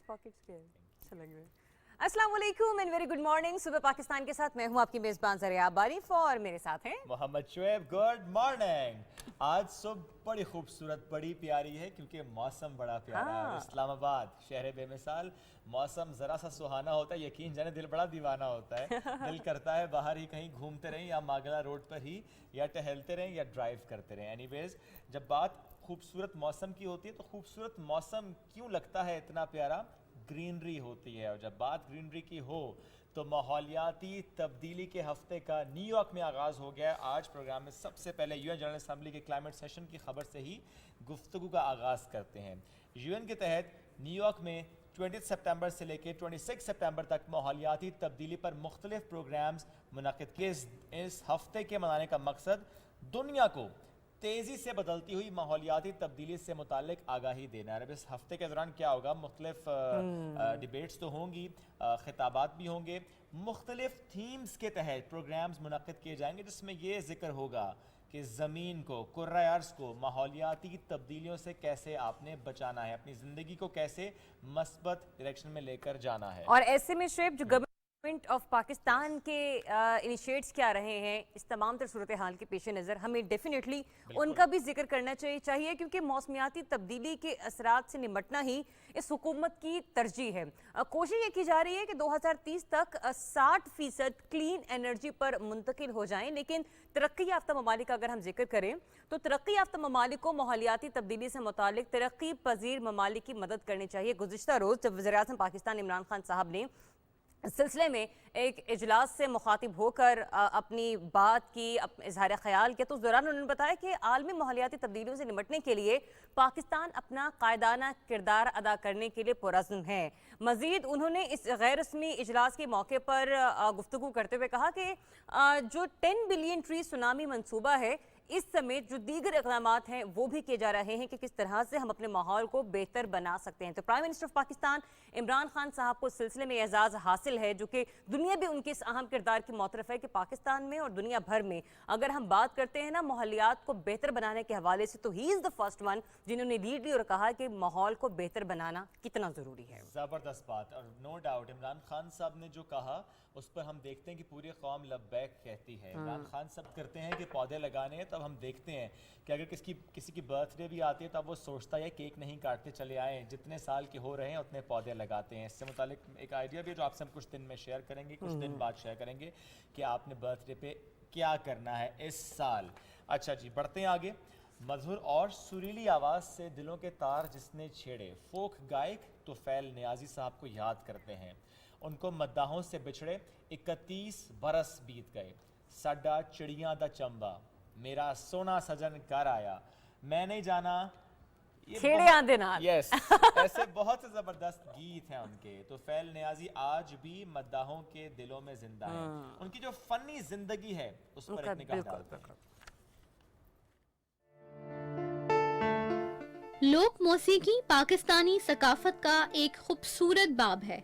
Pockets के अच्छा लग रहा है। अस्सलाम वालेकुम एंड वेरी गुड मॉर्निंग। सुबह पाकिस्तान के साथ मैं हूं आपकी मेजबान ज़रिया बारिफ और मेरे साथ हैं मोहम्मद शुएब। Good morning. आज सुबह बड़ी खूबसूरत बड़ी प्यारी है क्योंकि मौसम बड़ा प्यारा है। इस्लामाबाद शहर बेमिसाल, मौसम ज़रा सा सुहाना होता है, यकीन जाने दिल बड़ा दीवाना होता है। दिल करता है बाहर ही कहीं घूमते रहें या मागला रोड पर ही, या टहलते रहें या ड्राइव करते रहें। एनीवेज, जब बात खूबसूरत मौसम की होती है तो खूबसूरत मौसम क्यों लगता है इतना प्यारा? ग्रीनरी होती है, और जब बात ग्रीनरी की हो तो माहौलियाती तब्दीली के हफ्ते का न्यूयॉर्क में आगाज़ हो गया है। आज प्रोग्राम में सबसे पहले यूएन जनरल असम्बली के क्लाइमेट सेशन की खबर से ही गुफ्तगू का आगाज़ करते हैं। यूएन के तहत न्यूयॉर्क में 20 सितंबर से लेकर 26 सितंबर तक माहौलियाती तब्दीली पर मुख्तलिफ प्रोग्राम्स मुनक़िद किए। इस हफ्ते के मनाने का मकसद दुनिया को तेज़ी से बदलती हुई माहौलियाती तब्दीली से मुतालिक आगाही देना है। अब इस हफ्ते के दौरान क्या होगा? मुख्तलिफ डिबेट्स तो होंगी, खिताबात भी होंगे, मुख्तलिफ थीम्स के तहत प्रोग्राम्स मुनक़िद किए जाएंगे जिसमें ये जिक्र होगा कि ज़मीन को, कुर्रा अर्ज़ को माहौलियाती तब्दीलियों से कैसे आपने बचाना है, अपनी ज़िंदगी को कैसे मस्बत डायरेक्शन में लेकर जाना है। और ऐसे में शेब जो गवर्नमेंट ऑफ पाकिस्तान के इनिशिएट्स क्या रहे हैं, इस तमाम तर सूरत हाल के पेश नज़र हमें डेफिनेटली उनका भी जिक्र करना चाहिए क्योंकि मौसमियाती तब्दीली के असरात से निमटना ही इस हुकूमत की तरजीह है। कोशिश ये की जा रही है कि 2030 तक 60% क्लीन एनर्जी पर मुंतकिल हो जाएं, लेकिन तरक्की याफ्ता ममालिक अगर हम जिक्र करें तो तरक्की याफ्ता ममालिक को माहौलियाती तब्दीली से मुतालिक तरक्की पजीर ममालिक की मदद करनी चाहिए। गुज़िश्ता रोज़ जब वज़ीर-ए-आज़म पाकिस्तान इमरान खान साहब ने इस सिलसिले में एक इजलास से मुखातिब होकर अपनी बात की, इजहार ख्याल किया, तो उस दौरान उन्होंने बताया कि आलमी माहौलियाती तब्दीलियों से निमटने के लिए पाकिस्तान अपना कायदाना किरदार अदा करने के लिए पुरज़्म है। मज़ीद उन्होंने इस गैर रस्मी इजलास के मौके पर गुफ्तगू करते हुए कहा कि जो 10 बिलियन ट्री सुनामी मनसूबा है, इस समेत जो दीगर इक़दामात हैं वो भी किए जा रहे हैं कि किस तरह से हम अपने माहौल को बेहतर बना सकते हैं। तो prime minister of Pakistan Imran Khan साहब को इस सिलसिले में एजाज़ हासिल है, जो कि दुनिया भी उनके इस अहम किरदार की मोतरफ है कि पाकिस्तान में और दुनिया भर में अगर हम बात करते हैं ना माहौलियात को बेहतर बनाने के हवाले से, तो he is the first one जिन्होंने लीड ली और कहा कि माहौल को बेहतर बनाना कितना ज़रूरी है। ज़बरदस्त बात, और नो डाउट इमरान खान साहब ने जो कहा उस पर हम देखते हैं कि पूरी कौम लब्बैक कहती है। इमरान खान साहब करते हैं कि पौधे लगाने हैं, तब हम देखते हैं कि अगर किसी की बर्थडे भी आती है तब वो सोचता है केक नहीं काटते चले आए, जितने साल के हो रहे हैं उतने पौधे लगाते हैं। इससे मुतालिक एक आइडिया भी है जो आपसे हम कुछ दिन में शेयर करेंगे, कुछ दिन बाद शेयर करेंगे कि आपने बर्थडे पे क्या करना है इस साल। अच्छा जी, बढ़ते हैं आगे। मधुर और सुरीली आवाज़ से दिलों के तार जिसने छेड़े, फोक गायक तुफैल नियाज़ी साहब को याद करते हैं। उनको मद्दाहों से बिछड़े 31 बरस बीत गए। साडा चिड़ियां दा चंबा, मेरा सोना सजन कर आया, मैं नहीं जाना यस ऐसे बहुत से ज़बरदस्त गीत हैं उनके। तो फैल नियाज़ी आज भी मद्दाहों के दिलों में जिंदा है। उनकी जो फनी जिंदगी है उस पर एक निगाह डालते हैं। लोक मौसीकी पाकिस्तानी सकाफत का एक खूबसूरत बाब है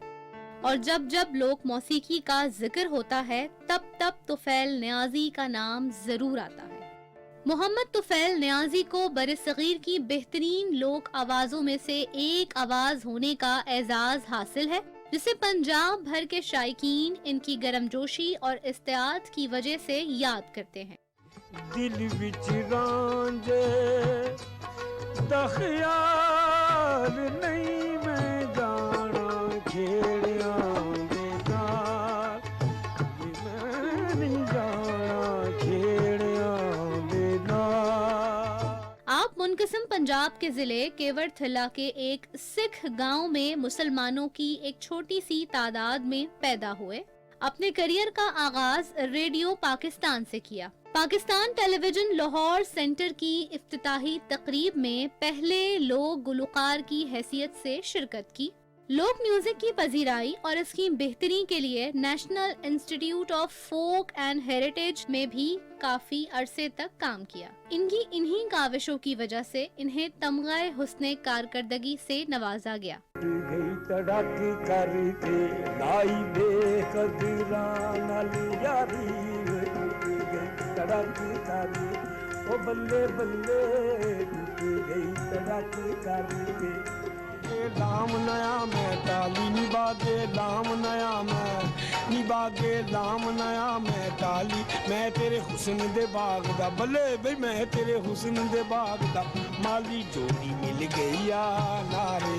और जब जब लोक मौसीकी का जिक्र होता है तब तब तुफैल नियाज़ी का नाम जरूर आता है। मोहम्मद तुफैल नियाज़ी को बरसगीर की बेहतरीन लोक आवाज़ों में से एक आवाज़ होने का एजाज़ हासिल है, जिसे पंजाब भर के शायकीन इनकी गर्मजोशी और इस्तेआत की वजह से याद करते हैं। दिल विच रांझे दा ख्याल नहीं मैं गाना छेड़िया बेदार, मैं नहीं गाना छेड़िया बेदार। आप मुनक़सिम पंजाब के जिले केवड़थला के एक सिख गांव में मुसलमानों की एक छोटी सी तादाद में पैदा हुए। अपने करियर का आगाज रेडियो पाकिस्तान से किया। पाकिस्तान टेलीविजन लाहौर सेंटर की इफ्तिताही तकरीब में पहले लोक गुलकार की हैसियत से शिरकत की। लोक म्यूजिक की पजीराई और इसकी बेहतरी के लिए national institute of folk and heritage में भी काफी अरसे तक काम किया। इनकी इन्हीं काविशों की वजह से इन्हें तमगाए हुस्ने कारकर्दगी से नवाजा गया। गई तड़क करके लाई बेकदरा नाल यारी, गई तड़क करके ओ बल्ले बल्ले, गई तड़क करके लाम नया मैं ताली निभागे लाम नया मैं निभागे लाम नया मैं ताली मैं तेरे हुस्न दे बाग दा बल्ले बई मैं तेरे हुस्न दे बाग दा माली जोड़ी मिल गई आ नारे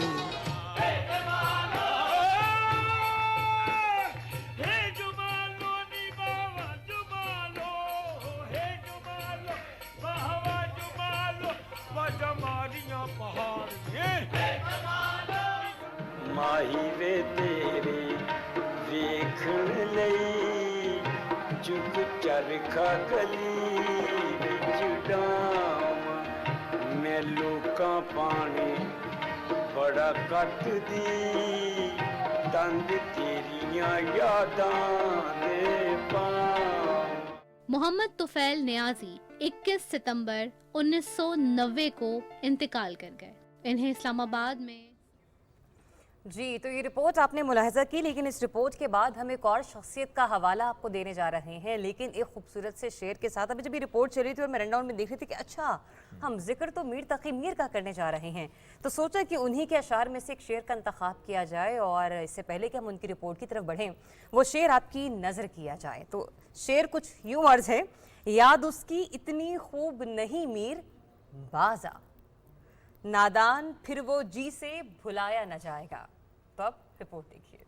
माही वे तेरे वेखण लई चुप चरखा गली विच डाम मैं लोकां पाने बड़ा कटदी तंद तेरियां यादां दे पाम। मोहम्मद तुफैल नियाजी 21 सितंबर 1990 को इंतकाल कर गए। इन्हें इस्लामाबाद में जी, तो ये रिपोर्ट आपने मुलाहिजा की, लेकिन इस रिपोर्ट के बाद हम एक और शख्सियत का हवाला आपको देने जा रहे हैं, लेकिन एक खूबसूरत से शेर के साथ। अभी जब ये रिपोर्ट चली थी और मैं रनडाउन में देख रही थी कि अच्छा हम जिक्र तो मीर तकी मीर का करने जा रहे हैं, तो सोचा कि उन्हीं के अशार में से एक शेर का इंतखाब किया जाए और इससे पहले कि हम उनकी रिपोर्ट की तरफ बढ़ें वो शेर आपकी नज़र किया जाए। तो शेर कुछ यूँ अर्ज है, याद उसकी इतनी खूब नहीं मीर बाजा, नादान फिर वो जी से भुलाया न जाएगा। तो अब रिपोर्ट देखिए।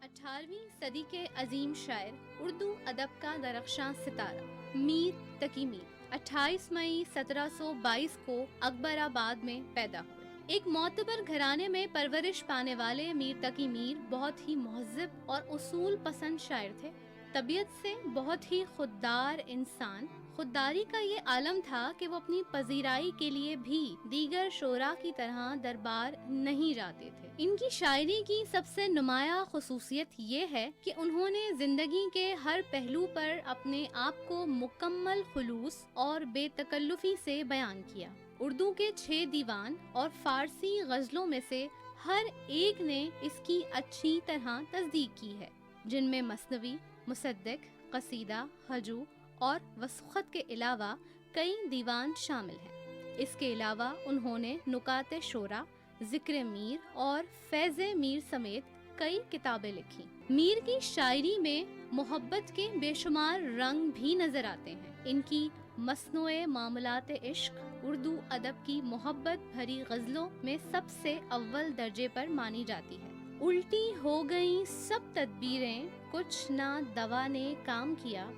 18वीं सदी के अजीम शायर, उर्दू अदब का दरख्शां सितारा मीर तकी मीर 28 मई 1722 को अकबराबाद में पैदा हुए। एक मोतबर घराने में परवरिश पाने वाले मीर तकी मीर बहुत ही महज़्ज़ब और उसूल पसंद शायर थे। तबीयत से बहुत ही खुददार इंसान। खुददारी का ये आलम था कि वो अपनी पजीराई के लिए भी दीगर शोरा की तरह दरबार नहीं जाते थे। इनकी शायरी की सबसे नुमाया खुसूसियत ये है कि उन्होंने जिंदगी के हर पहलू पर अपने आप को मुकम्मल खुलूस और बेतकल्लुफी से बयान किया। उर्दू के 6 दीवान और फारसी गज़लों में से हर एक ने इसकी अच्छी तरह तस्दीक की है, जिनमें मसनवी, मुसद्दिक, कसीदा, हजू और वसख़त के अलावा कई दीवान शामिल हैं। इसके अलावा उन्होंने नुकाते शोरा, ज़िक्र मीर और फैज़े मीर समेत कई किताबें लिखी। मीर की शायरी में मोहब्बत के बेशुमार रंग भी नज़र आते हैं। इनकी मसनूए मामलाते इश्क उर्दू अदब की मोहब्बत भरी गज़लों में सबसे अव्वल दर्जे पर मानी जाती है। उल्टी हो गई सब तदबीरें, कुछ ना दवा ने काम किया,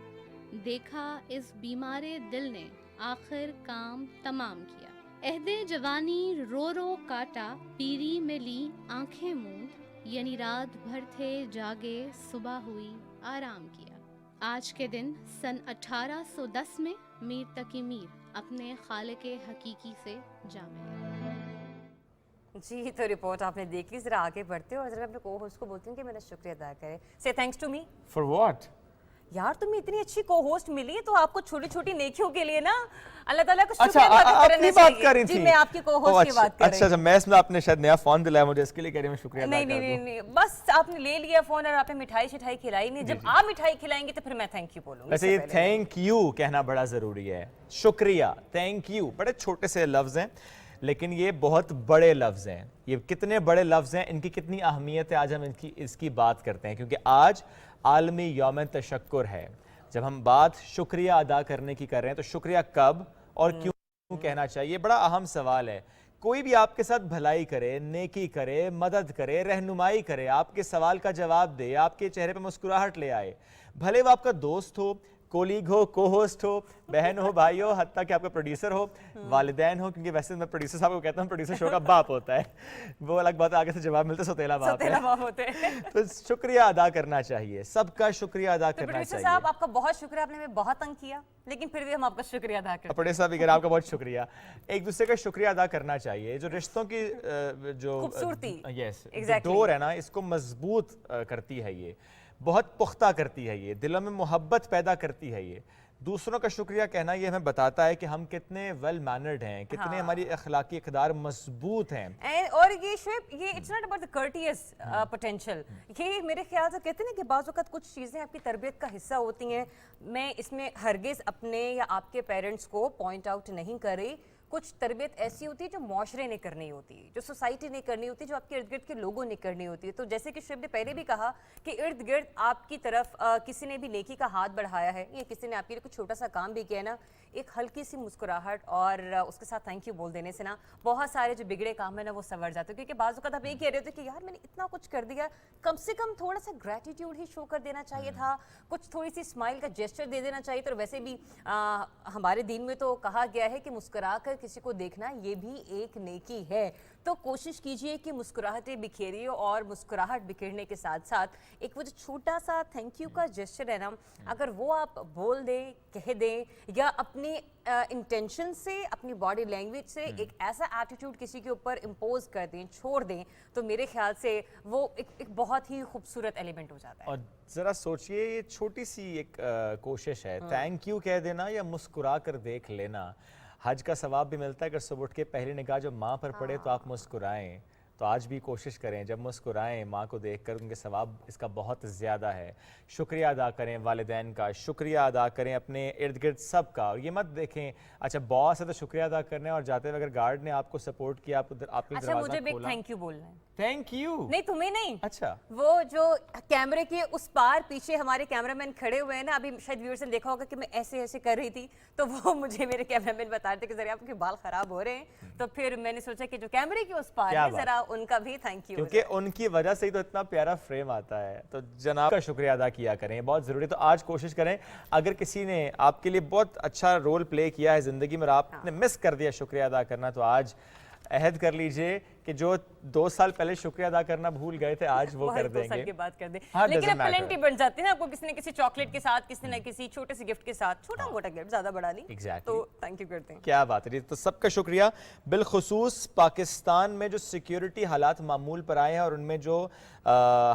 देखा इस बीमारे दिल ने आखिर काम तमाम किया। अहदे जवानी रो रो काटा, पीरी में ली आंखें मूंद, यानी रात भर थे जागे सुबह हुई आराम किया। आज के दिन सन 1810 में मीर तकी मीर अपने खालिक हकीकी से जा मिले। जी, तो रिपोर्ट आपने देख ली। जरा आगे बढ़ते हो और जरा अपने को होस्ट को बोलती हूँ कि मेरा शुक्रिया अदा करे। से thanks to me for what? यार तुम्हें इतनी अच्छी को होस्ट मिली तो आपको छोटी छोटी नेकियों के लिए ना अल्लाह ताला को अच्छा, शुक्र अदा करना अपनी बात चाहिए। कर रही जी, थी। मैं आपकी को होस्ट की बात कर रही अच्छा, मैं इसमें आपने शायद नया फोन दिलाया मुझे, इसके लिए कह रही हूं शुक्रिया अदा नहीं कर नहीं दूं। नहीं, बस आपने ले लिया फोन और आपने मिठाई शिठाई खिलाई नहीं। जब आप मिठाई खिलाएंगे तो फिर मैं थैंक यू बोलूंगी। वैसे ये थैंक यू कहना बड़ा जरूरी है, शुक्रिया, थैंक यू बड़े छोटे से लफ्ज हैं लेकिन ये बहुत बड़े लफ्ज हैं। ये कितने बड़े लफ्ज हैं, इनकी कितनी अहमियत है, आज हम इसकी बात करते हैं क्योंकि आज आलमी यौम तशक्कुर है। जब हम बात शुक्रिया अदा करने की कर रहे हैं तो शुक्रिया कब और क्यों कहना चाहिए, बड़ा अहम सवाल है। कोई भी आपके साथ भलाई करे, नेकी करे, मदद करे, रहनुमाई करे, आपके सवाल का जवाब दे, आपके चेहरे पे मुस्कुराहट ले आए, भले वो आपका दोस्त हो, कोलीग हो, को होस्ट हो, बहन हो, भाई हो, हत्ता कि आपका प्रोड्यूसर हो, वालिदैन हो, क्योंकि वैसे मैं प्रोड्यूसर साहब को कहता हूँ प्रोड्यूसर शो का बाप होता है, वो अलग बात, आगे से जवाब मिलता सौतेला बाप है। होते हैं। तो शुक्रिया अदा करना चाहिए, सबका शुक्रिया अदा तो करना प्रोड्यूसर चाहिए। साहब आपका बहुत शुक्रिया, आपने हमें बहुत तंग किया लेकिन फिर भी हम आपका शुक्रिया अदा करते हैं। प्रोड्यूसर साहब वगैरह आपका बहुत शुक्रिया। एक दूसरे का शुक्रिया अदा करना चाहिए। जो रिश्तों की जो खूबसूरती, यस exactly. डोर है ना, इसको मजबूत करती है, ये बहुत पुख्ता करती है, ये दिलों में मोहब्बत पैदा करती है। ये दूसरों का शुक्रिया कहना ये हमें बताता है कि हम कितने वेल मैनर्ड हैं, कितने हमारी अखलाकी इक़दार मजबूत हैं। और ये शुएब, ये it's not about the courteous potential, ये मेरे ख्याल से कहते हैं कि बाज़ वक़्त कुछ चीज़ें आपकी तरबियत का हिस्सा होती हैं। मैं इसमें हरगिज़ अपने या आपके पेरेंट्स को पॉइंट आउट नहीं कर रही, कुछ तरबियत ऐसी होती है जो माशरे ने करनी होती है, जो सोसाइटी ने करनी होती है, जो आपके इर्द गिर्द के लोगों ने करनी होती है। तो जैसे कि शुभ ने पहले भी कहा कि इर्द गिर्द आपकी तरफ किसी ने भी नेकी का हाथ बढ़ाया है या किसी ने आपके लिए कुछ छोटा सा काम भी किया है ना, एक हल्की सी मुस्कुराहट और उसके साथ थैंक यू बोल देने से ना बहुत सारे जो बिगड़े काम है ना वो संवर जाते हैं। क्योंकि बाज़ वक़्त आप ये कह रहे होते कि यार मैंने इतना कुछ कर दिया, कम से कम थोड़ा सा ग्रेटिट्यूड ही शो कर देना चाहिए था, कुछ थोड़ी सी स्माइल का जेस्चर दे देना चाहिए। तो वैसे भी हमारे दीन में तो कहा गया है कि मुस्कुरा कर किसी को देखना ये भी एक नेकी है। तो कोशिश कीजिए कि मुस्कुराहटें बिखेरिए और मुस्कुराहट बिखेरने के साथ साथ एक वो जो छोटा सा थैंक यू का जेस्चर है ना, अगर वो आप बोल दें, कह दें या अपने इंटेंशन से, अपनी बॉडी लैंग्वेज से एक ऐसा एटीट्यूड किसी के ऊपर इम्पोज कर दें, छोड़ दें, तो मेरे ख्याल से वो एक बहुत ही खूबसूरत एलिमेंट हो जाता है। और जरा सोचिए, ये छोटी सी एक कोशिश है, थैंक यू कह देना या मुस्कुरा कर देख लेना। हज का सवाब भी मिलता है, अगर सुबह उठ के पहली निगाह जब माँ पर पड़े तो आप मुस्कुराएं। तो आज भी कोशिश करें, जब मुस्कुराएं माँ को देखकर, उनके सवाब इसका बहुत ज़्यादा है। शुक्रिया अदा करें वालिदैन का, शुक्रिया अदा करें अपने इर्द गिर्द सब का। और ये मत देखें अच्छा बॉस है तो शुक्रिया अदा करना है और जाते हुए अगर गार्ड ने आपको सपोर्ट किया, आप उधर आपके अच्छा, दरवाजा मुझे भी खोला, थैंक यू बोलना है। Thank you. नहीं, तुम्हें नहीं। अच्छा, वो जो कैमरे के उस पार पीछे हमारे कैमरामैन खड़े हुए हैं ना, अभी शायद व्यूअर्स ने देखा होगा कि मैं ऐसे ऐसे कर रही थी, तो वो मुझे मेरे कैमरामैन बता रहे थे कि जरा आपके बाल खराब हो रहे हैं। तो फिर मैंने सोचा कि जो कैमरे के उस पार क्या है बात। जरा उनका भी थैंक यू। क्योंकि उनकी वजह से ही तो इतना प्यारा फ्रेम आता है। तो जनाब का शुक्रिया अदा किया करें, बहुत ज़रूरी। तो आज कोशिश करें, अगर किसी ने आपके लिए बहुत अच्छा रोल प्ले किया है ज़िंदगी में और आपने मिस कर दिया शुक्रिया अदा करना, तो आज अहद कर लीजिए कि जो 2 साल पहले शुक्रिया अदा करना भूल गए थे, आज वो कर 2 साल देंगे। की बात कर दे। हाँ, लेकिन doesn't अब matter. प्लेंटी बन जाती है ना, आपको किसी ने किसी चॉकलेट के साथ, किसी ने किसी छोटे से गिफ्ट के साथ, छोटा मोटा गिफ्ट, ज्यादा बड़ा नहीं, Exactly. तो थैंक यू करते हैं। क्या बात है जी। तो सबका शुक्रिया। बिलखुसूस पाकिस्तान में जो सिक्योरिटी हालात मामूल पर आए हैं और उनमें जो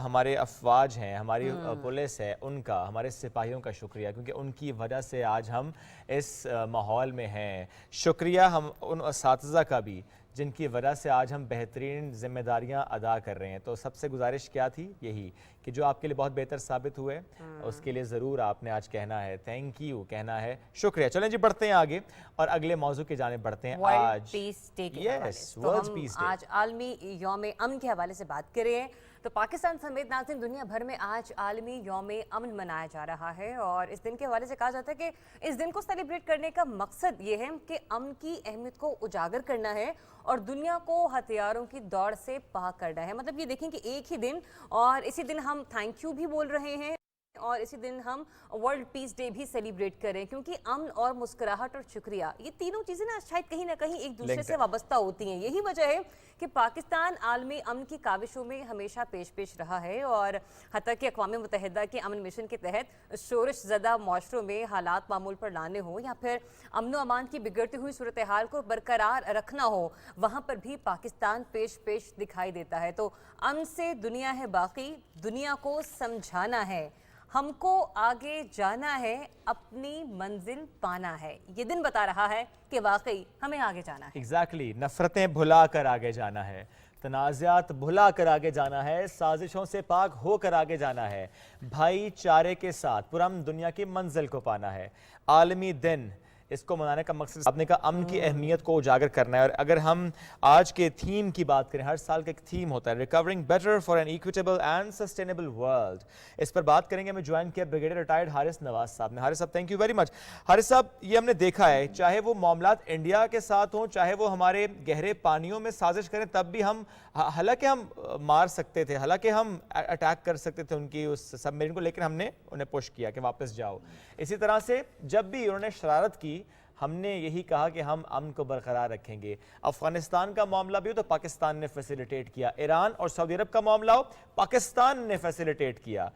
हमारे अफवाज हैं, हमारी पुलिस है, उनका, हमारे सिपाहियों का शुक्रिया, क्योंकि उनकी वजह से आज हम इस माहौल में हैं। शुक्रिया हम उन असातिज़ा का भी जिनकी वजह से आज हम बेहतरीन जिम्मेदारियां अदा कर रहे हैं। तो सबसे गुजारिश क्या थी, यही कि जो आपके लिए बहुत बेहतर साबित हुए उसके लिए ज़रूर आपने आज कहना है थैंक यू, कहना है शुक्रिया। चलें जी, बढ़ते हैं आगे और अगले मौजू की जानिब बढ़ते हैं। आज पीस डे के Yes, हवाले से। World's तो हम Peace Day। आज आलमी यौम अमन के हवाले से बात कर रहे हैं। तो पाकिस्तान समेत नाज़रीन दुनिया भर में आज आलमी यौम अमन मनाया जा रहा है और इस दिन के हवाले से कहा जाता है कि इस दिन को सेलिब्रेट करने का मकसद ये है कि अमन की अहमियत को उजागर करना है और दुनिया को हथियारों की दौड़ से पाक करना है। मतलब ये देखें कि एक ही दिन, और इसी दिन हम थैंक यू भी बोल रहे हैं और इसी दिन हम वर्ल्ड पीस डे भी सेलिब्रेट करें, क्योंकि अमन और मुस्कुराहट और शुक्रिया, ये तीनों चीज़ें ना शायद ना कहीं एक दूसरे से वाबस्ता होती हैं। यही वजह है कि पाकिस्तान आलमी अमन की काविशों में हमेशा पेश रहा है और हत्ता कि अक़वाम मुत्तहिदा के अमन मिशन के तहत शोरश ज़दा माशरों में हालात मामूल पर लाने हो या फिर अमन व अमान की बिगड़ती हुई सूरत हाल को बरकरार रखना हो, वहाँ पर भी पाकिस्तान पेश दिखाई देता है। तो अमन से दुनिया है बाकी, दुनिया को समझाना है, हमको आगे जाना है, अपनी मंजिल पाना है। ये दिन बता रहा है कि वाकई हमें आगे जाना है। एग्जैक्टली, नफरतें भुला कर आगे जाना है, तनाज़ात भुला कर आगे जाना है, साजिशों से पाक होकर आगे जाना है, भाईचारे के साथ पुरअमन दुनिया की मंजिल को पाना है। आलमी दिन, इसको मनाने का मकसद आपने कहा अमन की अहमियत को उजागर करना है। और अगर हम आज के थीम की बात करें, हर साल का एक थीम होता है, recovering better for an equitable and sustainable world. इस पर बात करेंगे। हमें ज्वाइन किया ब्रिगेडियर रिटायर्ड हारिस नवाज साहब ने। हारिस साहब, thank you very much. Haris साहब, ये हमने देखा है, चाहे वो मामलात इंडिया के साथ हों, चाहे वो हमारे गहरे पानियों में साजिश करें, तब भी हम हालांकि हम मार सकते थे, हालांकि हम अटैक कर सकते थे उनकी उस सबमरीन को, लेकिन हमने उन्हें पुश किया कि वापस जाओ। इसी तरह से जब भी उन्होंने शरारत की, हमने यही कहा कि हम अमन को बरकरार रखेंगे। अफगानिस्तान का मामला भी हो तो पाकिस्तान ने फैसिलिटेट किया, ईरान और सऊदी अरब का मामला हो, पाकिस्तान ने फैसिलिटेट किया।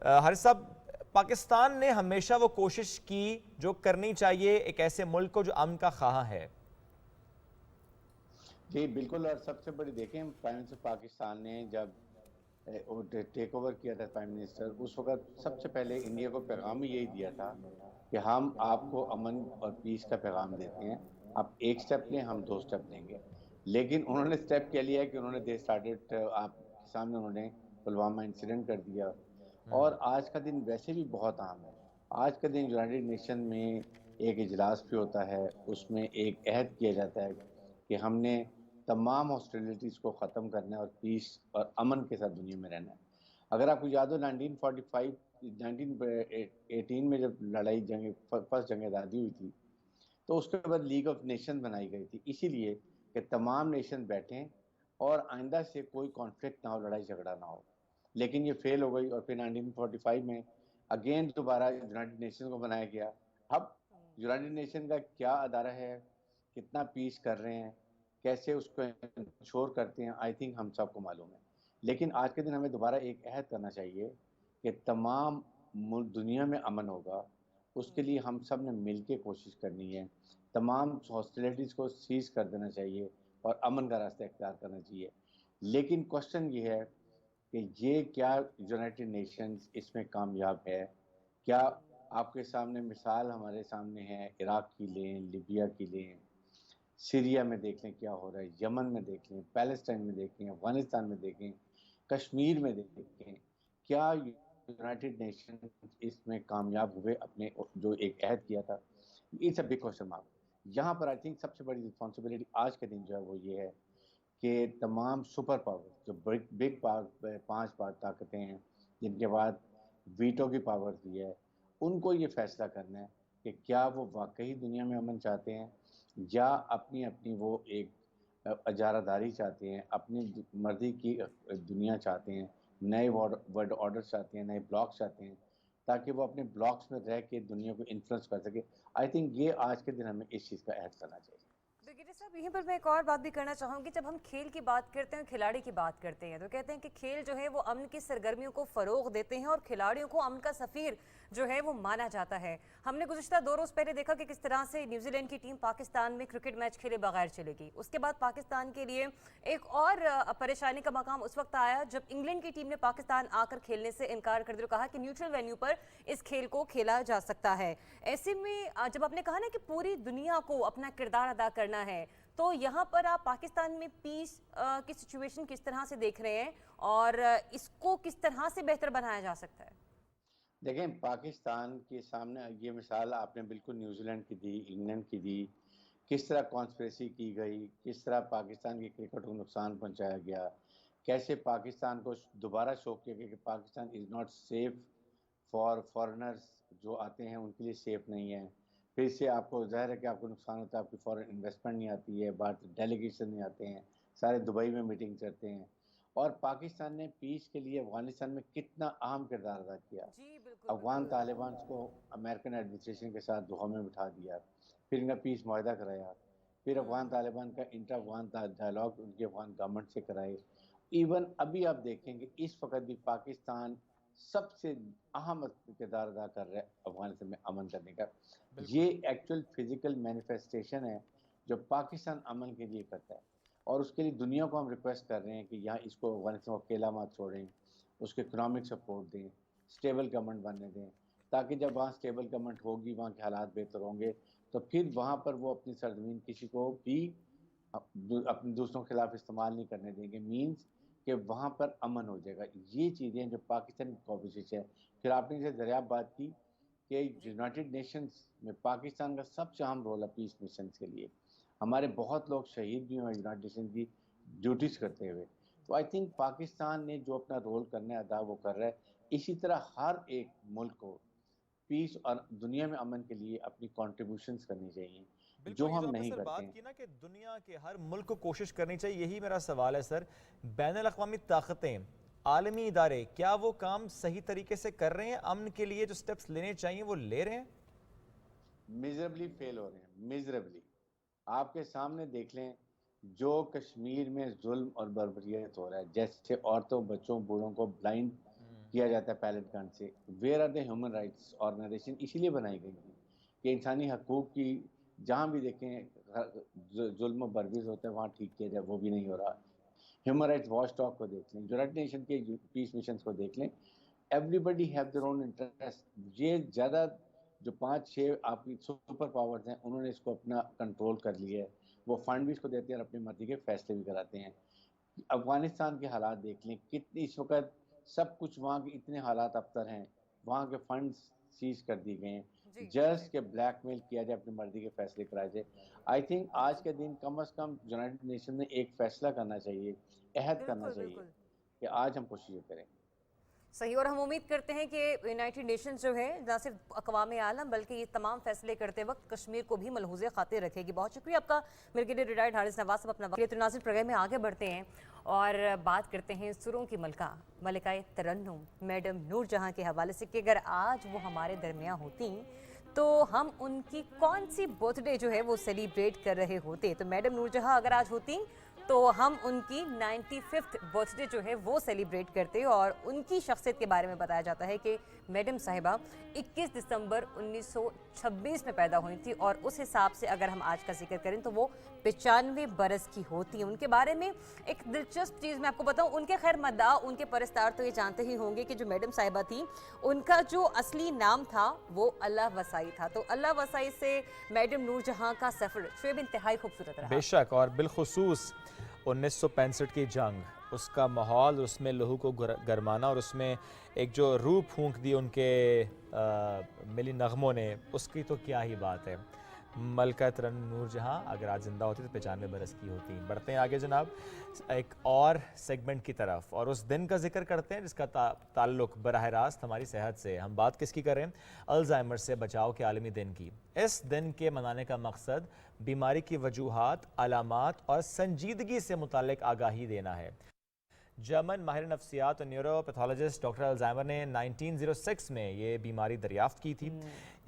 हारिस साहब, पाकिस्तान ने हमेशा वो कोशिश की जो करनी चाहिए एक ऐसे मुल्क को जो अमन का ख्वाह है। जी बिल्कुल, और सबसे बड़ी देखें, प्राइम मिनिस्टर पाकिस्तान ने जब टेक ओवर किया था प्राइम मिनिस्टर, उस वक्त सबसे पहले इंडिया को पैगाम ही यही दिया था कि हम आपको अमन और पीस का पैगाम देते हैं, आप एक स्टेप लें, हम 2 स्टेप लेंगे। लेकिन उन्होंने स्टेप क्या लिया है कि उन्होंने दे स्टार्टेड, आपके सामने उन्होंने पुलवामा इंसिडेंट कर दिया। और आज का दिन वैसे भी बहुत अहम है। आज का दिन यूनाइटेड नेशन में एक इजलास भी होता है, उसमें एक अहद किया जाता है कि हमने तमाम हॉस्टिलिटीज़ को ख़त्म करना है और पीस और अमन के साथ दुनिया में रहना है। अगर आपको याद हो 1945 1918 में जब फर्स्ट जंग आज़ादी हुई थी, तो उसके बाद लीग ऑफ नेशन बनाई गई थी, इसीलिए कि तमाम नेशन बैठें और आइंदा से कोई कॉन्फ्लिक्ट ना हो, लड़ाई झगड़ा ना हो। लेकिन ये फेल हो गई और फिर 1945 में अगेन दोबारा यूनाइटेड नेशन को बनाया गया। अब यूनाइटेड नेशन का क्या अदारा है, कितना पीस कर रहे हैं, कैसे उसको इंश्योर करते हैं, आई थिंक हम सबको मालूम है। लेकिन आज के दिन हमें दोबारा एक अहद करना चाहिए कि तमाम दुनिया में अमन होगा, उसके लिए हम सब ने मिल के कोशिश करनी है। तमाम हॉस्टिलिटीज़ को सीज कर देना चाहिए और अमन का रास्ता इख्तियार करना चाहिए। लेकिन क्वेश्चन ये है कि ये क्या यूनाइटेड नेशंस इसमें कामयाब है? क्या आपके सामने मिसाल हमारे सामने है, इराक की लें, लिबिया की लें, सीरिया में देख लें क्या हो रहा है, यमन में देख लें, पैलेस्टाइन में देखें, अफगानिस्तान में देखें, कश्मीर में देखें, क्या यूनाइटेड नेशन इसमें कामयाब हुए अपने जो एक अहद किया था? It's a big question mark. यहाँ पर आई थिंक सबसे बड़ी रिस्पॉन्सिबिलिटी आज के दिन जो है वो ये है कि तमाम सुपर पावर जो बिग बिग पावर 5 ताकतें हैं, जिनके बाद वीटो की पावर भी है, उनको ये फैसला करना है कि क्या वो वाकई दुनिया में अमन चाहते हैं या अपनी अपनी वो एक अजारादारी चाहते हैं, अपनी मर्जी की दुनिया चाहते हैं, नए वर्ल्ड ऑर्डर चाहते हैं, नए ब्लॉक्स चाहते हैं, ताकि वो अपने ब्लॉक्स में रह के दुनिया को इन्फ्लुएंस कर सके। आई थिंक ये आज के दिन हमें इस चीज़ का अहद करना चाहिए। ब्रिगेडियर साहब, यहीं पर मैं एक और बात भी करना चाहूँगी। जब हम खेल की बात करते हैं, खिलाड़ी की बात करते हैं, तो कहते हैं कि खेल जो है वो अमन की सरगर्मियों को फ़रोग देते हैं और खिलाड़ियों को अमन का सफ़ीर जो है वो माना जाता है। हमने गुज़िश्ता 2 रोज़ पहले देखा कि किस तरह से न्यूजीलैंड की टीम पाकिस्तान में क्रिकेट मैच खेले बगैर चलेगी। उसके बाद पाकिस्तान के लिए एक और परेशानी का मकाम उस वक्त आया जब इंग्लैंड की टीम ने पाकिस्तान आकर खेलने से इनकार कर दिया, कहा कि न्यूट्रल वेन्यू पर इस खेल को खेला जा सकता है। ऐसे में जब आपने कहा ना कि पूरी दुनिया को अपना किरदार अदा करना है, तो यहाँ पर आप पाकिस्तान में पीस की सिचुएशन किस तरह से देख रहे हैं और इसको किस तरह से बेहतर बनाया जा सकता है? देखें, पाकिस्तान के सामने ये मिसाल आपने बिल्कुल न्यूजीलैंड की दी, इंग्लैंड की दी, किस तरह कॉन्स्पिरेसी की गई, किस तरह पाकिस्तान की क्रिकेट को नुकसान पहुंचाया गया, कैसे पाकिस्तान को दोबारा शो किया गया कि Pakistan is not safe for foreigners, जो आते हैं उनके लिए सेफ नहीं है। फिर से आपको ज़ाहिर है कि आपको नुकसान होता है, आपकी फॉरेन इन्वेस्टमेंट नहीं आती है, भारतीय डेलीगेशन नहीं आते हैं, सारे दुबई में मीटिंग करते हैं। और पाकिस्तान ने पीस के लिए अफगानिस्तान में कितना अहम किरदार अदा किया। जी बिल्कुल अफगान बिल्कुल। तालिबान को अमेरिकन एडमिनिस्ट्रेशन के साथ दोहा में बिठा दिया, फिर इनका पीस माहिदा कराया, फिर अफगान तालिबान का इंटर अफगान डायलॉग उनकी अफगान गवर्नमेंट से कराए। इवन अभी आप देखेंगे इस वक्त भी पाकिस्तान सबसे अहम किरदार अदा कर रहा है अफगानिस्तान में अमन करने का। ये एक्चुअल फिजिकल मैनिफेस्टेशन है जो पाकिस्तान अमन के लिए करता है, और उसके लिए दुनिया को हम रिक्वेस्ट कर रहे हैं कि यहाँ इसको अफगानिस्तान को अकेला मत छोड़ें, उसको इकोनॉमिक सपोर्ट दें, स्टेबल गवर्नमेंट बनने दें, ताकि जब वहाँ स्टेबल गवर्नमेंट होगी, वहाँ के हालात बेहतर होंगे, तो फिर वहाँ पर वो अपनी सरजमीन किसी को भी अपने दूसरों के खिलाफ इस्तेमाल नहीं करने देंगे। मीन्स कि वहाँ पर अमन हो जाएगा। ये चीज़ें जो पाकिस्तान की कोशिश है। फिर आपने जैसे दरियाब बात की कि यूनाइटेड नेशंस में पाकिस्तान का सबसे अहम रोल है पीस मिशन के लिए। हमारे बहुत लोग शहीद भी हुए यूनाइटेड नेशन की ड्यूटीज़ करते हुए। तो आई थिंक पाकिस्तान ने जो अपना रोल करना है अदा वो कर रहा है। इसी तरह हर एक मुल्क को पीस और दुनिया में अमन के लिए अपनी कॉन्ट्रीब्यूशंस करनी चाहिए, जो बिल्कुल, ये जो हम आपने नहीं सर करते बात हैं। की ना कि दुनिया के हर मुल्क को कोशिश करनी चाहिए, यही मेरा सवाल है सर। बैनुल अक़वामी ताकतें, आलमी इदारे, क्या वो काम सही तरीके से कर रहे हैं? अमन के लिए जो स्टेप्स लेने चाहिए वो ले रहे हैं? मिजरेबली फेल हो रहे हैं, मिजरेबली। आपके सामने देख लें जो कश्मीर में जुल्म और बर्बरियत हो रहा है, जैसे औरतों, बच्चों, बूढ़ों को ब्लाइंड किया जाता है पैलेट गन से। Where are the human rights organisation? इसीलिए बनाई गई थी कि इंसानी हकूक की जहाँ भी देखें जुल्म और बर्बरीत होता है वहाँ ठीक किया जाए, वो भी नहीं हो रहा। ह्यूमन राइट्स वॉच डॉग को देख लें, यूनाइटेड नेशन के पीस मिशन को देख लें, everybody have their own interest. ये ज़्यादा जो 5-6 आपकी सुपर पावर्स हैं उन्होंने इसको अपना कंट्रोल कर लिया है। वो फंड भी इसको देते हैं और अपनी मर्जी के फैसले भी कराते हैं। अफगानिस्तान के हालात देख लें, कितनी इस वक्त सब कुछ वहाँ के इतने हालात अबतर हैं, वहाँ के फंड्स सीज कर दिए गए हैं, जी। जज के ब्लैकमेल किया जाए, अपनी मर्जी के फैसले कराए जाए। आई थिंक आज के दिन कम से कम यूनाइटेड नेशन ने एक फैसला करना चाहिए, अहद करना बिल्कुल चाहिए बिल्कुल कि आज हम कोशिश करें। सही। और हम उम्मीद करते हैं कि यूनाइटेड नेशंस जो है न सिर्फ अक़वाम आलम बल्कि ये तमाम फैसले करते वक्त कश्मीर को भी मलहूज़ खातिर रखेगी। बहुत शुक्रिया आपका ब्रिगेडियर रिटायर्ड हारिस नवाज साहब अपना वक्त। तो नाज़रीन, प्रोग्राम में आगे बढ़ते हैं और बात करते हैं सुरों की मलिका तरन्नुम मैडम नूर जहाँ के हवाले से कि अगर आज वो हमारे दरमियाँ होती तो हम उनकी कौन सी बर्थडे जो है वो सेलिब्रेट कर रहे होते। तो मैडम नूर जहाँ अगर आज होती तो हम उनकी 95th बर्थडे जो है वो सेलिब्रेट करते और उनकी शख्सियत के बारे में बताया जाता है कि मैडम साहिबा 21 दिसंबर 1926 में पैदा हुई थी और उस हिसाब से अगर हम आज का जिक्र करें तो वो 95 बरस की होती हैं। उनके बारे में एक दिलचस्प चीज़ मैं आपको बताऊं, उनके खैर मद्दा उनके परस्तार तो ये जानते ही होंगे कि जो मैडम साहिबा थी उनका जो असली नाम था वो अल्लाह वसाई था। तो अल्लाह वसाई से मैडम नूर जहाँ का सफ़र शुएब इंतहाई खूबसूरत रहा। बेशक, और बिलखुसूस 1965 की जंग, उसका माहौल, उसमें लहू को गरमाना और उसमें एक जो रूह फूंक दी उनके मिली नगमों ने, उसकी तो क्या ही बात है। मलका तरन्नुम नूर जहाँ अगर आज ज़िंदा होती तो 95 बरस की होती। बढ़ते हैं आगे जनाब एक और सेगमेंट की तरफ और उस दिन का जिक्र करते हैं जिसका ताल्लुक बराह रास्त हमारी सेहत से। हम बात किसकी करें? अल्जाइमर से बचाव के आलमी दिन की। इस दिन के मनाने का मकसद बीमारी की वजूहात, अलामात और संजीदगी से मुतालिक आगाही देना है। जर्मन माहिर नफ्सियात और न्यूरोपैथोलॉजिस्ट डॉक्टर अल्जाइमर ने 1906 में ये बीमारी दरियाफ्त की थी।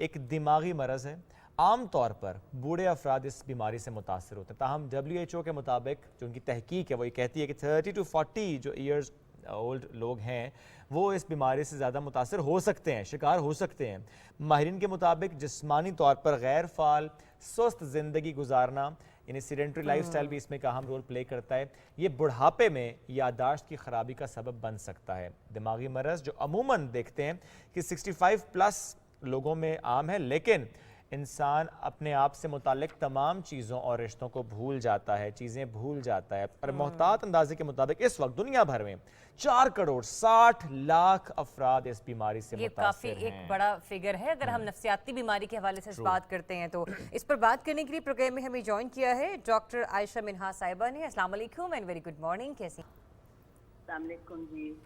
एक दिमागी मरज़ है। आम तौर पर बूढ़े अफराद इस बीमारी से मुतासर होते हैं। ताहम WHO के मुताबिक जो उनकी तहकीक है वो ये कहती है कि 30 to 40 जो ईयर्स ओल्ड लोग हैं वो इस बीमारी से ज़्यादा मुतासर हो सकते हैं, शिकार हो सकते हैं। माहिरीन के मुताबिक जिस्मानी तौर पर गैर फ़ाल सुस्त ज़िंदगी गुजारना यानी सीडेंटरी लाइफस्टाइल भी इसमें अहम रोल प्ले करता है। ये बुढ़ापे में याददाश्त की ख़राबी का सबब बन सकता है। दिमागी मरज़ जो अमूमन देखते हैं कि 65 प्लस लोगों में आम है, लेकिन इंसान अपने आप से मुतालिक तमाम चीज़ों और रिश्तों को भूल जाता है, चीज़ें भूल जाता है। और मोहतात अंदाजे के मुताबिक इस वक्त दुनिया भर में 4 करोड़ 60 लाख अफराद इस बीमारी से ये काफी एक बड़ा फिगर है अगर हम नफ्सियाती बीमारी के हवाले से बात करते हैं तो। इस पर बात करने के लिए प्रोग्राम में हमें ज्वाइन किया है डॉक्टर आयशा मिन्हा साहिबा ने। अस्सलाम वालेकुम एंड वेरी गुड मॉर्निंग। कैसी? अस्सलाम वालेकुम जी।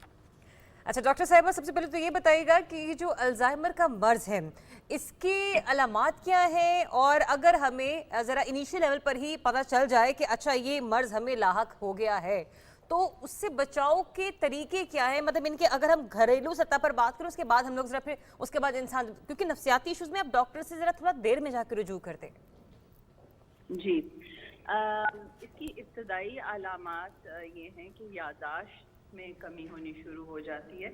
अच्छा डॉक्टर साहिबा, सबसे पहले तो ये बताइएगा कि जो अल्जाइमर का मर्ज है इसकी अलामात क्या है और अगर हमें ज़रा इनिशियल लेवल पर ही पता चल जाए कि अच्छा ये मर्ज हमें लाहक हो गया है तो उससे बचाव के तरीके क्या है? मतलब इनके अगर हम घरेलू सतह पर बात करें उसके बाद हम लोग ज़रा फिर उसके बाद इंसान, क्योंकि नफ्सियाती इशूज़ में आप डॉक्टर से ज़रा थोड़ा देर में जाकर रुजू करते हैं। जी इसकी इब्तदाई अलामात ये हैं कि याददाश्त में कमी होनी शुरू हो जाती है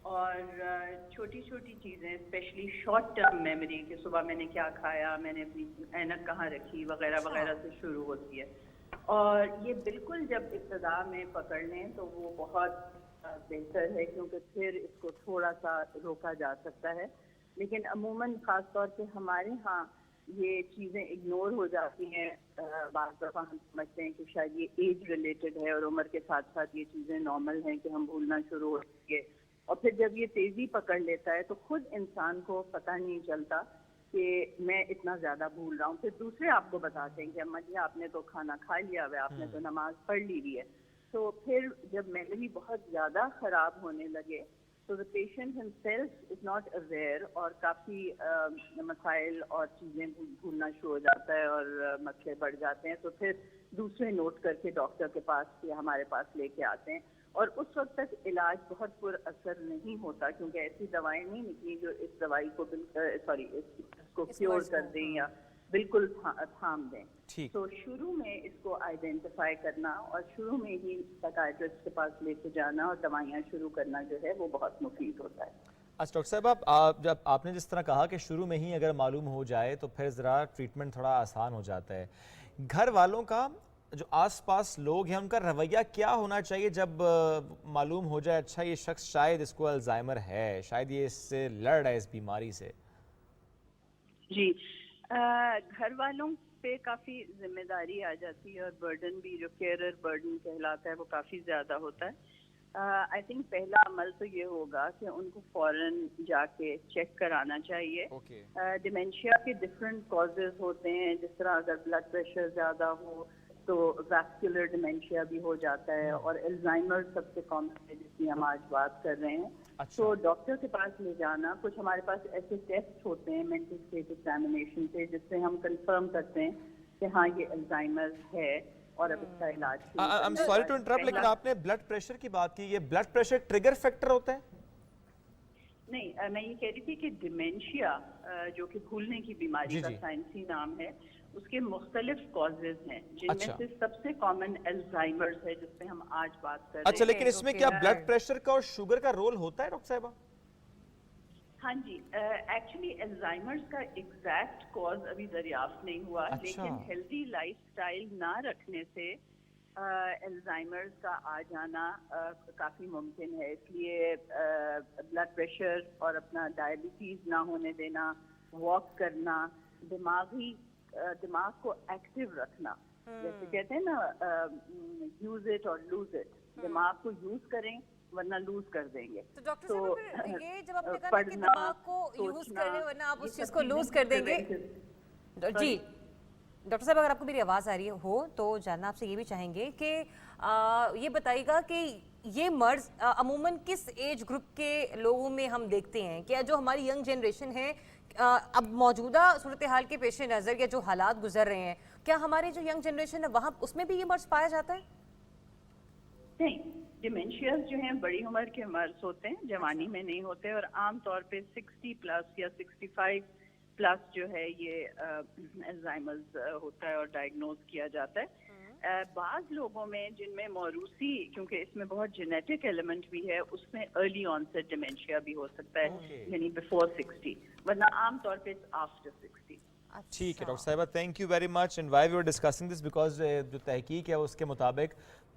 और छोटी छोटी चीज़ें स्पेशली शॉर्ट टर्म मेमोरी कि सुबह मैंने क्या खाया, मैंने अपनी ऐनक कहाँ रखी वगैरह वगैरह से शुरू होती है। और ये बिल्कुल जब इब्तदा में पकड़ लें तो वो बहुत बेहतर है क्योंकि फिर इसको थोड़ा सा रोका जा सकता है। लेकिन अमूमन ख़ास तौर पे हमारे यहाँ ये चीज़ें इग्नोर हो जाती हैं। बात दफ़ा हम समझते हैं कि शायद ये एज रिलेटेड है और उम्र के साथ साथ ये चीज़ें नॉर्मल हैं कि हम भूलना शुरू हो जाएंगे और फिर जब ये तेज़ी पकड़ लेता है तो खुद इंसान को पता नहीं चलता कि मैं इतना ज़्यादा भूल रहा हूँ। फिर दूसरे आपको बताते हैं कि अम्मा जी आपने तो खाना खा लिया हुआ, आपने तो नमाज पढ़ ली हुई है। तो फिर जब मेमोरी बहुत ज़्यादा ख़राब होने लगे तो the patient himself is not aware और काफ़ी मसाइल और चीज़ें भूलना शुरू हो जाता है और मसले बढ़ जाते हैं। तो फिर दूसरे नोट करके डॉक्टर के पास या हमारे पास लेके आते हैं और उस वक्त तक इलाज बहुत पुरअसर नहीं होता क्योंकि ऐसी दवाएं नहीं निकली जो इस दवाई को इसको क्योर कर दें या बिल्कुल थाम दें। तो शुरू में इसको आइडेंटिफाई करना और शुरू में ही साइकियाट्रिस्ट के पास लेके जाना और दवाइयाँ शुरू करना जो है वो बहुत मुफीद होता है। अच्छा डॉक्टर साहब, आप जब आपने जिस तरह कहा कि शुरू में ही अगर मालूम हो जाए तो फिर ज़रा ट्रीटमेंट थोड़ा आसान हो जाता है, घर वालों का जो आसपास लोग हैं उनका रवैया क्या होना चाहिए जब मालूम हो जाए अच्छा ये शख्स शायद इसको अल्जाइमर है, शायद ये इससे लड़ रहा है इस बीमारी से? जी घर वालों पे काफ़ी जिम्मेदारी आ जाती है और बर्डन भी जो केयरर बर्डन कहलाता है वो काफ़ी ज़्यादा होता है। आई थिंक पहला अमल तो ये होगा कि उनको फौरन जाके चेक कराना चाहिए। डिमेंशिया के डिफरेंट कॉजेज होते हैं, जिस तरह अगर ब्लड प्रेशर ज़्यादा हो तो वैस्कुलर डिमेंशिया भी हो जाता है, और अल्जाइमर सबसे कॉमन है जिसकी हम आज बात कर रहे हैं। तो डॉक्टर के पास ले जाना, कुछ हमारे पास ऐसे टेस्ट होते हैं मेंटल स्टेट एग्जामिनेशन से, जिससे हम कंफर्म करते हैं कि हाँ ये अल्जाइमर है और अब इसका इलाज। I am sorry to interrupt, लेकिन आपने ब्लड प्रेशर की बात की, ये ब्लड प्रेशर ट्रिगर फैक्टर होता है? नहीं, मैं ये कह रही थी कि डिमेंशिया जो कि भूलने की बीमारी का साइंसी नाम है, उसके मुख्तलिफ कॉजेज हैं, जिनमें से सबसे कॉमन अल्जाइमर्स है, जिस पे हम आज बात कर रहे हैं। अच्छा, लेकिन इसमें क्या ब्लड प्रेशर का और शुगर का रोल होता है डॉक्टर साहिबा? हाँ जी, एक्चुअली अल्जाइमर्स का एग्जैक्ट कॉज अभी दरियाफ्त नहीं हुआ, लेकिन हेल्दी लाइफस्टाइल ना रखने से अल्जाइमर्स का आ जाना काफ़ी मुमकिन है। इसलिए ब्लड प्रेशर और अपना डायबिटीज़ ना होने देना, वॉक करना, दिमाग को एक्टिव रखना, जैसे कहते हैं ना यूज इट और लूज इट, दिमाग को यूज करें वरना लूज कर देंगे। तो डॉक्टर साहब ये जब आपने कहा कि दिमाग को यूज करें वरना आप उस चीज को लूज कर देंगे, जी डॉक्टर साहब अगर आपको मेरी आवाज़ आ रही हो तो जानना आपसे ये भी चाहेंगे कि ये बताइएगा कि ये मर्ज अमूमन किस एज ग्रुप के लोगों में हम देखते हैं? क्या जो हमारी यंग जनरेशन है अब मौजूदा सूरत हाल के पेश नज़र या जो हालात गुजर रहे हैं, क्या हमारी जो यंग जनरेशन है वहाँ उसमें भी ये मर्ज पाया जाता है? नहीं, डिमेंशियाज जो हैं बड़ी उम्र के मर्ज होते हैं, जवानी में नहीं होते, और आमतौर पे 60 प्लस या 65 प्लस जो है ये अल्जाइमर्स होता है और डायग्नोज किया जाता है। बाज लोगों में जिनमें मौरूसी, क्योंकि इसमें बहुत जेनेटिक एलिमेंट भी है, उसमें अर्ली ऑनसेट डिमेंशिया भी हो सकता है, यानी बिफोर 60, वरना आमतौर पे आफ्टर 60। ठीक है डॉक्टर साहिबा, thank you very much. And why we are discussing this because जो तहकीक है उसके मुताबिक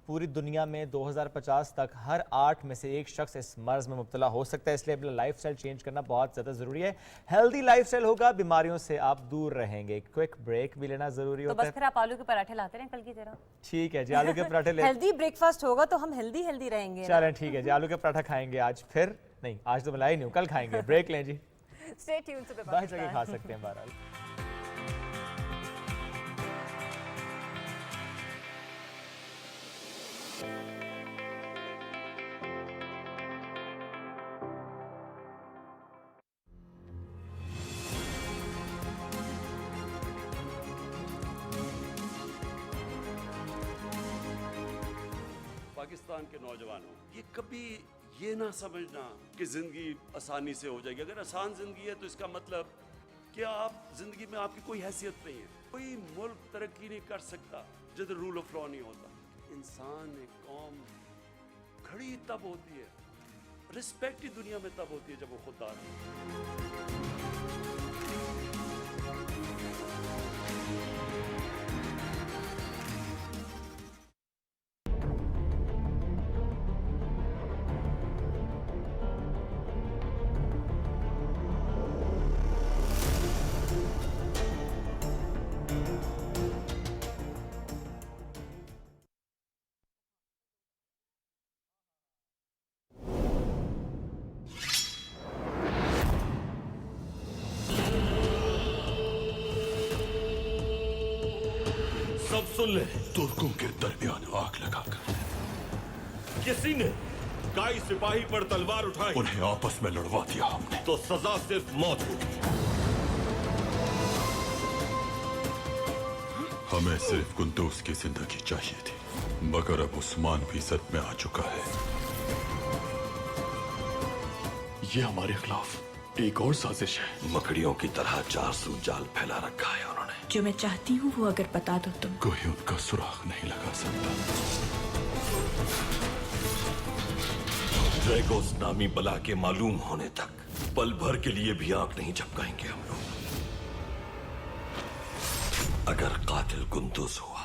पूरी दुनिया में 2050 तक हर 8 में से 1 शख्स इस मर्ज में मुब्तला हो सकता है, इसलिए अपना लाइफस्टाइल चेंज करना बहुत ज़्यादा ज़रूरी है। हेल्दी लाइफस्टाइल होगा, बीमारियों से आप दूर रहेंगे। क्विक ब्रेक भी लेना ज़रूरी होता है। तो बस फिर आप आलू के पराठे लाते रहें कल की तरह। ठीक है जी, आलू के पराठे ले हेल्दी ब्रेकफास्ट होगा तो हम हेल्दी रहेंगे। चलें ठीक है जी, आलू के पराठा खाएंगे आज, फिर नहीं आज तो मलाई नहीं, कल खाएंगे। ब्रेक लें जी, स्टे ट्यून्ड टू द बाहर जाके खा सकते हैं बहरहाल। पाकिस्तान के नौजवानों, ये कभी ये ना समझना कि जिंदगी आसानी से हो जाएगी। अगर आसान जिंदगी है तो इसका मतलब कि आप जिंदगी में आपकी कोई हैसियत नहीं है। कोई मुल्क तरक्की नहीं कर सकता जब रूल ऑफ लॉ नहीं होता। इंसान एक कौम खड़ी तब होती है, रिस्पेक्ट ही दुनिया में तब होती है जब वो खुददार है। सब सुन ले, तुर्कों के दरमियान आग लगाकर किसी ने काई सिपाही पर तलवार उठाई, उन्हें आपस में लड़वा दिया हमने, तो सजा सिर्फ मौत होगी। हमें सिर्फ कुंदूस की जिंदगी चाहिए थी, मगर अब उस्मान भी सद में आ चुका है। ये हमारे खिलाफ एक और साजिश है। मकड़ियों की तरह जासूस जाल फैला रखा है उन्होंने। जो मैं चाहती हूँ वो अगर बता दो तुम, कोई उनका सुराग नहीं लगा सकता। ड्रैगोस नामी बला के मालूम होने तक पल भर के लिए भी आंख नहीं झपकाएंगे हम लोग। अगर कातिल कुंदूस हुआ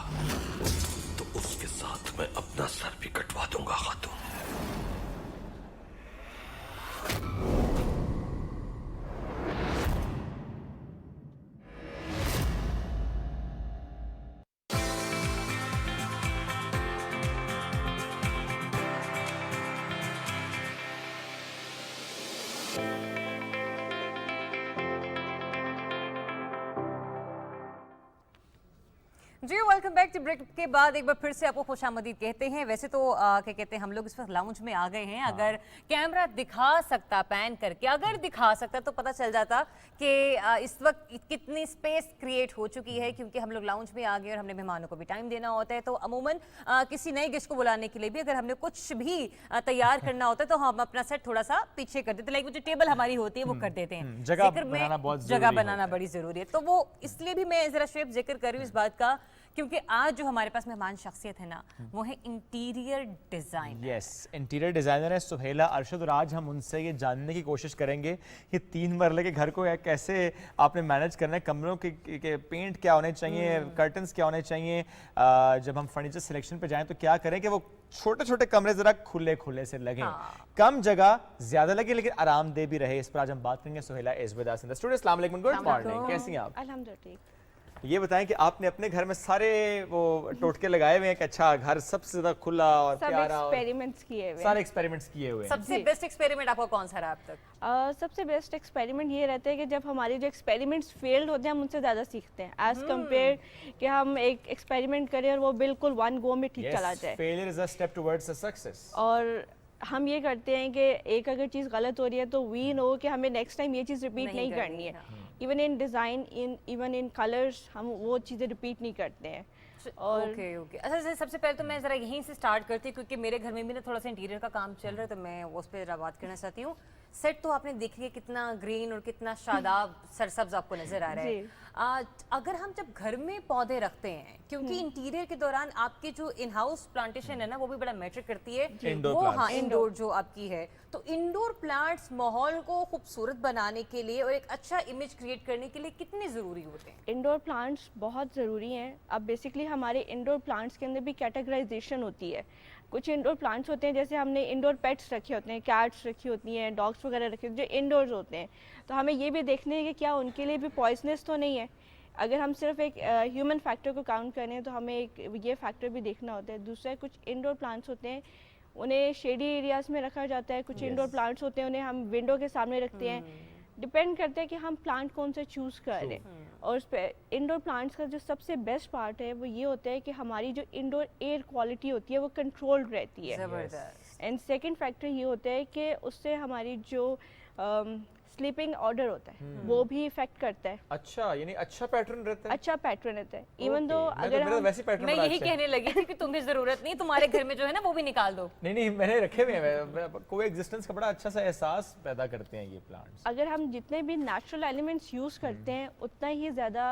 तो उसके साथ मैं अपना सर भी कटवा दूंगा खातून। जी वेलकम बैक टू ब्रेक के बाद एक बार फिर से आपको खुशामदीद कहते हैं। वैसे तो क्या कहते हैं, हम लोग इस वक्त लाउंज में आ गए हैं। अगर कैमरा दिखा सकता पैन करके, अगर दिखा सकता तो पता चल जाता कि इस वक्त कितनी स्पेस क्रिएट हो चुकी है, क्योंकि हम लोग लाउंज में आ गए और हमने मेहमानों को भी टाइम देना होता है। तो अमूमन किसी नए गेस्ट को बुलाने के लिए भी अगर हमने कुछ भी तैयार करना होता है तो हम अपना सेट थोड़ा सा पीछे कर देते हैं। लाइक वो जो टेबल हमारी होती है वो कर देते हैं। जगह जिक्र में बनाना बहुत जगह जरूरी बनाना बड़ी जरूरी है। तो वो इसलिए भी मैं जरा शेफ जिक्र कर रही हूँ इस बात का, क्योंकि आज जो हमारे पास मेहमान शख्सियत है ना, वो है interior designer. Yes, interior designer है सुहेला अरशद, और आज हम उनसे ये जानने की कोशिश करेंगे कि 3 मरले के घर को कैसे आपने मैनेज करना है, कमरों के पेंट क्या होने चाहिए, कर्टन्स क्या होने चाहिए, जब हम फर्नीचर सिलेक्शन पे जाएं तो क्या करें कि वो छोटे छोटे कमरे जरा खुले खुले से लगे, कम जगह ज्यादा लगे लेकिन आरामदेह भी रहे। इस पर आज हम बात करेंगे। Suhela is with us in the studio. अस्सलाम वालेकुम, गुड मॉर्निंग, कैसी हैं आप? अल्हम्दुलिल्लाह। ये बताएं कि आपने अपने घर में सारे वो टोटके लगाए हुए हैं कि अच्छा घर सबसे ज्यादा खुला और सब प्यारा, एक्सपेरिमेंट्स किए हुए सारे एक्सपेरिमेंट्स किए हुए हैं। सबसे बेस्ट एक्सपेरिमेंट आपका कौन सा रहा अब तक? सबसे बेस्ट एक्सपेरिमेंट ये रहता है कि जब हमारे जो एक्सपेरिमेंट्स फेल्ड होते हैं हम उनसे ज़्यादा सीखते हैं एज कम्पेयर कि हम एक एक्सपेरिमेंट करें और वो बिल्कुल वन गो में ठीक चला जाए। Failure is a step towards a success. और हम ये करते हैं कि एक अगर चीज़ गलत हो रही है तो वी नो कि हमें नेक्स्ट टाइम ये चीज़ रिपीट नहीं करनी है। Even in design, even in colours हम वो चीज़ें रिपीट नहीं करते हैं। और ओके अच्छा, सबसे पहले तो मैं ज़रा यहीं से स्टार्ट करती हूँ, क्योंकि मेरे घर में भी ना थोड़ा सा इंटीरियर का काम चल रहा है, तो मैं उस पर ज़रा बात करना चाहती हूँ। सेट तो आपने देखिए कितना ग्रीन और कितना शादाब सरसब्ज आपको नजर आ रहा है। अगर हम जब घर में पौधे रखते हैं, क्योंकि इंटीरियर के दौरान आपकी जो इन हाउस प्लांटेशन है ना, वो भी बड़ा मैटर करती है। वो हाँ, इंडोर जो आपकी है, तो इंडोर प्लांट्स माहौल को खूबसूरत बनाने के लिए और एक अच्छा इमेज क्रिएट करने के लिए कितने ज़रूरी होते हैं? इंडोर प्लांट्स बहुत ज़रूरी हैं। अब बेसिकली हमारे इंडोर प्लांट्स के अंदर भी कैटेगराइजेशन होती है। कुछ इंडोर प्लांट्स होते हैं, जैसे हमने इंडोर पेट्स रखे होते हैं, कैट्स रखी होती हैं, डॉग्स वगैरह रखे होते हैं जो इंडोर्स होते हैं, तो हमें ये भी देखना है कि क्या उनके लिए भी पॉइजनस तो नहीं है। अगर हम सिर्फ एक ह्यूमन फैक्टर को काउंट करें तो हमें एक ये फैक्टर भी देखना होता है। दूसरा, कुछ इंडोर प्लांट्स होते हैं उन्हें शेडी एरियाज़ में रखा जाता है, कुछ इंडोर प्लांट्स होते हैं उन्हें हम विंडो के सामने रखते हैं। डिपेंड करता है कि हम प्लांट कौन सा चूज़ कर रहे हैं। और उस पर इंडोर प्लांट्स का जो सबसे बेस्ट पार्ट है वो ये होता है कि हमारी जो इंडोर एयर क्वालिटी होती है वो कंट्रोल्ड रहती है। एंड सेकंड फैक्टर ये होता है कि उससे हमारी जो स्लीपिंग ऑर्डर होता है वो भी इफेक्ट करता है। अच्छा, यानी अच्छा पैटर्न रहता है। अच्छा पैटर्न रहता है। इवन दो अगर हम वैसे पैटर्न मैं यही कहने लगी थी कि तुम्हें जरूरत नहीं, तुम्हारे घर में जो है ना वो भी निकाल दो। नहीं, मैंने रखे हुए हैं, कोई एग्जिस्टेंस का बड़ा अच्छा सा एहसास पैदा करते हैं ये प्लांट्स। अगर हम जितने भी नेचुरल एलिमेंट्स यूज़ करते हैं उतना ही ज़्यादा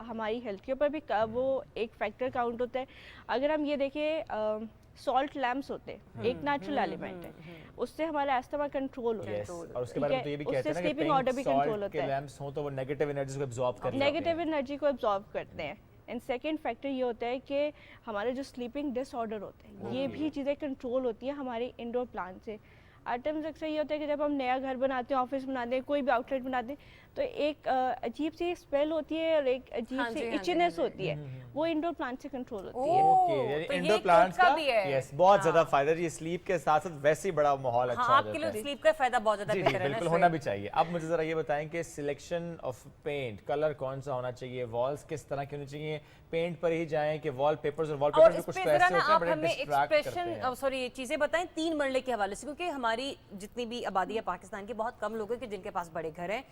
हमारी हेल्थ के ऊपर भी वो एक फैक्टर काउंट होता है। अगर हम ये देखें, सॉल्ट लैम्प्स होते हैं, एक नेचुरल एलिमेंट है, उससे हमारा अस्थमा कंट्रोल होता है। और उसके बारे में तो ये भी कहते हैं ना कि स्लीपिंग ऑर्डर भी कंट्रोल होता है। लैम्प्स हो तो वो नेगेटिव एनर्जी को एब्जॉर्ब करते हैं, नेगेटिव एनर्जी को एब्जॉर्ब करते हैं। एंड सेकेंड फैक्टर ये होता है कि हमारे जो स्लीपिंग डिसऑर्डर होते हैं ये भी चीज़ें कंट्रोल होती हैं हमारे इंडोर प्लांट से। आइटम्स अक्सर ये होता है कि जब हम नया घर बनाते हैं, ऑफिस बनाते हैं, कोई भी आउटलेट बनाते हैं, तो एक अजीब सी स्मेल होती है और एक अजीब सी इचनेस होती है, वो इंडोर प्लांट से कंट्रोल होती है। ओके, यानी इंडोर प्लांट्स का यस बहुत ज्यादा फायदा है। ये स्लीप के साथ साथ वैसे ही बड़ा माहौल अच्छा हो जाता है। आपके लिए स्लीप का फायदा बहुत ज्यादा बेहतर है, बिल्कुल होना भी चाहिए। अब मुझे जरा ये बताएं कि सिलेक्शन ऑफ पेंट, कलर कौन सा होना चाहिए, वॉल्स किस तरह की होनी चाहिए, पेंट पर ही जाएं कि वॉलपेपर्स और वॉलपेपर में कुछ तो ऐसे होते हैं बड़े डिस्ट्रैक्ट करते हैं। सॉरी, ये चीजें बताएं 3 मरले के हवाले से, क्योंकि हमारी जितनी भी आबादी है पाकिस्तान की, बहुत कम लोग हैं कि जिनके पास बड़े घर हैं।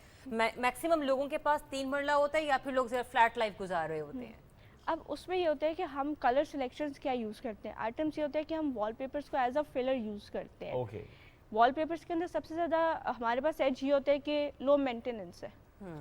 मैक्सिमम लोगों के पास 3 मरला होता है या फिर लोग फ्लैट लाइफ गुजार रहे होते हैं। अब उसमें ये होता है कि हम कलर सिलेक्शंस क्या यूज़ करते हैं। आइटम्स ये होता है कि हम वॉलपेपर्स को एज अ फिलर यूज़ करते हैं। ओके, वॉलपेपर्स के अंदर सबसे ज़्यादा हमारे पास एज ये होता है कि लो मेंटेनेंस है।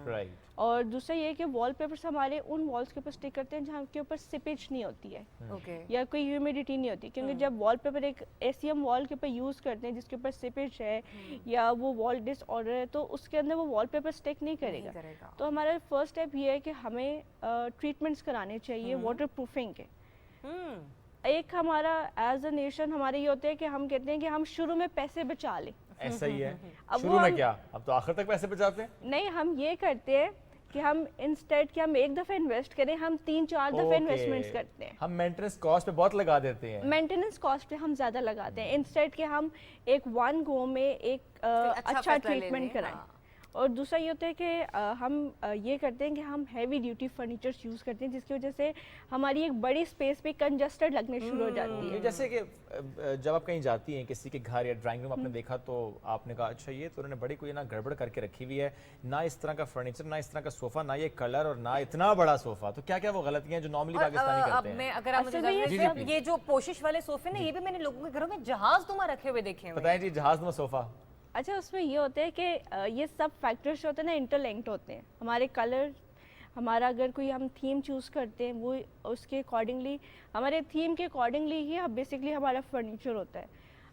राइट। और दूसरा ये कि वॉलपेपर्स हमारे उन वॉल्स के ऊपर स्टिक करते हैं जहाँ के ऊपर सिपेज नहीं होती है या कोई ह्यूमिडिटी नहीं होती, क्योंकि जब वॉलपेपर एक ऐसी हम वॉल के ऊपर यूज़ करते हैं जिसके ऊपर सिपेज है या वो वॉल डिसऑर्डर है, तो उसके अंदर वो वॉलपेपर स्टिक नहीं करेगा। तो हमारा फर्स्ट स्टेप ये है कि हमें ट्रीटमेंट्स कराने चाहिए वाटर प्रूफिंग के। एक हमारा एज अ नेशन हमारे ये होते हैं कि हम कहते हैं कि हम शुरू में पैसे बचा लें। ऐसा ही है। शुरू में क्या, अब तो आखिर तक पैसे बचाते हैं? नहीं, हम ये करते हैं कि हम इंस्टेड कि हम एक दफ़ा इन्वेस्ट करें, हम 3-4 दफ़ा इन्वेस्टमेंट्स करते हैं। हम मेंटेनेंस कॉस्ट पे बहुत लगा देते हैं। मेंटेनेंस कॉस्ट पे हम ज़्यादा लगाते हैं इंस्टेड कि हम एक वन गो में एक अच्छा ट्रीटमेंट कराएं। और दूसरा ये होता है कि हम ये करते हैं कि हम हैवी ड्यूटी फर्नीचर्स यूज़ करते हैं, जिसकी वजह से हमारी एक बड़ी स्पेस पे कंजस्टेड लगने शुरू हो जाती है। जैसे कि जब आप कहीं जाती हैं किसी के घर या ड्राइंग रूम आपने देखा तो आपने कहा अच्छा ये तो उन्होंने बड़ी कोई ना गड़बड़ करके रखी हुई है, ना इस तरह का फर्नीचर, ना इस तरह का सोफा, ना ये कलर और ना इतना बड़ा सोफा, तो क्या क्या वो गलतियां जो नॉर्मली पाकिस्तानी अब करते हैं? मैं अगर आप मुझे असल में इजाज़त ये दें, सब- ये जो पोशिश वाले सोफे ना, ये भी मैंने लोगों के घरों में जहाज नुमा रखे हुए देखे हुए हैं। बताएं जी, जहाज में सोफा। अच्छा, उसमें ये होता है कि ये सब फैक्टर्स होते हैं ना, इंटरलिंक्ड होते हैं। हमारे कलर, हमारा अगर कोई हम थीम चूज़ करते हैं वो उसके अकॉर्डिंगली, हमारे थीम के अकॉर्डिंगली ही बेसिकली हमारा फर्नीचर होता है।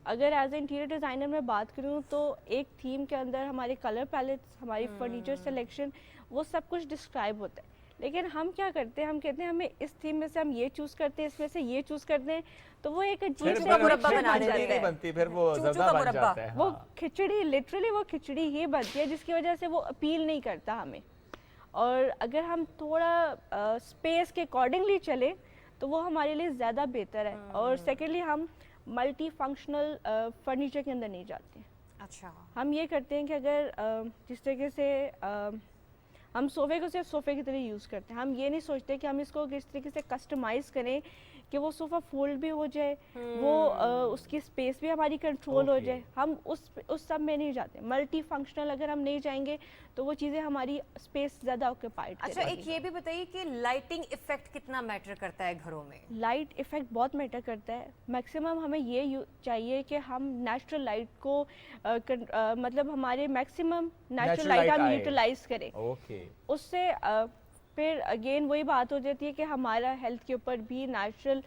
अगर एज ए इंटीरियर डिज़ाइनर मैं बात करूँ तो एक थीम के अंदर हमारे कलर पैलेट्स, हमारी फर्नीचर सिलेक्शन, वो सब कुछ डिस्क्राइब होता है। लेकिन हम क्या करते हैं, हम कहते हैं हमें इस थीम में से हम ये चूज़ करते हैं, इसमें से ये चूज़ करते हैं, तो वो एक अजीब चूचू का मुरब्बा बना खिचड़ी देते नहीं हैं। बनती, फिर वो चूचू ज़र्दा का बन मुरब्बा। जाता है। वो हाँ। खिचड़ी, लिटरली वो खिचड़ी ही बनती है, जिसकी वजह से वो अपील नहीं करता हमें। और अगर हम थोड़ा स्पेस के अकॉर्डिंगली चले तो वो हमारे लिए ज़्यादा बेहतर है। और सेकेंडली हम मल्टी फंक्शनल फर्नीचर के अंदर नहीं जाते। अच्छा, हम ये करते हैं कि अगर जिस तरीके से हम सोफ़े को सिर्फ सोफ़े की तरह यूज़ करते हैं, हम ये नहीं सोचते कि हम इसको किस तरीके से कस्टमाइज़ करें कि वो सोफ़ा फोल्ड भी हो जाए, वो उसकी स्पेस भी हमारी कंट्रोल हो जाए। हम उस सब में नहीं जाते। मल्टी फंक्शनल अगर हम नहीं जाएंगे तो वो चीज़ें हमारी स्पेस ज़्यादा ऑक्यूपाइड अच्छा, एक ये भी बताइए कि लाइटिंग इफेक्ट कितना मैटर करता है घरों में? लाइट इफ़ेक्ट बहुत मैटर करता है। मैक्सिमम हमें ये चाहिए कि हम नेचुरल लाइट को मतलब हमारे मैक्सिमम नेचुरल लाइट हम आए। यूटिलाइज करें। ओके। उससे फिर अगेन वही बात हो जाती है कि हमारा हेल्थ के ऊपर भी नेचुरल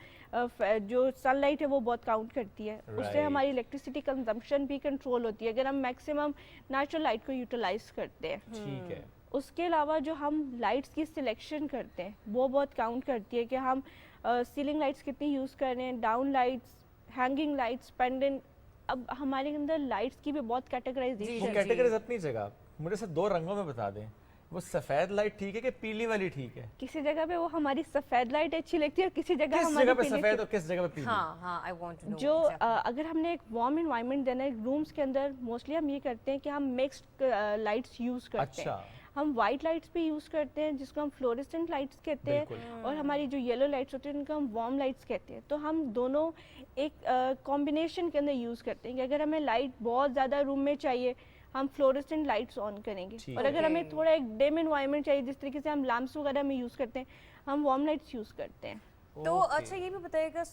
जो सनलाइट है वो बहुत काउंट करती है। उससे Right. हमारी इलेक्ट्रिसिटी कंजम्पशन भी कंट्रोल होती है अगर हम मैक्सिमम नेचुरल लाइट को यूटिलाइज करते हैं। ठीक है। उसके अलावा जो हम लाइट्स की सिलेक्शन करते हैं वो बहुत काउंट करती है कि हम सीलिंग लाइट्स कितनी यूज़ कर रहे हैं, down lights, hanging lights, pendant. अब हमारे अंदर लाइट्स की भी बहुत वो कैटेगराइजेशन। कैटेगरीज अपनी जगह, मुझे सिर्फ 2 रंगों में बता दें, वो सफ़ेद लाइट ठीक है कि पीली वाली ठीक है? किसी जगह पे वो हमारी सफ़ेद लाइट अच्छी लगती है और किसी जगह किस हमारी जगह पे पीली सफ़ेद और किस जगह पे पीली? हाँ हाँ, आई वांट टू नो। जो अगर हमने एक वार्म इन्वायरमेंट देना है रूम्स के अंदर, मोस्टली हम ये करते हैं कि हम मिक्स्ड लाइट्स यूज़ करते हैं। अच्छा। हम वाइट लाइट्स भी यूज़ करते हैं जिसको हम फ्लोरेसेंट लाइट्स कहते हैं, बिल्कुल। और हमारी जो येलो लाइट्स होती हैं उनको हम वार्म लाइट्स कहते हैं। तो हम दोनों एक कॉम्बिनेशन के अंदर यूज़ करते हैं कि अगर हमें लाइट बहुत ज़्यादा रूम में चाहिए हम फ्लोरेसेंट लाइट्स ऑन करेंगे, ठीक और अगर हमें Okay. थोड़ा एक डिम इन्वायरमेंट चाहिए जिस तरीके से हम लैम्प्स वगैरह में यूज़ करते हैं, हम वार्म लाइट्स यूज़ करते हैं। तो ओके। अच्छा, ये भी बताइएगा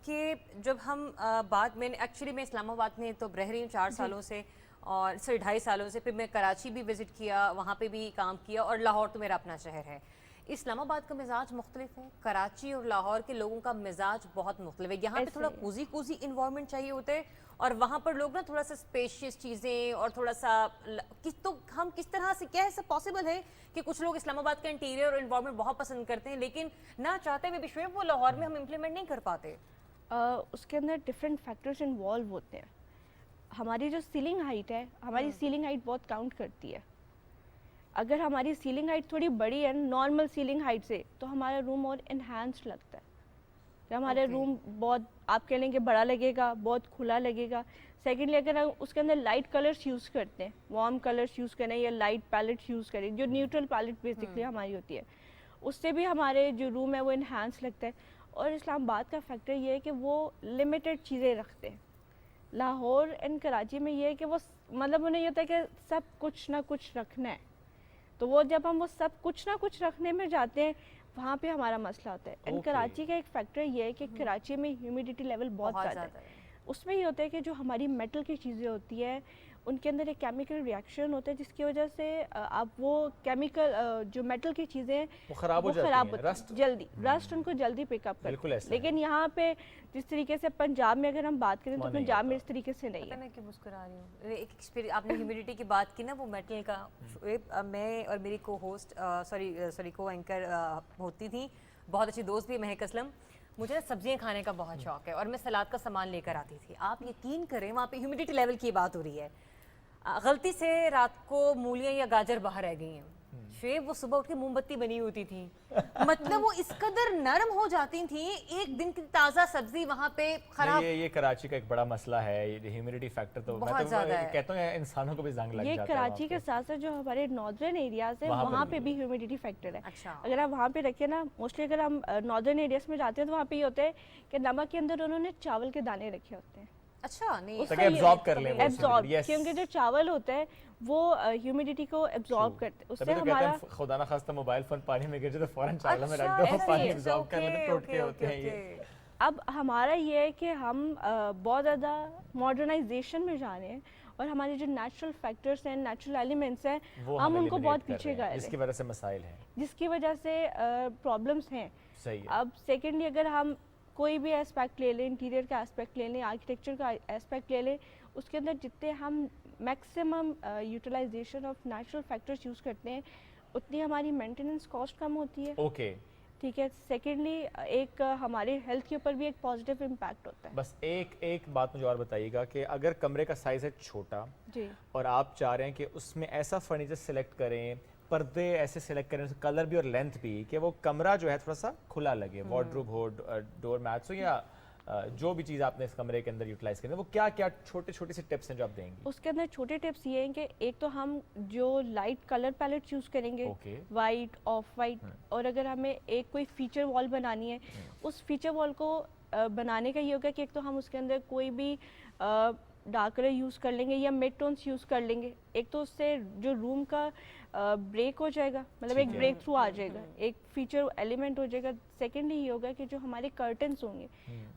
कि जब हम बात में एक्चुअली मैं इस्लामाबाद में तो रह रही हूँ 4 सालों से, और सॉरी 2.5 सालों से, फिर मैं कराची भी विज़िट किया, वहाँ पे भी काम किया, और लाहौर तो मेरा अपना शहर है। इस्लामाबाद का मिजाज मुख्तलिफ है, कराची और लाहौर के लोगों का मिजाज बहुत मुख्तलिफ है। यहाँ पे ऐसे थोड़ा है। कोजी इन्वायरमेंट चाहिए होता है, और वहाँ पर लोग ना थोड़ा सा स्पेशियस चीज़ें और थोड़ा सा तो हम किस तरह से, क्या ऐसा पॉसिबल है कि कुछ लोग इस्लामाबाद का इंटीरियर और इन्वायरमेंट बहुत पसंद करते हैं, लेकिन ना चाहते हुए भी शुएब वो लाहौर में हम इम्प्लीमेंट नहीं कर पाते? उसके अंदर डिफरेंट फैक्टर्स इन्वॉल्व होते हैं। हमारी जो सीलिंग हाइट है, हमारी सीलिंग हाइट बहुत काउंट करती है। अगर हमारी सीलिंग हाइट थोड़ी बड़ी है नॉर्मल सीलिंग हाइट से, तो हमारा रूम और इन्हांस्ड लगता है कि हमारा Okay. रूम बहुत, आप कह लेंगे बड़ा लगेगा, बहुत खुला लगेगा। सेकेंडली अगर हम उसके अंदर लाइट कलर्स यूज़ करते हैं, वार्म कलर्स यूज़ करें या लाइट पैलेट्स यूज़ करें, जो न्यूट्रल पैलेट बेसिकली हमारी होती है, उससे भी हमारे जो रूम है वो इन्हांस लगता है। और इस्लामाबाद का फैक्टर ये है कि वो लिमिटेड चीज़ें रखते हैं। लाहौर एंड कराची में ये है कि वो मतलब उन्हें ये होता है कि सब कुछ ना कुछ रखना है, तो वो जब हम वो सब कुछ ना कुछ रखने में जाते हैं वहाँ पे हमारा मसला होता है। And Okay. कराची का एक फैक्टर ये है कि कराची में ह्यूमिडिटी लेवल बहुत ज़्यादा है। उसमें ये होता है कि जो हमारी मेटल की चीज़ें होती है उनके अंदर एक केमिकल रिएक्शन होता है जिसकी वजह से आप वो केमिकल जो मेटल की चीज़ें वो खराब हो जाती हैं, रस्ट। जल्दी रस्ट उनको जल्दी पिकअप बिल्कुल करती ऐसा है। लेकिन यहाँ पे जिस तरीके से पंजाब में अगर हम बात करें तो वहाँ नहीं पंजाब में होता। इस तरीके से नहीं पता है। मैं क्यों मुस्कुरा रही हूँ? एक एक्सपीरियंस, आपने ह्यूमिडिटी की बात की ना, वो मेटल का, मैं और मेरी को होस्ट सॉरी को एंकर होती थी, बहुत अच्छी दोस्त भी महक असलम, मुझे ना सब्जियां खाने का बहुत शौक है और मैं सलाद का सामान लेकर आती थी। आप यकीन करें वहाँ पे ह्यूमिडिटी लेवल की बात हो रही है, गलती से रात को मूलियाँ या गाजर बाहर रह गई हैं, शुएब वो सुबह उठ के मोमबत्ती बनी होती थी मतलब वो इस कदर नरम हो जाती थी, एक दिन की ताजा सब्जी वहां पे खराब। ये कराची का एक बड़ा मसला है, ये ह्यूमिडिटी फैक्टर तो मैं बहुत तो ज्यादा है। कहता हूँ इंसानों को भी जंग लग ये जाता है कराची के साथ साथ जो हमारे नॉर्दर्न एरियाज है वहाँ पे भी ह्यूमिडिटी फैक्टर है। अच्छा। अगर आप वहाँ पे रखें ना, मोस्टली अगर हम नॉर्दर्न एरियाज में जाते हैं तो वहाँ पे ये होता है कि नमक के अंदर उन्होंने चावल के दाने रखे होते हैं। अच्छा नहीं ताकि एब्जॉर्ब कर लें वो एब्जॉर्ब, yes। क्योंकि जो चावल होता है वो ह्यूमिडिटी को एब्जॉर्ब करते हैं, उससे तभी तो कहते हमारा हैं खुदा ना खास्ता मोबाइल फोन पानी में गिर जाए तो फौरन चावल में रख अच्छा, दो, ऐसे पानी ही। एब्जॉर्ब कर लेते, ओके, टोटके ओके, होते हैं ओके, ये। ओके। अब हमारा ये है कि हम बहुत ज़्यादा मॉडर्नाइजेशन में जा रहे हैं और हमारे जो नेचुरल फैक्टर्स हैं, नेचुरल एलिमेंट्स हैं, वो हम हमें उनको eliminate बहुत कर पीछे रहे हैं, गए जिसकी हैं, वजह से मसाइल हैं। जिसकी वजह से प्रॉब्लम्स हैं। सही है। अब सेकेंडली अगर हम कोई भी एस्पेक्ट ले लें, इंटीरियर का एस्पेक्ट ले लें, आर्किटेक्चर का एस्पेक्ट ले लें, उसके अंदर जितने हम maximum utilisation of natural factors use करते हैं उतनी हमारी मेंटेनेंस कॉस्ट कम होती है। ओके, ठीक है। सेकेंडली एक हमारे हेल्थ के ऊपर भी एक पॉजिटिव इम्पैक्ट होता है। बस एक बात मुझे और बताइएगा कि अगर कमरे का साइज है छोटा जी। और आप चाह रहे हैं कि उसमें ऐसा फर्नीचर सेलेक्ट करें, पर्दे ऐसे सेलेक्ट करें, कलर भी और लेंथ भी, कि वो कमरा जो है थोड़ा सा खुला लगे, वार्डरोब हो, डोर मैट्स हो, या जो भी चीज़ आपने इस कमरे के अंदर यूटिलाइज करनी है, वो क्या क्या छोटे छोटे से टिप्स हैं जो आप देंगी? उसके अंदर छोटे टिप्स ये हैं कि एक तो हम जो लाइट कलर पैलेट चूज़ करेंगे, ओके। वाइट, ऑफ वाइट, और अगर हमें एक कोई फीचर वॉल बनानी है, उस फीचर वॉल को बनाने का ये होगा कि एक तो हम उसके अंदर कोई भी डार्क कलर यूज़ कर लेंगे या मिड टोन्स यूज़ कर लेंगे। एक तो उससे जो रूम का ब्रेक हो जाएगा, मतलब एक ब्रेक थ्रू आ जाएगा, एक फीचर एलिमेंट हो जाएगा। सेकेंडली ये होगा कि जो हमारे कर्टन्स होंगे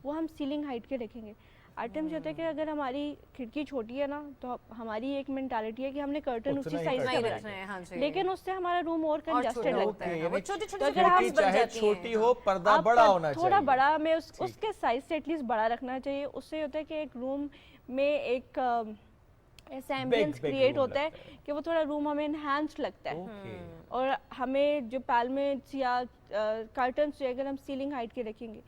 वो हम सीलिंग हाइट के रखेंगे। आइटम्स होता है कि अगर हमारी खिड़की छोटी है ना, तो हमारी एक मेंटालिटी है कि हमने कर्टन उसी साइज का बनाना है, हाँ जी। लेकिन उससे हमारा रूम और कंजस्टेड लगता है। वो छोटी छोटी तो अगर हम चाहे छोटी हो, पर्दा आप बड़ा होना चाहिए, थोड़ा बड़ा, हमें उसके साइज से एटलीस्ट बड़ा रखना चाहिए। उससे होता है कि एक रूम में एक ऐसा एम्बियंस क्रिएट होता है कि वो थोड़ा रूम हमें इनहैंस लगता है। और हमें जो पैलमेट्स या कर्टन्स जो अगर हम सीलिंग हाइट के रखेंगे,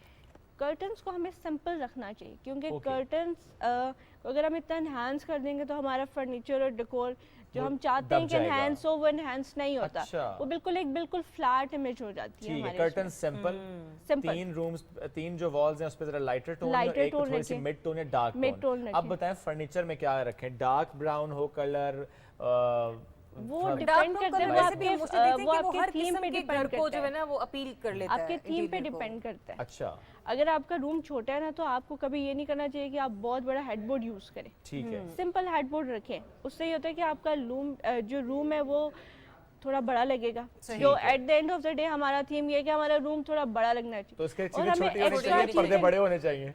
कर्टन्स को हमें सिंपल रखना चाहिए, क्योंकि कर्टन्स अगर हम इतना इनहैंस कर देंगे तो हमारा फर्नीचर और डेकोर जो हम चाहते हैं कि इनहैंस हो, वो इनहैंस नहीं होता। वो बिल्कुल फ्लैट इमेज हो जाती है हमारे। कर्टन सिंपल, तीन रूम्स, तीन जो वॉल्स हैं उस पे जरा लाइटर टोन और एक थोड़ी सी मिड टोन या डार्क टोन। अब बताएं फर्नीचर में क्या रखें? डार्क ब्राउन हो कलर, वो डिपेंड करता है, वो आपके थीम पे डिपेंड करता है, जो है ना वो अपील कर लेता है, आपके थीम पे डिपेंड करता है। अच्छा, अगर आपका रूम छोटा है ना, तो आपको कभी ये नहीं करना चाहिए कि आप बहुत बड़ा हेडबोर्ड यूज करें। ठीक है। सिंपल हेडबोर्ड रखें, उससे ये होता है कि आपका जो रूम है वो थोड़ा बड़ा लगेगा। जो at the end of the day हमारा थीम ये है कि हमारा रूम थोड़ा बड़ा लगना चाहिए। तो इसके चीजें छोटी होनी चाहिए, पर्दे बड़े होने चाहिए।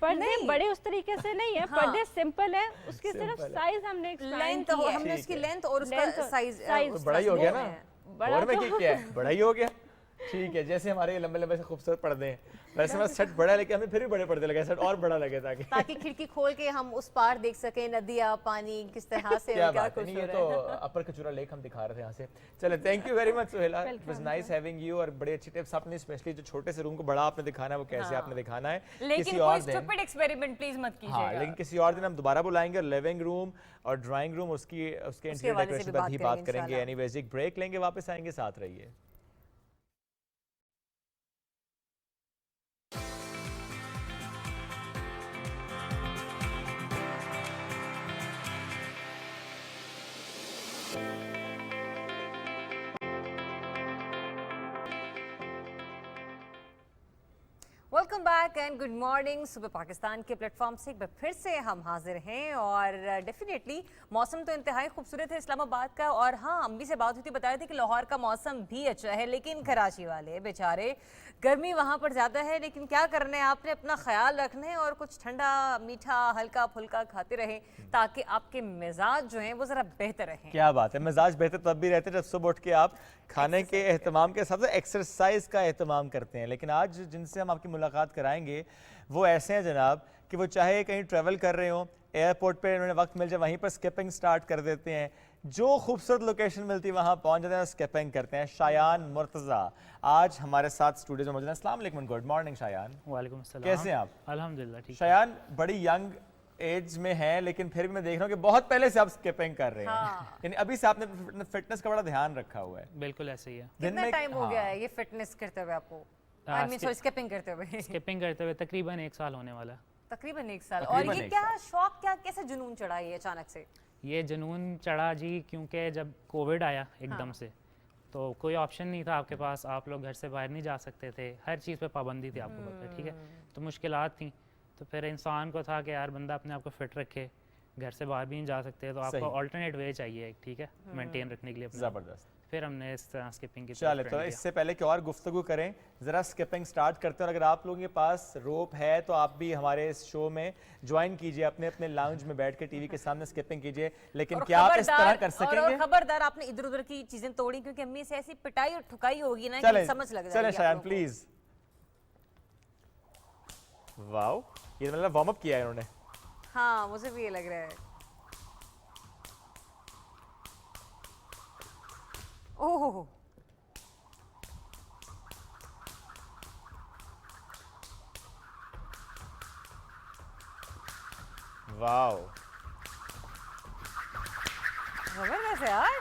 पर्दे बड़े उस तरीके से नहीं है, पर्दे सिंपल है, उसकी सिर्फ साइज हमने लेंथ, हमने उसकी लेंथ और उसका साइज बड़ा ही हो गया ना, बड़ा और में क्या है, बड़ा ही हो गया। ठीक है, जैसे हमारे लंबे लंबे से खूबसूरत पर्दे हैं, वैसे हमारा सेट बड़ा है, लेकिन हमें फिर भी बड़े पर्दे लगे, सेट और बड़ा लगे ताकि खिड़की खोल के हम उस पार देख सकें नदियाँ, पानी किस तरह से क्या बात है। नहीं, ये तो अपर कचूरा लेक हम दिखा रहे थे यहाँ से। चले, thank you very much Suhela, it was nice having you, और बड़े अच्छे टिप्स आपने, स्पेशली जो छोटे से रूम को बड़ा आपने दिखाना है वो कैसे आपने दिखाना है। लेकिन कोई स्टूपिड एक्सपेरिमेंट प्लीज मत कीजिएगा। हाँ, लेकिन किसी और दिन हम दोबारा बुलाएंगे, लिविंग रूम और ड्राइंग रूम, उसके इंटीरियर डेकोरेशन पर भी बात करेंगे। एनीवेज एक ब्रेक लेंगे, वापस आएंगे, साथ रहिए। Welcome back and good morning. सुबह पाकिस्तान के प्लेटफॉर्म से एक बार फिर से हम हाजिर हैं, और डेफिनेटली मौसम तो इंतहाई खूबसूरत है इस्लामाबाद का। और हाँ, अम्मी से बात हुई थी, बता रहे थे कि लाहौर का मौसम भी अच्छा है, लेकिन कराची वाले बेचारे, गर्मी वहाँ पर ज़्यादा है, लेकिन क्या करना है, आपने अपना ख्याल रखना है और कुछ ठंडा मीठा हल्का फुल्का खाते रहें ताकि आपके मिजाज जो हैं वो ज़रा बेहतर रहें। क्या बात है, मिजाज बेहतर तब भी रहते हैं जब सुबह उठ के आप खाने के एहतमाम के साथ एक्सरसाइज का एहतमाम करते हैं। लेकिन आज जिनसे हम आपकी मुलाकात कराएंगे वो ऐसे हैं जनाब कि वो चाहे कहीं ट्रैवल कर रहे हो, एयरपोर्ट पे उन्हें वक्त मिल जाए वहीं पर स्किपिंग स्टार्ट कर देते हैं, जो खूबसूरत लोकेशन मिलती है वहाँ पहुँच जाते हैं, स्किपिंग करते हैं। शायान मुर्तज़ा आज हमारे साथ स्टूडियो में मौजूद हैं। अस्सलाम वालेकुम, गुड मॉर्निंग शायान। वालेकुम अस्सलाम। कैसे हैं आप? अल्हम्दुलिल्लाह ठीक। शायान बड़ी यंग एज में हैं, लेकिन फिर भी मैं देख रहा हूँ कि बहुत पहले से आप स्किपिंग कर रहे हैं। हाँ। यानी अभी से आपने फिटनेस का बड़ा ध्यान रखा हुआ है। बिल्कुल ऐसे ही है। कितना टाइम हो गया है ये फिटनेस करते हुए आपको? आई मीन सॉरी, स्किपिंग करते हुए। स्किपिंग करते हुए तकरीबन 1 साल होने वाला है। तकरीबन 1 साल। तकरीबन और ये एक क्या शौक, क्या कैसे जुनून चढ़ा ये अचानक से? ये जुनून चढ़ा जी क्योंकि जब कोविड आया एकदम से, तो कोई ऑप्शन नहीं था आपके पास, आप लोग घर से बाहर नहीं जा सकते थे, हर चीज़ पे पाबंदी थी आपको पता है, ठीक है। तो मुश्किलात थी, तो फिर इंसान को था कि यार बंदा अपने आप को फिट रखे, घर से बाहर भी नहीं जा सकते, तो आपको ऑल्टरनेट वे चाहिए, ठीक है, मेंटेन रखने के लिए अपने। जबरदस्त। फिर हमने इस तरह स्किपिंग की चले, तो इससे पहले कि और गुफ्तगू करें, ज़रा स्किपिंग स्टार्ट करते हैं। और अगर आप लोगों के पास रोप है तो आप भी हमारे इस शो में ज्वाइन कीजिए, अपने अपने लाउंज में बैठ के टीवी के सामने स्किपिंग कीजिए। लेकिन क्या आप इस तरह कर सकेंगे? और खबरदार आपने इधर उधर की चीजें तोड़ी, क्योंकि अम्मी से ऐसी पिटाई और ठुकाई होगी ना कि समझ लग जाएगी। चले शायान प्लीज। वाओ, ये मतलब वार्म अप किया है इन्होंने। हाँ, मुझे भी ये लग रहा है। ओह, वाओ, जबरदस्त है यार,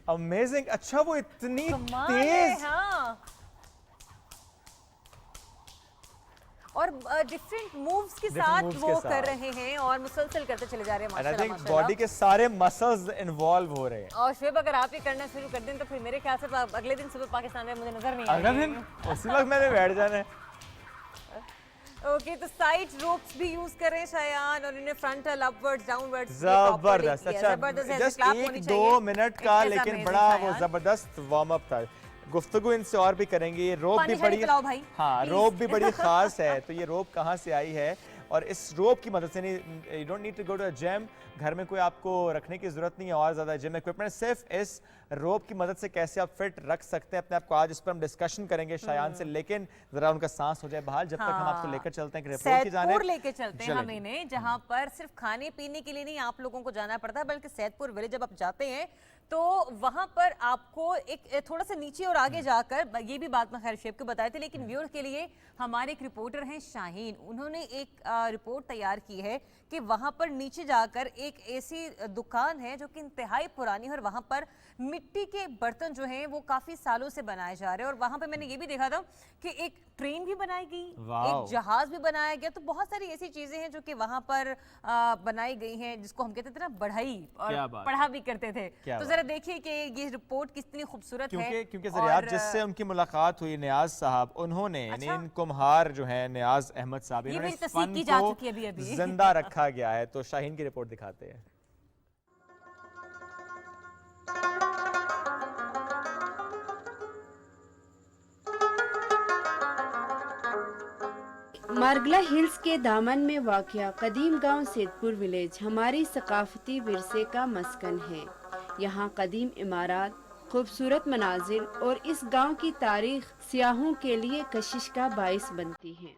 अमेजिंग। अच्छा, वो इतनी कमाल है। तेज। हाँ, और डिफरेंट मूव्स के साथ moves वो के साथ। कर रहे हैं और मुसलसल करते चले जा रहे हैं एंड आई माशाल्लाह थिंक माशाल्लाह। बॉडी के सारे मसल्स इन्वॉल्व हो रहे हैं। और शुएब, अगर आप ये करना शुरू कर दें तो फिर मेरे ख्याल से अगले दिन सुबह पाकिस्तान में मुझे नजर नहीं अगले आएंगे। दिन उसी वक्त मैंने बैठ जाना है। ओके, तो साइड रोप्स भी यूज कर रहे हैं शायान, और इन्हें फ्रंटल अपवर्ड्स डाउनवर्ड्स जबरदस्त। अच्छा, जबरदस्त जस्ट 1-2 मिनट का, लेकिन बड़ा वो जबरदस्त वार्म अप था। गुफ्तगू इनसे और भी करेंगे। ये रोप भी बड़ी, हाँ, रोप भी बड़ी खास है। तो ये रोप कहाँ से आई है? और इस रोप की मदद से, नहीं, you don't need to go to a gym, घर में कोई आपको रखने की जरूरत नहीं है और ज़्यादा जिम इक्विपमेंट, सिर्फ इस रोप की मदद से कैसे आप फिट रख सकते हैं अपने आप को। आज इस पर हम डिस्कशन करेंगे शायान से, लेकिन जरा उनका सांस हो जाए बहाल, जब तक हम आपको लेकर चलते हैं रिपोर्ट की जाने। सैदपुर लेके चलते हैं हम इन्हें, जहां पर सिर्फ खाने पीने के लिए नहीं आप लोगों को जाना पड़ता है, बल्कि सैदपुर विलेज जब आप जाते हैं तो वहां पर आपको एक थोड़ा सा नीचे और आगे जाकर, ये भी बात मैं खैर शेब को बताई थी, लेकिन व्यूअर्स के लिए हमारे एक रिपोर्टर हैं शाहीन, उन्होंने एक रिपोर्ट तैयार की है कि वहां पर नीचे जाकर एक ऐसी दुकान है जो कि इंतहाई पुरानी है, और वहां पर मिट्टी के बर्तन जो हैं वो काफी सालों से बनाए जा रहे हैं। और वहां पे मैंने ये भी देखा था कि एक ट्रेन भी बनाई गई, एक जहाज भी बनाया गया। तो बहुत सारी ऐसी चीजें हैं जो कि वहां पर बनाई गई हैं, जिसको हम कहते थे ना बढ़ाई, और पढ़ा भी करते थे। तो जरा देखिए कि ये रिपोर्ट कितनी खूबसूरत है। क्योंकि ज़रियात जिससे उनकी मुलाकात हुई, नियाज साहब, उन्होंने इन कुम्हार जो है नियाज अहमद साहब, इन्होंने इस फन को जिंदा रखा गया है। तो शाहीन की रिपोर्ट दिखाते हैं। मारगला हिल्स के दामन में वाक़या कदीम गांव सैदपुर विलेज हमारी सकाफती विरसे का मस्कन है। यहाँ कदीम इमारत, खूबसूरत मनाजिर और इस गांव की तारीख सियाहों के लिए कशिश का बाइस बनती है।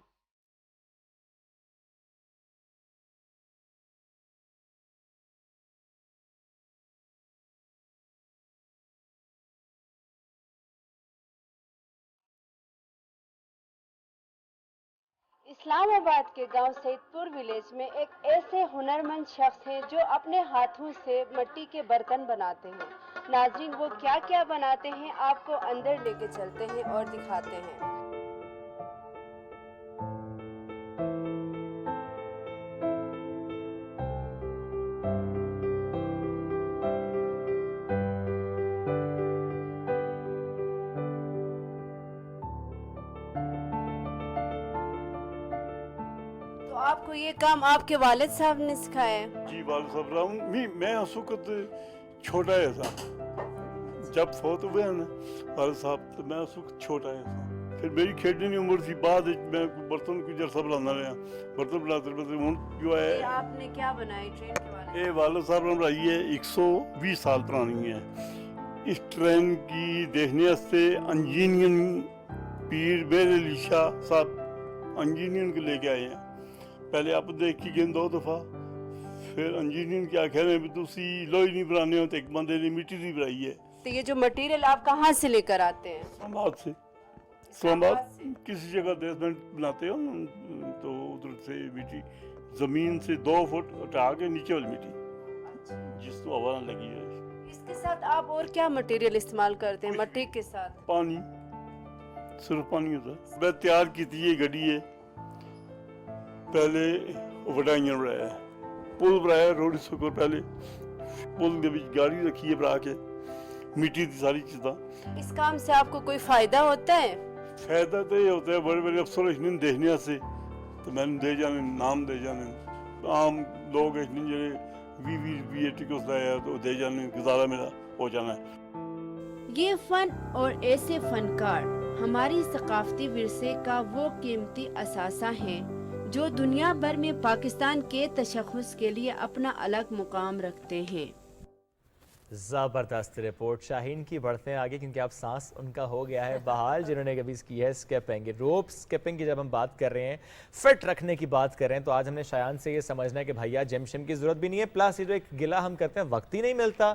इस्लामाबाद के गांव सैदपुर विलेज में एक ऐसे हुनरमंद शख्स हैं जो अपने हाथों से मिट्टी के बर्तन बनाते हैं। नाज़रीन, वो क्या क्या बनाते हैं आपको अंदर लेके चलते हैं और दिखाते हैं। आपको ये काम आपके वालिद साहब ने सिखाया है? जी, वालिद साहब राउंड मैं असुकत छोटा है साहब, जब फोत हुए हैं ना वालिद साहब, तो मैं असुकत छोटा है साहब। फिर मेरी खेडने की उम्र थी, बाद मैं बर्तन की जरसा बनाना रहा, बर्तन बनाते हूँ जो है। आपने क्या बनाई ट्रेन के वाले? ये वालिद साहब ने बनाई है, 120 साल पुरानी है। इस ट्रेन की देखने से इंजीनियर पीर बेर अली शाह साहब इंजीनियर को लेके आए हैं। पहले आप देख के गए 2 दफ़ा, फिर इंजीनियर क्या कह रहे हैं दूसरी लोही नहीं बनाने होते, एक बंदे ने मिट्टी नहीं बनाई है। तो ये जो मटेरियल आप कहाँ से लेकर आते हैं? इस्लामाबाद से। इस्लामाबाद किसी जगह बेसमेंट बनाते हो तो उधर से मिट्टी जमीन से 2 फुट उठा के नीचे वाली मिट्टी जिसको हवा ना लगी है। इसके साथ आप और क्या मटेरियल इस्तेमाल करते हैं मट्टी के साथ? पानी, सिर्फ पानी होता है। मैं तैयार की थी ये गड्डी है, पहले वटाइयां बनाया, पुल बनाया रोड से पहले, पुल के बीच गाड़ी रखी है बना के, मिट्टी थी सारी चीज़ें। इस काम से आपको कोई फायदा होता है? फायदा तो ये होता है बड़े बड़े अफसर इन्हें देखने से तो मैंने दे जाने नाम दे जाने, आम लोग इन्हें जो 20 रुपये टिकट है तो दे जाने, गुजारा मेरा हो जाना है। ये फन और ऐसे फनकार हमारी सकाफती विरसे का वो कीमती असासा हैं जो दुनिया भर में पाकिस्तान के तशख़्ख़ुस के लिए अपना अलग मुकाम रखते हैं। ज़बरदस्त रिपोर्ट। शाहीन की बढ़ते हैं आगे क्योंकि अब सांस उनका हो गया है बहाल, जिन्होंने कभी की है स्किपिंग। रोप स्किपिंग की जब हम बात कर रहे हैं, फिट रखने की बात कर रहे हैं, तो आज हमने शायान से ये समझना है कि भैया जिम शिम की ज़रूरत भी नहीं है, प्लस ये जो एक गिला हम करते हैं वक्त ही नहीं मिलता।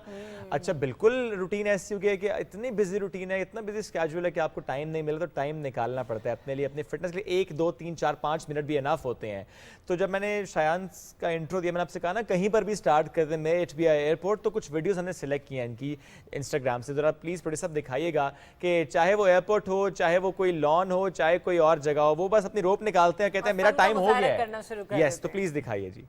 अच्छा, बिल्कुल रूटीन ऐसी हो गई है कि इतनी बिजी रूटीन है, इतना बिजी स्केड्यूल है कि आपको टाइम नहीं मिला, तो टाइम निकालना पड़ता है अपने लिए, अपनी फिटनेस के लिए। 1, 2, 3, 4, 5 मिनट भी इनफ होते हैं। तो जब मैंने शायान का इंट्रो दिया, मैंने आपसे कहा ना कहीं पर भी स्टार्ट करते हैं, मैं HBI एयरपोर्ट, तो कुछ वीडियोज़ हमने सेलेक्ट किए हैं इनकी इंस्टाग्राम से। जरा प्लीज़ प्रोड्यूसर साहब दिखाइएगा कि चाहे वो एयरपोर्ट हो, चाहे वो कोई लॉन हो, चाहे कोई और जगह हो, वो बस अपनी रोप निकालते हैं, कहते हैं मेरा टाइम हो गया है। यस, तो प्लीज़ दिखाइए जी।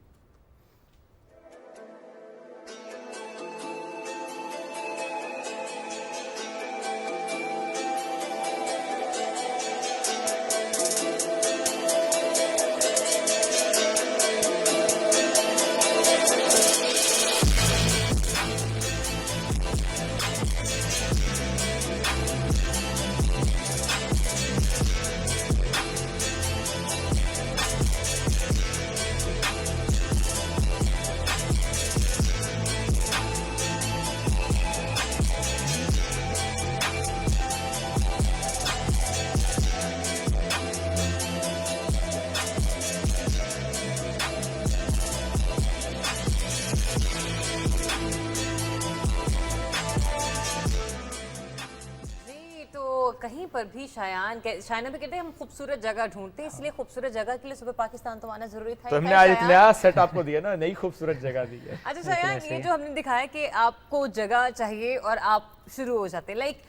कहीं पर भी शायाना भी कहते हैं हम खूबसूरत जगह ढूंढते हैं, इसलिए खूबसूरत जगह के लिए सुबह पाकिस्तान तो आना जरूरी था। तो हमने आज एक नया सेट आपको दिया ना, नई खूबसूरत जगह दी है। अच्छा शायान, ये जो हमने दिखाया कि आपको जगह चाहिए और आप शुरू हो जाते हैं, लाइक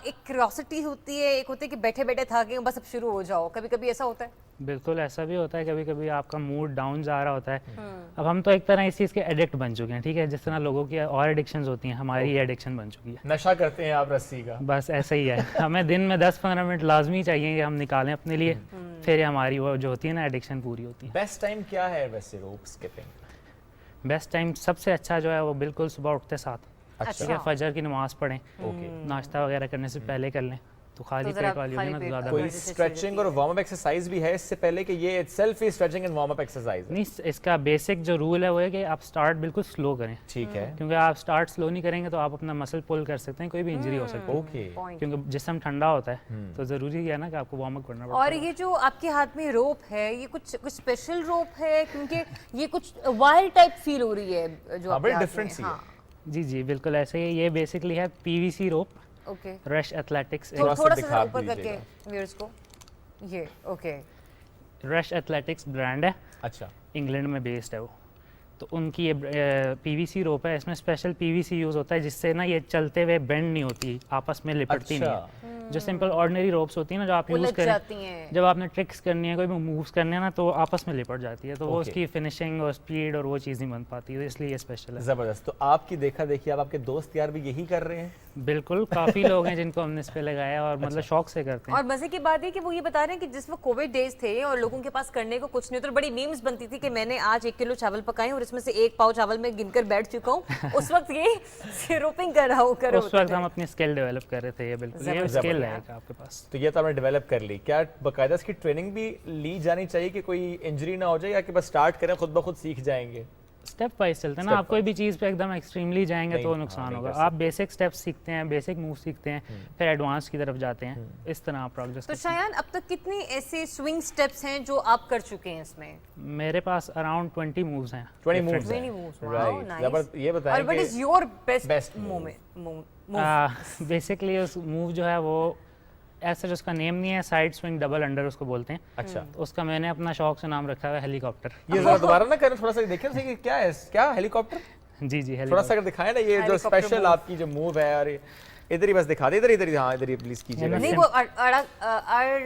एक क्यूरियोसिटी होती है, एक होती है कि बैठे बैठे थक गए बस अब शुरू हो जाओ, कभी कभी ऐसा होता है? बिल्कुल ऐसा भी होता है, कभी कभी आपका मूड डाउन जा रहा होता है। अब हम तो एक तरह इस चीज़ के एडिक्ट बन चुके हैं, ठीक है, जिस तरह लोगों की और एडिक्शंस होती हैं, हमारी ये एडिक्शन बन चुकी है। नशा करते हैं आप रस्सी का? बस ऐसा ही है। हमें दिन में 10-15 मिनट लाजमी चाहिए कि हम निकालें अपने लिए, फिर हमारी वो जो होती है ना एडिक्शन पूरी होती है। बेस्ट टाइम क्या है वैसे रोप स्किपिंग? बेस्ट टाइम सबसे अच्छा जो है वो बिल्कुल सुबह उठते साथ, ठीक है, फजर की नमाज पढ़ें, नाश्ता वगैरह करने से पहले कर लें, तो खाली पेट वाली होगी ना ज़्यादा। कोई स्ट्रेचिंग और वार्म अप एक्सरसाइज भी है इससे पहले कि ये itself he stretching and warm up exercise है? नहीं, इसका बेसिक जो रूल है वो है कि आप स्टार्ट बिल्कुल स्लो करें, ठीक है, क्योंकि आप स्टार्ट स्लो नहीं करेंगे तो आप अपना मसल पुल कर सकते हैं, कोई भी इंजरी हो सकती है। ओके, क्योंकि जिस्म ठंडा होता है तो ज़रूरी है ना कि आपको वार्म अप करना पड़ता है। और ये जो आपके हाथ में रोप है, ये कुछ स्पेशल रोप है, क्योंकि ये कुछ वाइल्ड टाइप फील हो रही है जो बड़ी डिफरेंट सी है। जी जी बिल्कुल ऐसे ही, ये बेसिकली है PVC रोप, ओके, रश एथलेटिक्स। थोड़ा सा ऊपर करके व्यूअर्स को, ये ओके, रश एथलेटिक्स ब्रांड है, अच्छा, इंग्लैंड में बेस्ड है वो, तो उनकी ये PVC रोप है, इसमें स्पेशल PVC यूज़ होता है जिससे ना ये चलते हुए बेंड नहीं होती, आपस में लिपटती नहीं है। जो सिंपल ऑर्डिनरी रोप्स होती है ना जो आप यूज़ करें, जब आपने ट्रिक्स करनी है, कोई मूव्स करने हैं ना, तो आपस में लिपट जाती है, तो वो उसकी फिनिशिंग और स्पीड और वो चीज़ नहीं बन पाती है, इसलिए ये स्पेशल है। ज़बरदस्त। तो आपकी देखा देखी अब आपके दोस्त यार भी यही कर रहे हैं? बिल्कुल, काफ़ी लोग हैं जिनको हमने इस पे लगाया और मतलब शौक से करते हैं। और मजे की बात है कि वो ये बता रहे हैं कि जिस वक्त कोविड डेज थे और लोगों के पास करने को कुछ नहीं, तो बड़ी मीम्स बनती थी कि मैंने आज 1 किलो चावल पकाए और इसमें से 1 पाव चावल में गिनकर बैठ चुका हूँ। उस वक्त ये सिरोपिंग कर रहा हूँ, उस वक्त हम अपनी स्किल डेवलप कर रहे थे। ये बिल्कुल ये स्किल है आपके पास, तो ये तो हमने डेवलप कर ली। क्या बाकायदा इसकी ट्रेनिंग भी ली जानी चाहिए कि कोई इंजरी ना हो जाए, या कि बस स्टार्ट करें खुद ब खुद सीख जाएंगे? स्टेप वाइज चलते हैं ना, आप कोई भी चीज़ पे एकदम एक्सट्रीमली जाएंगे तो नुकसान होगा। आप बेसिक स्टेप्स सीखते हैं, बेसिक मूव सीखते हैं, फिर एडवांस की तरफ जाते हैं, इस तरह आप प्रोग्रेस। तो शायद अब तक कितने ऐसे स्विंग स्टेप्स हैं जो आप कर चुके हैं इसमें? मेरे पास अराउंड 20 मूव्स हैं। 20 मूव्स, राइट। ये बताएं और what is your best moment? Basically उस मूव जो है वो ऐसा जो उसका नेम नहीं है, साइड स्विंग डबल अंडर उसको बोलते हैं। अच्छा। तो उसका मैंने अपना शौक से नाम रखा हुआ है हेलीकॉप्टर। ये जरा दोबारा ना करें, थोड़ा सा देखें सही कि क्या है, क्या हेलीकॉप्टर? जी जी, थोड़ा सा अगर दिखाएं ना, ये जो स्पेशल आपकी जो मूव है, और इधर ही बस दिखा दे, इधर ही, हाँ इधर ही प्लीज कीजिएगा। नहीं वो अड़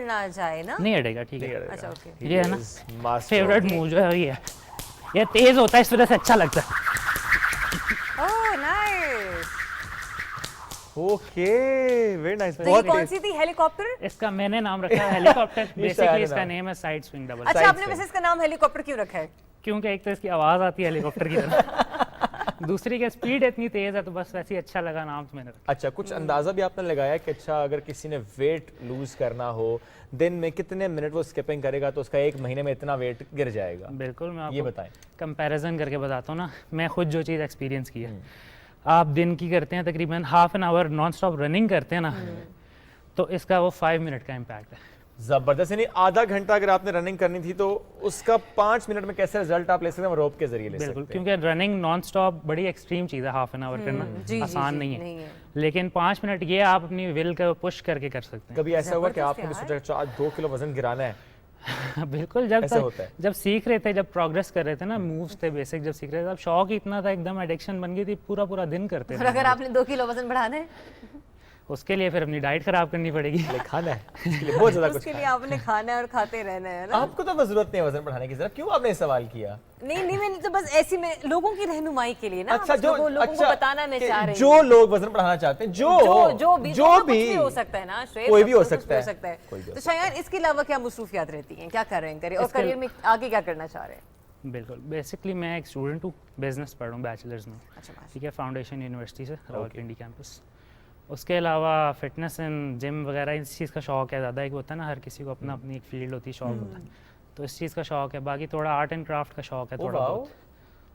ना जाए ना, नहीं अड़ेगा, ठीक है। अच्छा ओके, ये है ना फेवरेट मूव जो है ये तेज होता है, इस वजह से अच्छा लगता है। Oh nice, okay very nice. तो ये कौन सी थी हेलीकॉप्टर? इसका मैंने नाम रखा है हेलीकॉप्टर। बेसिकली इसका नेम है साइड स्विंग डबल। अच्छा, आपने वैसे इसका नाम हेलीकॉप्टर क्यों रखा है? क्योंकि एक तो इसकी आवाज आती है हेलीकॉप्टर की तरह, दूसरी की स्पीड इतनी तेज है, तो बस वैसे ही अच्छा लगा नाम तो मैंने रखा। अच्छा, कुछ अंदाजा भी आपने लगाया कि अच्छा अगर किसी ने वेट लूज करना हो, दिन में कितने मिनट वो स्किपिंग करेगा तो उसका 1 महीने में इतना वेट गिर जाएगा? बिल्कुल, मैं आपको ये बताएं, कंपैरिजन करके बताता हूँ ना। मैं खुद जो चीज़ एक्सपीरियंस की है, आप दिन की करते हैं तकरीबन half an hour non stop running करते हैं ना, तो इसका वो 5 मिनट का इम्पैक्ट है। जबरदस्त। यानी आधा घंटा अगर आपने रनिंग करनी थी तो उसका 5 मिनट में कैसे रिजल्ट आप ले सकते हैं, रोप के जरिए ले सकते हैं। बिल्कुल, क्योंकि रनिंग नॉन स्टॉप बड़ी एक्सट्रीम चीज़ है, हाफ एन आवर करना आसान नहीं है, लेकिन 5 मिनट ये आप अपनी विल को पुश करके कर सकते हैं। कभी ऐसा हुआ कि आपने भी सोचा अच्छा आज 2 किलो वजन गिराना है? बिल्कुल, जब सीख रहे थे, जब प्रोग्रेस कर रहे थे ना, मूव्स थे बेसिक, जब सीख रहे थे, तब शौक ही इतना था, एकदम एडिक्शन बन गई थी, पूरा दिन करते थे। अगर आपने 2 किलो वजन बढ़ाना है, उसके लिए फिर अपनी डाइट खराब करनी पड़ेगी। खाना है उसके लिए बहुत ज्यादा कुछ, उसके लिए आपने खाना है और खाते रहना है ना। आपको तो बस जरूरत नहीं है वजन बढ़ाने की, जरा क्यों आपने ये सवाल किया? नहीं मैंने तो बस ऐसी में लोगों की रहनुमाई के लिए ना, अच्छा, जो लोगों को बताना मैं चाह रही हूँ, जो लोग वजन बढ़ाना चाहते हैं, जो भी हो सकता है ना, कोई भी हो सकता है। तो शायद इसके अलावा क्या मसरूफियात रहती हैं, क्या कर रहे हैं करिए, और करियर में आगे क्या करना चाह रहे हैं? बिल्कुल, बेसिकली मैं एक स्टूडेंट हूँ, बिजनेस पढ़ रहा हूँ बैचलर्स में, ठीक है, फाउंडेशन यूनिवर्सिटी से, रावलपिंडी कैंपस। उसके अलावा फिटनेस एंड जिम वगैरह इस चीज़ का शौक है ज़्यादा। एक होता है ना, हर किसी को अपना अपनी एक फील्ड होती है, शौक होता है, तो इस चीज़ का शौक है। बाकी थोड़ा आर्ट एंड क्राफ्ट का शौक है, थोड़ा बहुत,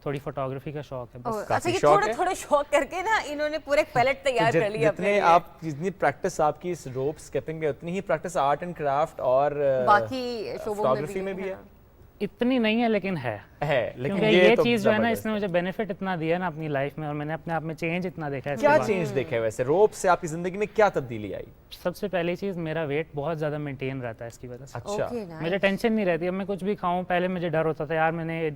थोड़ी फोटोग्राफी का शौक है बस। अच्छा, ये थोड़े शौक करके ना इन्होंने पूरे एक पैलेट तैयार कर लिया अपने लिए। आप जितनी प्रैक्टिस आपकी इस रोप स्किपिंग में, उतनी ही प्रैक्टिस आर्ट एंड क्राफ्ट और बाकी फोटोग्राफी में भी है। इतनी नहीं है लेकिन है लेकिन ये तो चीज़ जो है ना, इसने मुझे बेनिफिट इतना दिया ना अपनी लाइफ में, और मैंने अपने आप में चेंज इतना देखा है। क्या चेंज देखा है वैसे रोप से आपकी जिंदगी में, क्या तब्दीली आई? सबसे पहली चीज़, मेरा वेट बहुत ज़्यादा मेंटेन रहता है इसकी वजह से। अच्छा, मुझे टेंशन नहीं रहती, अब मैं कुछ भी खाऊं, पहले मुझे डर होता था यार मैंने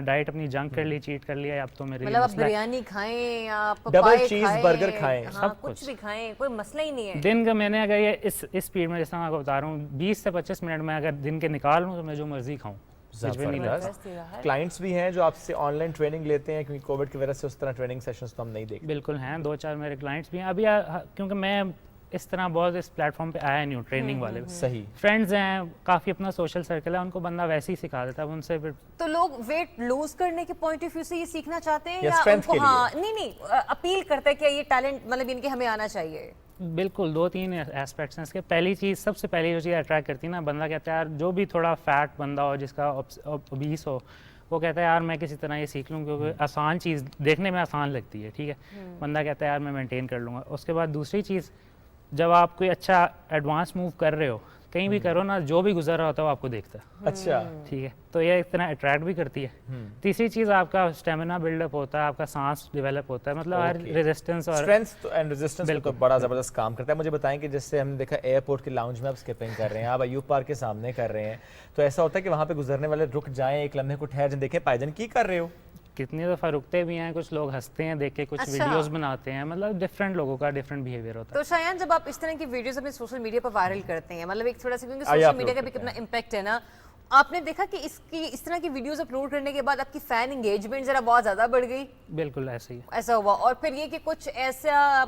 डाइट अपनी जंक कर ली, चीट कर लिया, अब तो मेरे मतलब आप बिरयानी खाएं, आप डबल चीज बर्गर खाएं, सब कुछ भी खाएं, कोई मसला ही नहीं है। दिन का मैंने अगर ये इस स्पीड में, जैसा मैं आपको बता रहा हूँ, 20 से 25 मिनट में अगर दिन के निकाल लूँ तो मैं जो मर्जी खाऊं। क्लाइंट्स भी हैं जो आपसे ऑनलाइन ट्रेनिंग लेते हैं, क्योंकि कोविड की वजह से उस तरह ट्रेनिंग सेशंस तो हम नहीं देखते। बिल्कुल हैं, 2-4 मेरे क्लाइंट्स भी हैं अभी, क्योंकि मैं इस तरह बहुत इस प्लेटफॉर्म पे आया नहीं हूँ, ट्रेनिंग वाले सही फ्रेंड्स हैं, काफ़ी अपना सोशल सर्कल है, उनको बंदा वैसे ही सिखा देता है, उनसे फिर। तो लोग वेट लूज करने के पॉइंट ऑफ व्यू से ये सीखना चाहते हैं या उनको, हाँ नहीं अपील करते हैं कि ये टैलेंट मतलब इनके हमें आना चाहिए? बिल्कुल, 2-3 एस्पेक्ट्स हैं इसके। पहली चीज़, सबसे पहली जो चीज़ अट्रैक्ट करती है ना, बंदा कहता है यार, जो भी थोड़ा फैट बंदा हो, जिसका ओबीस हो, वो कहता है यार मैं किसी तरह ये सीख लूँ, क्योंकि आसान चीज़ देखने में आसान लगती है, ठीक है, बंदा कहता है यार मैं मेंटेन कर लूँगा। उसके बाद दूसरी चीज़, जब आप कोई अच्छा एडवांस मूव कर रहे हो, कहीं भी करो ना, जो भी गुजर रहा होता है वो आपको देखता है। अच्छा, ठीक है, तो ये एक तरह अट्रैक्ट भी करती है। तीसरी चीज़, आपका स्टेमिना बिल्डअप होता है, आपका सांस डेवलप होता है, मतलब हर रेजिस्टेंस और स्ट्रेंथ एंड रेजिस्टेंस तो बड़ा जबरदस्त काम करता है। मुझे बताएं कि जैसे हमने देखा एयरपोर्ट के लाउंज में आप स्किपिंग कर रहे हैं, आप अयूब पार्क के सामने कर रहे हैं, तो ऐसा होता है कि वहाँ पे गुजरने वाले रुक जाएं, एक लम्हे को ठहर जाएं, देखें पायजन की कर रहे हो। कितनी दफ़ा रुकते भी हैं, कुछ लोग हंसते हैं देख के, कुछ वीडियोस बनाते हैं, मतलब डिफरेंट लोगों का डिफरेंट बिहेवियर होता है। तो शायद जब आप इस तरह की वीडियोस अपने सोशल मीडिया पर वायरल करते हैं, मतलब एक थोड़ा सा, क्योंकि सोशल मीडिया का भी कितना इम्पैक्ट है ना, आपने देखा कि इस तरह की वीडियोस अपलोड करने के बाद आपकी फैन एंगेजमेंट जरा बहुत ज्यादा बढ़ गई? बिल्कुल ऐसे ही ऐसा हुआ, और फिर ये कि कुछ ऐसा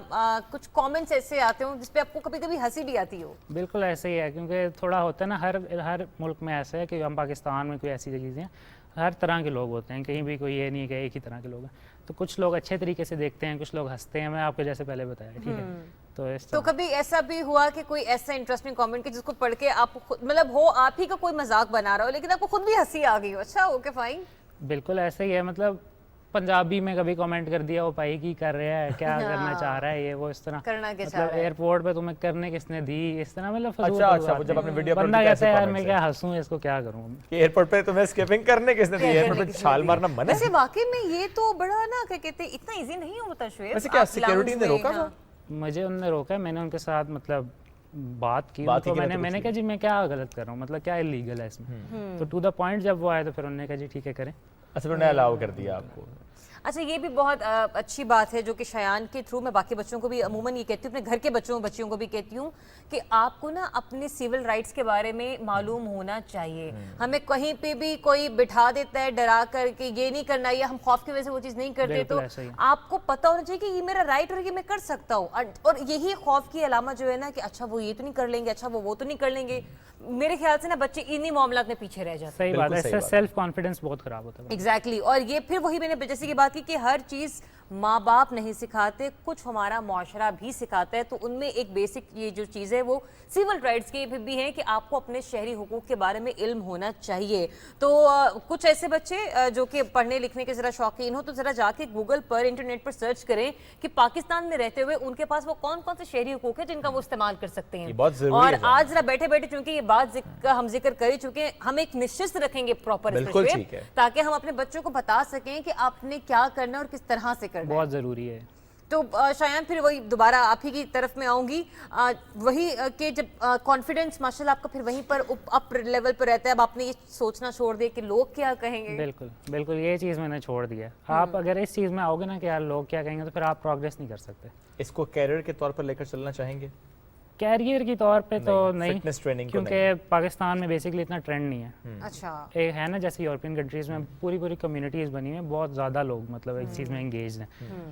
कुछ कमेंट्स ऐसे आते हो जिस पे आपको कभी कभी हंसी भी आती हो? बिल्कुल ऐसे ही है, क्योंकि थोड़ा होता है ना, हर मुल्क में ऐसा है कि हम पाकिस्तान में कोई ऐसी चीज़ें, हर तरह के लोग होते हैं, कहीं भी कोई ये नहीं है कि एक ही तरह के लोग हैं, तो कुछ लोग अच्छे तरीके से देखते हैं, कुछ लोग हंसते हैं, मैं आपको जैसे पहले बताया, ठीक है। तो कभी ऐसा भी हुआ कि कोई ऐसा इंटरेस्टिंग कमेंट कि जिसको पढ़ के आपको खुद, मतलब हो आप ही का कोई मजाक बना रहा हो लेकिन आपको खुद भी हंसी आ गई हो? अच्छा, ओके फाइन। बिल्कुल ऐसे ही है, मतलब पंजाबी में कभी कमेंट कर दिया, वो पाई की कर रहा है, क्या करना चाह रहा है, ये वो इस तरह करना क्या चाह मतलब रहा है, एयरपोर्ट पे तुम्हें करने किसने दी, इस तरह, मतलब अच्छा, जब आपने वीडियो बंदा कहता है यार मैं क्या हंसूं, इसको क्या करूं, एयरपोर्ट पे तुम्हें स्किपिंग करने किसने दी, एयरपोर्ट पे छाल मारना मना है? वैसे वाकई में ये तो बड़ा ना क्या कहते हैं, इतना इजी नहीं होता शुएब। वैसे क्या सिक्योरिटी ने रोका था? मुझे उन्होंने रोका, मैंने उनके साथ मतलब बात की बात ही तो की, मैंने तो मैंने कुछ कहा जी मैं क्या गलत कर रहा हूँ, मतलब क्या इलीगल है इसमें। तो टू द पॉइंट जब वो आए तो फिर उन्होंने कहा जी ठीक है करें। अच्छा, उन्होंने अलाउ कर दिया आपको। अच्छा, ये भी बहुत अच्छी बात है जो कि शयान के थ्रू मैं बाकी बच्चों को भी अमूमन ये कहती हूँ, अपने घर के बच्चियों को भी कहती हूँ कि आपको ना अपने सिविल राइट्स के बारे में मालूम होना चाहिए। हमें कहीं पे भी कोई बिठा देता है डरा कर कि ये नहीं करना, या हम खौफ की वजह से वो चीज़ नहीं करते, तो आपको पता होना चाहिए कि ये मेरा राइट और ये मैं कर सकता हूँ। और यही खौफ की अलामत जो है ना कि अच्छा वो ये तो नहीं कर लेंगे, अच्छा वो तो नहीं कर लेंगे, मेरे ख्याल से ना बच्चे इन्हीं मामलात में पीछे रह जाते हैं। सही बात है, इससे सेल्फ कॉन्फिडेंस बहुत खराब होता है। एग्जैक्टली और ये फिर वही मैंने जैसे की बात की कि हर चीज़ माँ बाप नहीं सिखाते, कुछ हमारा मुआशरा भी सिखाता है। तो उनमें एक बेसिक ये जो चीज़ है वो सिविल राइट्स की भी है कि आपको अपने शहरी हुकूक के बारे में इल्म होना चाहिए। तो कुछ ऐसे बच्चे जो कि पढ़ने लिखने के ज़रा शौकीन हो तो ज़रा जाके गूगल पर इंटरनेट पर सर्च करें कि पाकिस्तान में रहते हुए उनके पास वो कौन कौन से शहरी हुकूक है जिनका वो इस्तेमाल कर सकते हैं। और आज जरा बैठे बैठे चूंकि ये बात हम जिक्र कर ही चुके हैं, हम एक निश्चित रखेंगे प्रॉपर ताकि हम अपने बच्चों को बता सकें कि आपने क्या करना और किस तरह से करना बहुत ज़रूरी है। तो शायद फिर वही दोबारा आप ही की तरफ में आऊंगी, वही कि जब कॉन्फिडेंस माशाल्लाह आपका फिर वहीं पर अप लेवल पर रहता है, अब आपने ये सोचना छोड़ दिया कि लोग क्या कहेंगे। बिल्कुल बिल्कुल, ये चीज़ मैंने छोड़ दिया। आप अगर इस चीज़ में आओगे ना कि यार लोग क्या कहेंगे, तो फिर आप प्रोग्रेस नहीं कर सकते। इसको कैरियर के तौर पर लेकर चलना चाहेंगे? कैरियर की तौर पे तो नहीं, फिटनेस ट्रेनिंग क्योंकि पाकिस्तान में बेसिकली इतना ट्रेंड नहीं है। अच्छा, एक है ना जैसे यूरोपियन कंट्रीज़ में पूरी कम्युनिटीज़ बनी हुई हैं, बहुत ज़्यादा लोग मतलब एक चीज़ में एंगेज हैं,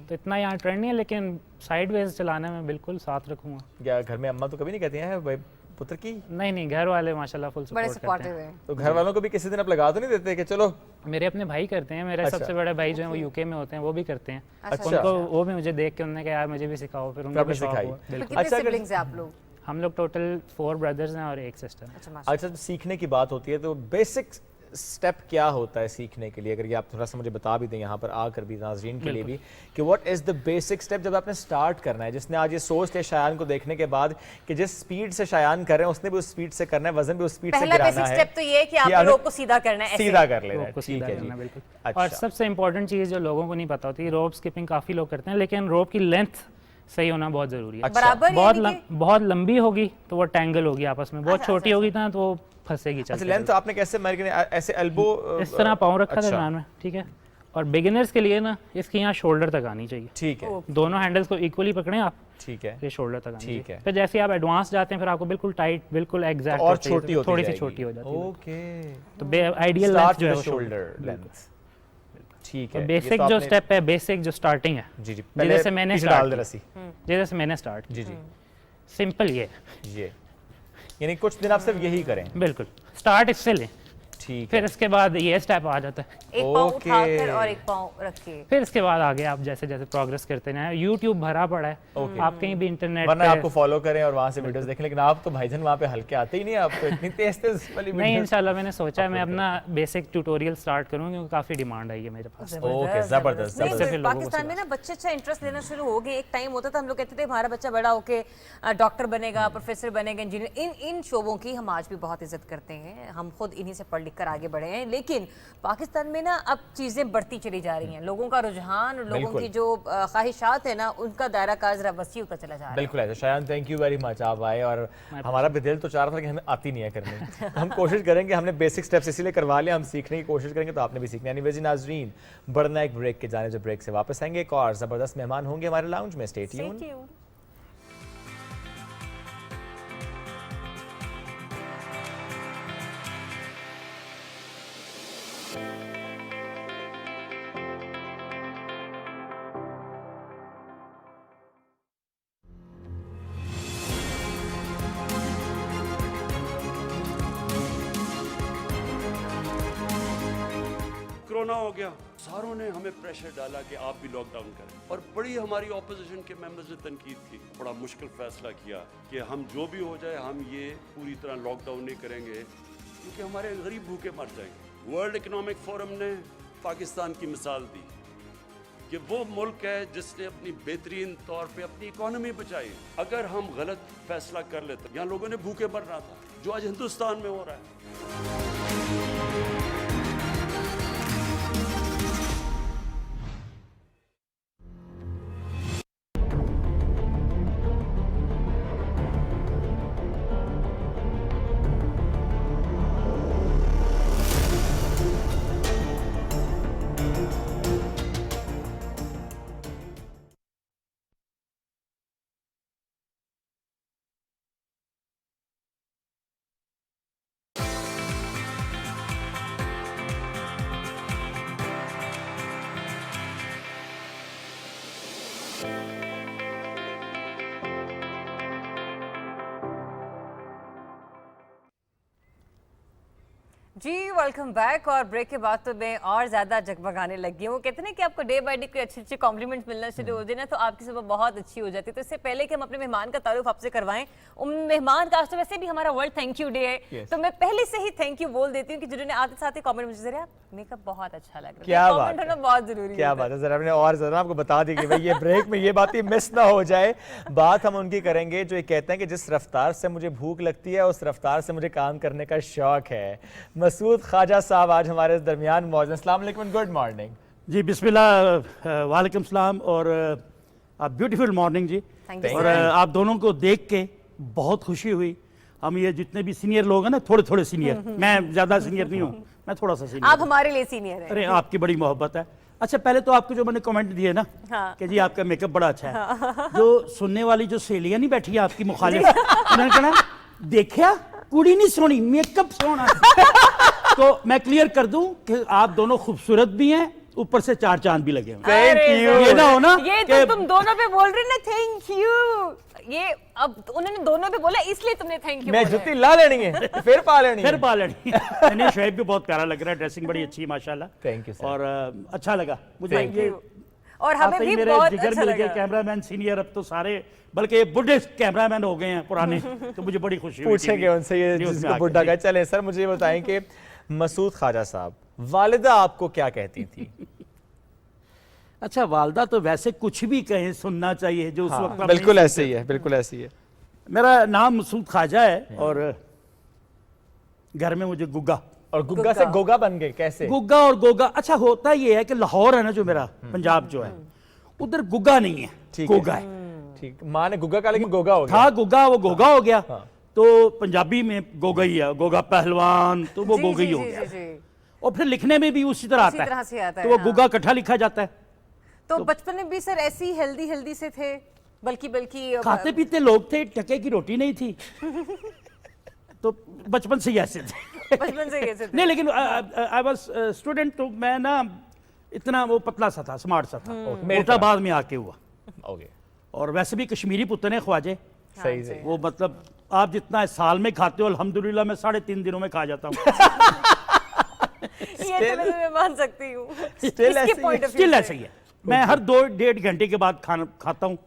तो इतना यहाँ ट्रेंड नहीं है। लेकिन साइड वेज चलाने में बिल्कुल साथ रखूँगा। क्या घर में अम्मा तो कभी नहीं कहती हैं भाई पुत्र की? नहीं, घर वाले माशाल्लाह फुल सपोर्ट करते हैं। तो घर वालों को भी किसी दिन आप लगा तो नहीं देते कि चलो? मेरे अपने भाई करते हैं, मेरे सबसे बड़े भाई जो हैं वो यूके में होते हैं, वो भी करते हैं। अच्छा। उनको वो भी मुझे देख के उन्होंने कहा यार मुझे भी सिखाओ, फिर उनको भी सिखाई। कितने सिबलिंग्स हैं आप लोग? हम लोग टोटल 4 ब्रदर्स हैं और 1 सिस्टर। अच्छा, सीखने की बात होती है तो बेसिक स्टेप क्या होता है सीखने के लिए? अगर ये आप थोड़ा सा मुझे बता भी दें यहाँ पर आकर भी नाज़रीन के लिए भी कि what is the basic step जब आपने स्टार्ट करना है। जिसने आज ये सोच लिया शायान को देखने के बाद कि जिस स्पीड से शायान कर रहे हैं उसने भी उस स्पीड से करना है, वजन भी उस स्पीड से गिराना है। बेसिक स्टेप तो ये है कि आपको रोप को सीधा करना है, सीधा कर लेना है। ठीक है जी, बिल्कुल। और सबसे इंपॉर्टेंट चीज़ जो लोगों को नहीं पता होती, रोप स्किपिंग काफ़ी लोग करते हैं, लेकिन रोप की लेंथ सही होना बहुत जरूरी है। बहुत लंबी होगी तो वो टैंगल होगी आपस में, बहुत छोटी होगी ना तो वो फंसेगी। अच्छा, लेंथ आपने कैसे मेजर करनी? ऐसे एल्बो इस तरह पाँव रखा था दरम्यान में, ठीक है। और बिगिनर्स के लिए ना इसकी यहाँ शोल्डर तक आनी चाहिए। ठीक है, दोनों हैंडल्स को इक्वली पकड़ें आप। ठीक है, ये शोल्डर तक आनी ठीक है। फिर जैसे आप एडवांस जाते हैं फिर आपको बिल्कुल टाइट, बिल्कुल एग्जैक्ट और छोटी होती थोड़ी सी छोटी हो जाती है। ओके, तो आइडियल लेंथ जो है शोल्डर लेंथ। ठीक है, बेसिक जो स्टेप है, बेसिक जो स्टार्टिंग है जी, जैसे मैंने स्टार्ट जी, सिंपल ये यानी कुछ दिन आप सिर्फ यही करें। बिल्कुल, स्टार्ट इससे लें, ठीक। फिर इसके बाद ये स्टेप आ जाता है, एक पाँव उठाकर और एक पाँव रखिए। फिर इसके बाद आगे आप जैसे जैसे प्रोग्रेस करते हैं। YouTube भरा पड़ा है, आप कहीं भी इंटरनेट वरना आपको फॉलो करें और वहाँ से वीडियोस देखें, लेकिन आप तो भाईजान वहाँ पे हल्के आते ही नहीं, आप तो इतनी तेज वाली वीडियोस। नहीं, इंशाल्लाह मैंने सोचा है मैं अपना बेसिक ट्यूटोरियल स्टार्ट करूँ क्योंकि काफ़ी डिमांड आई है मेरे पास। ओके, ज़बरदस्त। पाकिस्तान में ना बच्चे अच्छा इंटरेस्ट लेना शुरू हो गए। एक टाइम होता था हम लोग कहते थे हमारा बच्चा बड़ा होके डॉक्टर बनेगा, प्रोफेसर बनेगा, इंजीनियर। इन शोबों की हम आज भी बहुत इज्जत करते हैं, हम खुद इन्हीं से पढ़ लिख कर आगे बढ़े हैं। लेकिन पाकिस्तान में ना अब चीज़ें बढ़ती चली जा रही हैं, लोगों का रुझान, लोगों की जो ख्वाहिशात है ना उनका दायरा कार जरा वसी होता चला जा रहा है। बिल्कुल ऐसा। शायद थैंक यू वेरी मच, आप आए और हमारा भी दिल तो चाह रहा था कि हमें आती नहीं है करने। हम कोशिश करेंगे, हमने बेसिक स्टेप्स इसीलिए करवा लिया, हम सीखने की कोशिश करेंगे तो आपने भी सीखना है। एनीवेज नाज़रीन, बढ़ना एक ब्रेक के जाने, जब ब्रेक से वापस आएंगे एक और ज़बरदस्त मेहमान होंगे हमारे लाउंज में। Stay tuned. कोरोना हो गया, सारों ने हमें प्रेशर डाला कि आप भी लॉकडाउन करें, और बड़ी हमारी ऑपोजिशन के मेंबर्स ने तनकीद की। बड़ा मुश्किल फैसला किया कि हम जो भी हो जाए हम ये पूरी तरह लॉकडाउन नहीं करेंगे क्योंकि हमारे गरीब भूखे मर जाएंगे। वर्ल्ड इकोनॉमिक फोरम ने पाकिस्तान की मिसाल दी कि वो मुल्क है जिसने अपनी बेहतरीन तौर पे अपनी इकोनॉमी बचाई। अगर हम गलत फैसला कर लेते, यहाँ लोगों ने भूखे मरना था, जो आज हिंदुस्तान में हो रहा है। जी वेलकम बैक। और ब्रेक के बाद तो मैं और ज्यादा जगमगाने लगी हूँ। कहते हैं कि आपको डे बाय डे कोई अच्छे अच्छे कॉम्प्लीमेंट्स मिलना शुरू हो जाए ना तो आपकी सुबह बहुत अच्छी हो जाती है। तो इससे पहले कि हम अपने मेहमान का तारुफ आपसे करवाएं, उन मेहमान का आज तो वैसे भी हमारा वर्ल्ड थैंक यू डे है, तो मैं पहले से ही थैंक यू बोल देती हूँ कि जिन्होंने आते साथ ही कॉमेंट मुझे जरा मेकअप बहुत अच्छा लग रहा है। क्या कमेंट होना बहुत जरूरी है। क्या बात है, जरा हमने और जरा आपको बता दी कि भाई ये ब्रेक में ये बात ही मिस ना हो जाए। बात हम उनकी करेंगे जो ये कहते हैं कि जिस रफ्तार से मुझे भूख लगती है उस रफ्तार से मुझे काम करने का शौक है। मसूद ख्वाजा साहब आज हमारे दरमियान मौजूद हैं। अस्सलाम वालेकुम, गुड मॉर्निंग जी। बिस्मिल्लाह, वालेकुम सलाम और ब्यूटीफुल मॉर्निंग जी। और आप दोनों को देख के बहुत खुशी हुई। हम ये जितने भी सीनियर लोग हैं ना, थोड़े थोड़े सीनियर, मैं ज्यादा सीनियर नहीं हूँ, मैं थोड़ा सा सीनियर। आप हमारे लिए सीनियर हैं। अरे आपकी बड़ी मोहब्बत है। अच्छा, पहले तो आपको जो मैंने कमेंट दिए ना कि जी आपका मेकअप बड़ा अच्छा है, जो सुनने वाली जो सहेलियां नहीं बैठी है आपकी मुखालिफ, उन्होंने कहना देखा कुड़ी नहीं सोनी, मेकअप सोना। तो मैं क्लियर कर दूं कि आप दोनों खूबसूरत भी हैं, ऊपर से 4 चांद भी लगे हुए। ये ना हो ना ये तो तुम दोनों पे बोल रहे ना थैंक यू। ये अब उन्होंने दोनों पे बोला इसलिए तुमने थैंक यू। मैं जुत्ती ला लेनी है, फिर पा लेनी है। फिर पा लेनी है। नहीं, शोएब भी बहुत प्यारा लग रहा है, ड्रेसिंग बड़ी अच्छी है माशाल्लाह। Thank you sir. और अच्छा लगा मुझे ये, और हमें भी मेरे बहुत जिगर अच्छा मिल लगा। गए कैमरामैन सीनियर, अब तो सारे बल्कि बुढ़े कैमरामैन हो गए हैं पुराने, तो मुझे बड़ी खुशी हुई। पूछेंगे उनसे ये जिसको बुढ़ा कहा। चले सर, मुझे ये बताएं कि मसूद ख्वाजा साहब, वालिदा आपको क्या कहती थी? अच्छा, वालदा तो वैसे कुछ भी कहें सुनना चाहिए जो उस वक्त आप बिल्कुल नहीं ऐसे ही है, बिल्कुल ऐसे ही है। मेरा नाम मसूद ख्वाजा है और घर में मुझे गुग्गा, और गुग्गा से गोगा बन गए कैसे? गुग्गा और गोगा। अच्छा, होता ये है कि लाहौर है ना जो मेरा पंजाब जो है, उधर गुग्गा नहीं है, गोगा है। ठीक, माँ ने गुग्गा कहा लेकिन गोगा हो गया। था गुग्गा, वो गोगा हो गया। तो पंजाबी में गोगा ही है, गोगा पहलवान, तो वो गोगा ही हो गया। और फिर लिखने में भी उसी तरह आता है, तो वो गुग्गा इकट्ठा लिखा जाता है। तो बचपन में भी सर ऐसी हेल्दी हेल्दी से थे, बल्कि खाते पीते लोग थे, टके की रोटी नहीं थी। तो बचपन से ही ऐसे थे। बचपन से ऐसे थे। नहीं, लेकिन आई वाज स्टूडेंट, तो मैं ना इतना वो पतला सा था, स्मार्ट सा था, मोटा बाद में आके हुआ। और वैसे भी कश्मीरी पुत्र है ख्वाजे, सही से वो मतलब आप जितना साल में खाते हो अल्हम्दुलिल्लाह मैं 3.5 दिनों में खा जाता हूँ। ये तो मैं मान सकती हूँ। स्टिल ऐसा ही है। मैं हर 2-1.5 घंटे के बाद खाना खाता हूँ।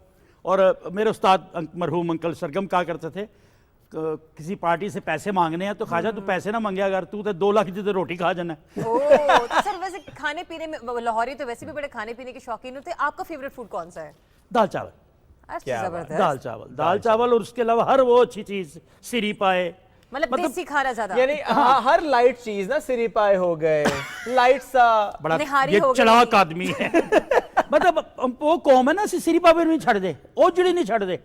और मेरे उस्ताद मरहूम अंकल सरगम कहा करते थे, किसी पार्टी से पैसे मांगने हैं तो ख्वाजा तू पैसे ना मांगे, अगर तू तो 2 लाख की तो रोटी खा जाना है। तो सर वैसे खाने पीने में लाहौरी तो वैसे भी बड़े खाने पीने के शौकीन होते हैं। आपका फेवरेट फूड कौन सा है? दाल चावल। दाल चावल और उसके अलावा हर वो अच्छी चीज, सिरी पाए, मतलब देसी खाना ज्यादा, यानी हर लाइट चीज ना, सिरी पाए हो गए, लाइट सा, बड़ा ये चलाक आदमी है। मतलब वो कौम है ना, सिरी पाए नहीं छड़ दे, ओ जड़ी नहीं छड़ दे।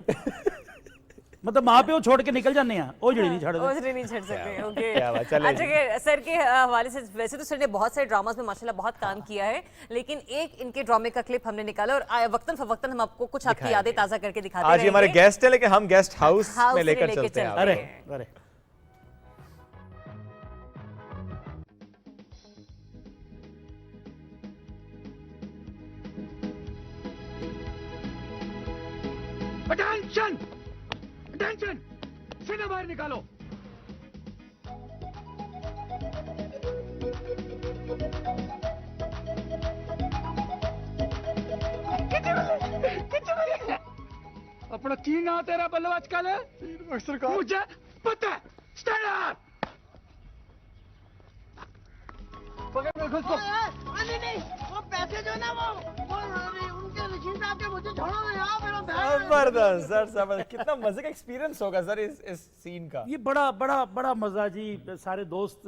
मतलब माँ पे वो छोड़ के निकल जाने हैं, ओ जड़ी नहीं छड़ दे, ओजड़ी नहीं छड़ सकते। ओके, अच्छा सर के हवाले से वैसे तो सर ने बहुत सारे ड्रामास में माशाल्लाह बहुत काम किया है, लेकिन एक इनके ड्रामे का क्लिप हमने निकाला और वक्तन फवक्तन हम आपको कुछ आपकी यादें ताजा करके दिखाते हैं। आज हमारे गेस्ट है, लेकिन हम गेस्ट हाउस में लेकर चलते हैं। अरे अटेंशन, अटेंशन, सीधा बाहर निकालो। अपना की ना तेरा बल्लो आजकल है? मुझे पता है। Stand up. पकड़ उसको। नहीं, वो पैसे जो ना वो उनके रशीद साहब के मुझे छोड़ो ना यार, मेरा जबरदस्त सर, जबरदस्त। कितना मजे का एक्सपीरियंस होगा सर इस सीन का। ये बड़ा मजा जी। सारे दोस्त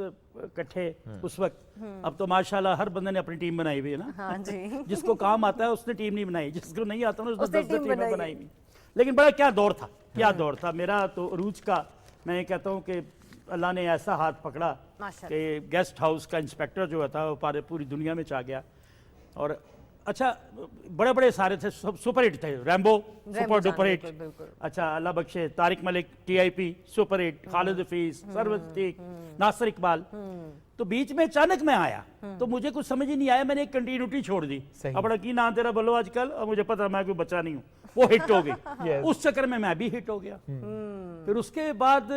इकट्ठे उस वक्त। अब तो माशाल्लाह हर बंदे ने अपनी टीम बनाई हुई है ना। हाँ जी। जिसको काम आता है उसने टीम नहीं बनाई, जिसको नहीं आता ना उसने 10 टीमें बनाई हुई। लेकिन बड़ा क्या दौर था, क्या दौर था मेरा तो अरूज का। मैं ये कहता हूँ कि अल्लाह ने ऐसा हाथ पकड़ा कि गेस्ट हाउस का इंस्पेक्टर जो था वो पूरी दुनिया में छा गया। और अच्छा, बड़े बड़े सारे थे, सुपर हिट थे। Rambo super duper hit. अच्छा, अल्लाह बख्शे, Tariq Malik TIP super hit, Khalid Hafeez, Sarwat ठीक, नासिर इकबाल। तो बीच में अचानक मैं आया तो मुझे कुछ समझ ही नहीं आया, मैंने एक कंटिन्यूटी छोड़ दी। अपना की नाम तेरा बोलो आजकल, और मुझे पता मैं कोई बच्चा नहीं हूँ, वो हिट हो गई। उस चक्कर में मैं भी हिट हो गया। फिर उसके बाद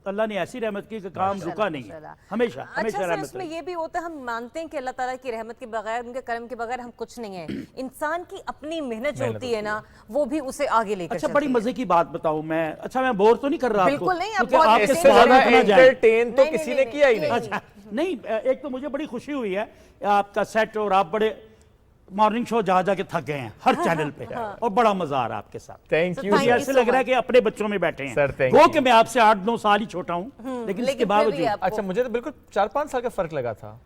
अल्लाह ने ऐसी रहमत की कि काम रुका नहीं है, हमेशा अच्छा हमेशा सर, रहमत इसमें रही। ये भी होता है, हम मानते हैं कि अल्लाह ताला की रहमत के बगैर, उनके करम के बगैर हम कुछ नहीं है। इंसान की अपनी मेहनत जो होती है ना, वो भी उसे आगे लेकर अच्छा, चलती बड़ी है। मजे की बात बताऊं मैं, अच्छा मैं बोर तो नहीं कर रहा आपको? बिल्कुल नहीं, आप क्योंकि बहुत आपके इससे सवाल ज्यादा इतना जाए। एंटरटेन तो किसी ने किया ही नहीं। अच्छा नहीं, एक तो मुझे बड़ी खुशी हुई है आपका सेट, और आप बड़े मॉर्निंग शो जा जाके थक गए हैं हर चैनल पे, और बड़ा मजा आ रहा है आपके साथ। Thank you. मुझे ऐसे लग रहा है कि अपने बच्चों में बैठे हैं सर, thank वो you। कि मैं आपसे 8-9 साल ही छोटा हूँ, लेकिन इसके बावजूद। अच्छा, मुझे तो बिल्कुल 4-5 साल का फर्क लगा था।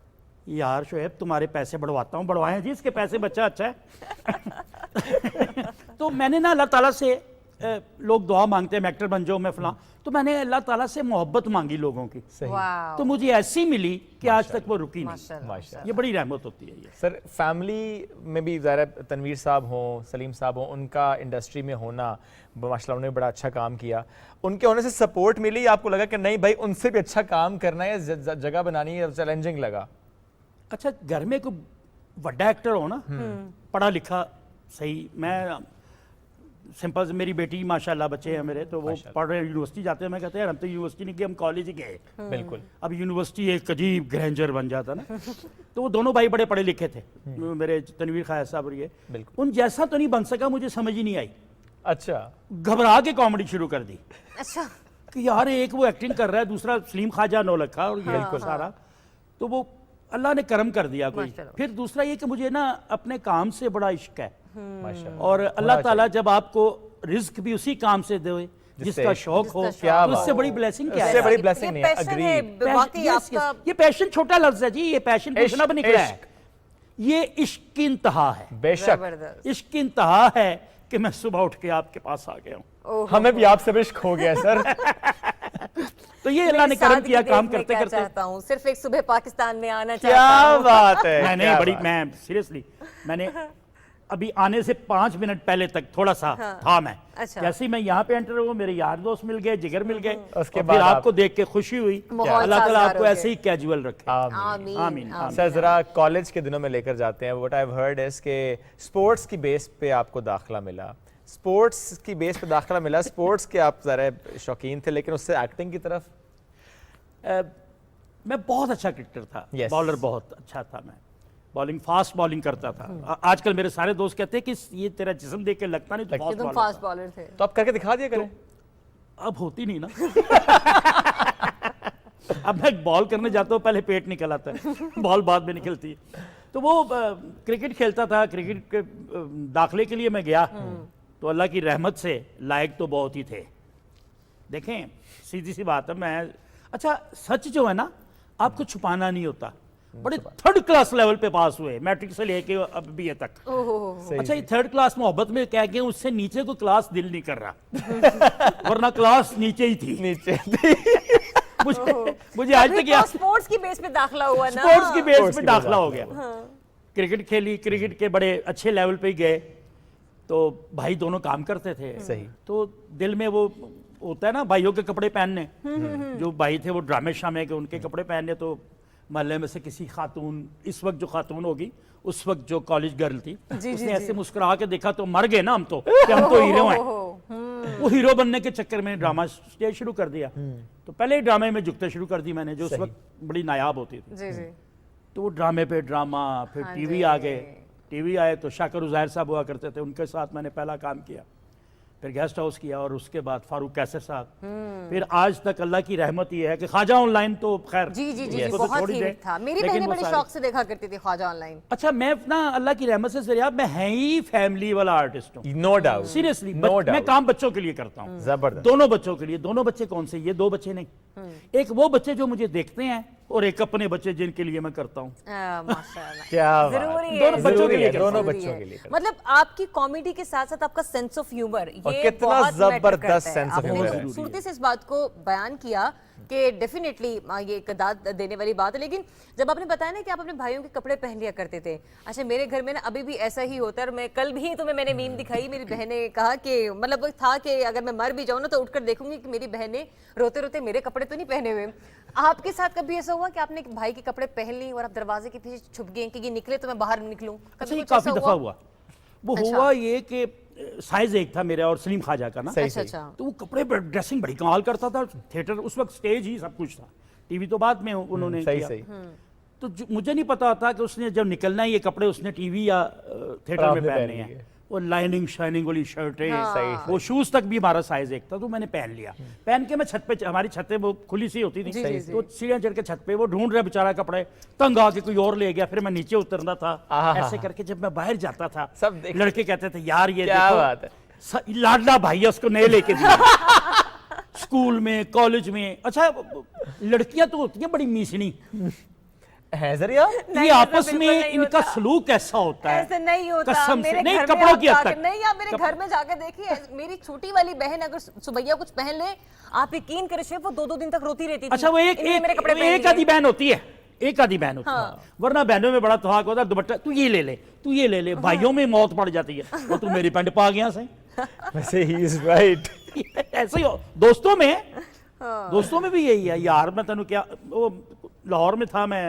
यार शोएब, तुम्हारे पैसे बढ़वाता हूँ, बढ़वाए जी, इसके पैसे बच्चा अच्छा है। तो मैंने ना अल्लाह ताला से, लोग दुआ मांगते हैं मैं एक्टर बन जाऊं, मैं फलां, तो मैंने अल्लाह ताला से मोहब्बत मांगी लोगों की, वाह। तो मुझे ऐसी मिली कि आज तक वो रुकी नहीं। माशाल्लाह। ये बड़ी रहमत होती है ये। सर, फैमिली में भी ज़ाहिर तनवीर साहब हों, सलीम साहब हों, उनका इंडस्ट्री में होना, माशाल्लाह उन्होंने बड़ा अच्छा काम किया, उनके होने से सपोर्ट मिली? आपको लगा कि नहीं भाई उनसे भी अच्छा काम करना है, जगह बनानी है, चैलेंजिंग लगा? अच्छा, घर में कोई बड़ा एक्टर हो ना, पढ़ा लिखा सही, मैं सिंपल से, मेरी बेटी माशाल्लाह, बच्चे हैं मेरे, तो वो पढ़ रहे, यूनिवर्सिटी जाते हैं, मैं कहते हैं हम तो यूनिवर्सिटी नहीं गए, हम कॉलेज ही गए। बिल्कुल। अब यूनिवर्सिटी एक अजीब ग्रैंजर बन जाता ना। तो वो दोनों भाई बड़े पढ़े लिखे थे, मेरे तनवीर खाया साहब और ये, उन जैसा तो नहीं बन सका, मुझे समझ ही नहीं आई। अच्छा। घबरा के कॉमेडी शुरू कर दी अच्छा कि यार एक वो एक्टिंग कर रहा है, दूसरा सलीम ख्वाजा नौलखा और ये सारा, तो वो अल्लाह ने करम कर दिया कोई। फिर दूसरा ये कि मुझे ना अपने काम से बड़ा इश्क है, और अल्लाह ताला जब आपको रिज्क भी उसी काम से दे जिसका शौक हो, तो उससे बड़ी ब्लेसिंग क्या है? उससे बड़ी ब्लेसिंग नहीं है। ये पैशन छोटा लफ्ज है जी, ये पैशन कुछ ना निकला है, ये इश्क की इंतहा है। बेशक इश्क की इंतहा है कि मैं सुबह उठ के आपके पास आ गया हूँ। हमें भी आपसे भी इश्क हो गया सर। तो ये अल्लाह ने करम किया, काम करते करते। चाहता हूँ सिर्फ एक सुबह पाकिस्तान में आना क्या चाहता हूँ। बात है। मैंने बड़ी, मैं सीरियसली, मैंने अभी आने से 5 मिनट पहले तक थोड़ा सा था मैं, अच्छा। जैसे ही मैं यहाँ पे एंटर हुआ, मेरे यार दोस्त मिल गए, जिगर मिल गए, उसके और बाद फिर आपको देख के खुशी हुई। अल्लाह ताला आपको ऐसे ही कैजुअल रखे। आमीन। आमीन। सर, जरा कॉलेज के दिनों में लेकर जाते हैं। What I have heard is के स्पोर्ट्स की बेस पे आपको दाखिला मिला, स्पोर्ट्स की बेस पे दाखिला मिला, स्पोर्ट्स के आप ज़रा शौकीन थे, लेकिन उससे एक्टिंग की तरफ? मैं बहुत अच्छा क्रिकेटर था, बॉलर बहुत अच्छा था, मैं बॉलिंग, फास्ट बॉलिंग करता था। आजकल मेरे सारे दोस्त कहते हैं कि ये तेरा जिस्म देख के लगता नहीं तुम फास्ट बॉलर थे। तो आप करके दिखा दिया करें। अब होती नहीं ना। अब मैं बॉल करने जाता हूँ, पहले पेट निकल आता है, बॉल बाद में निकलती है। तो वो क्रिकेट खेलता था, क्रिकेट के दाखिले के लिए मैं गया, तो अल्लाह की रहमत से लायक तो बहुत ही थे। देखें, सीधी सी बात है, मैं, अच्छा सच जो है ना, आपको छुपाना नहीं होता। बड़े 3rd क्लास लेवल पे पास हुए, मैट्रिक से लेके अब बीए तक। अच्छा, ये 3rd क्लास मोहब्बत में कह के, उससे नीचे को क्लास दिल नहीं कर रहा, वरना क्लास नीचे ही थी। नीचे मुझे आज तक याद, स्पोर्ट्स की बेस पे दाखिला हुआ ना, स्पोर्ट्स की बेस पे दाखिला हो गया। क्रिकेट खेली, क्रिकेट के बड़े अच्छे लेवल पे गए, तो भाई दोनों काम करते थे। सही। तो दिल में वो होता है ना, भाइयों के कपड़े पहनने, जो भाई थे वो ड्रामे शामे के, उनके कपड़े पहनने, तो मोहल्ले में से किसी खातून, इस वक्त जो खातून होगी, उस वक्त जो कॉलेज गर्ल थी, उसने ऐसे मुस्कुरा के देखा, तो मर गए ना हम तो, कि हम तो हीरो हैं। वो हीरो बनने के चक्कर में ड्रामा स्टेज शुरू कर दिया। तो पहले ही ड्रामे में जुगते शुरू कर दी मैंने, जो उस वक्त बड़ी नायाब होती थी। तो वो ड्रामे पे ड्रामा, फिर टीवी आ गए, टीवी आए तो शाकर उज़ैर साहब हुआ करते थे, उनके साथ मैंने पहला काम किया, फिर गेस्ट हाउस किया, और उसके बाद फारूक कैसर साहब, फिर आज तक अल्लाह की रहमत ये है कि ख्वाजा ऑनलाइन तो खैर जी बहुत ही हिट था। मेरी बहनें बड़े शौक से देखा करती थी ख्वाजा ऑनलाइन। अच्छा, मैं ना अल्लाह की रहमत से जरिया, मैं है ही फैमिली वाला आर्टिस्ट हूँ, नो डाउट, सीरियसली। मैं काम बच्चों के लिए करता हूँ, जबरदस्त। दोनों बच्चों के लिए। दोनों बच्चे कौन से? ये 2 बच्चे नहीं, एक वो बच्चे जो मुझे देखते हैं, और एक अपने बच्चे जिनके लिए मैं करता हूँ। माशाल्लाह, क्या जरूरी है, दोनों बच्चों के लिए, दोनों बच्चों के लिए। मतलब आपकी कॉमेडी के साथ साथ आपका सेंस ऑफ ह्यूमर, ये कितना जबरदस्त सेंस ऑफ ह्यूमर है। खूबसूरती से इस बात को बयान किया कि डेफिनेटली ये एक दाद देने वाली बात है। लेकिन जब आपने बताया ना कि आप अपने भाइयों के कपड़े पहन लिया करते थे, अच्छा मेरे घर में ना अभी भी ऐसा ही होता है। और मैं कल भी तुम्हें मैंने मीम दिखाई, मेरी बहन ने कहा कि मतलब था कि अगर मैं मर भी जाऊँ ना, तो उठकर देखूंगी कि मेरी बहनें रोते रोते मेरे कपड़े तो नहीं पहने हुए। आपके साथ कभी ऐसा हुआ कि आपने भाई के कपड़े पहन ली और आप दरवाजे के पीछे छुप गए कि ये निकले तो मैं बाहर निकलूं? कभी काफी दफा हुआ। वो हुआ ये कि साइज एक था मेरा और सलीम ख्वाजा का ना, तो वो कपड़े ड्रेसिंग बड़ी कमाल करता था। थिएटर उस वक्त स्टेज ही सब कुछ था, टीवी तो बाद में उन्होंने किया। तो मुझे नहीं पता था कि उसने जब निकलना है ये कपड़े उसने टीवी या थिएटर में पहनने हैं। वो लाइनिंग शाइनिंग वाली शर्टें, वो शूज तक भी हमारा साइज एक था, तो मैंने पहन लिया। पहन के मैं छत पे, हमारी छतें वो खुली सी होती थी, तो सीढ़ियां चढ़ के छत पे वो ढूंढ रहा बेचारा कपड़े, तंग आके कोई और ले गया, फिर मैं नीचे उतरना था। ऐसे करके जब मैं बाहर जाता था सब लड़के कहते थे यार ये देखो लाडला भाई है, उसको नहीं लेके दिया। स्कूल में, कॉलेज में। अच्छा लड़कियां तो होती हैं बड़ी मीसनी है सर, ये आपस में इनका सलूक ऐसा होता है। ऐसे नहीं होता कसम मेरे से नहीं, घर कपड़ों में की हद तक नहीं। आप मेरे घर में जाकर देखिए, मेरी छोटी वाली बहन अगर सुबैया कुछ पहन ले, आप यकीन करें शेफ, वो 2-2 दिन तक रोती रहती थी। अच्छा वो एक आधी बहन होती है, एक आधी बहन होती है, वरना बहनों में बड़ा तहाक होता है। दुपट्टा तू ये ले ले, तू ये ले ले, भाइयों में मौत पड़ जाती है। और तू मेरी पैंट पा गया सही। वैसे ही इज राइट। ऐसे ही हो दोस्तों में भी यही है यार। मैं तेन क्या, वो लाहौर में था, मैं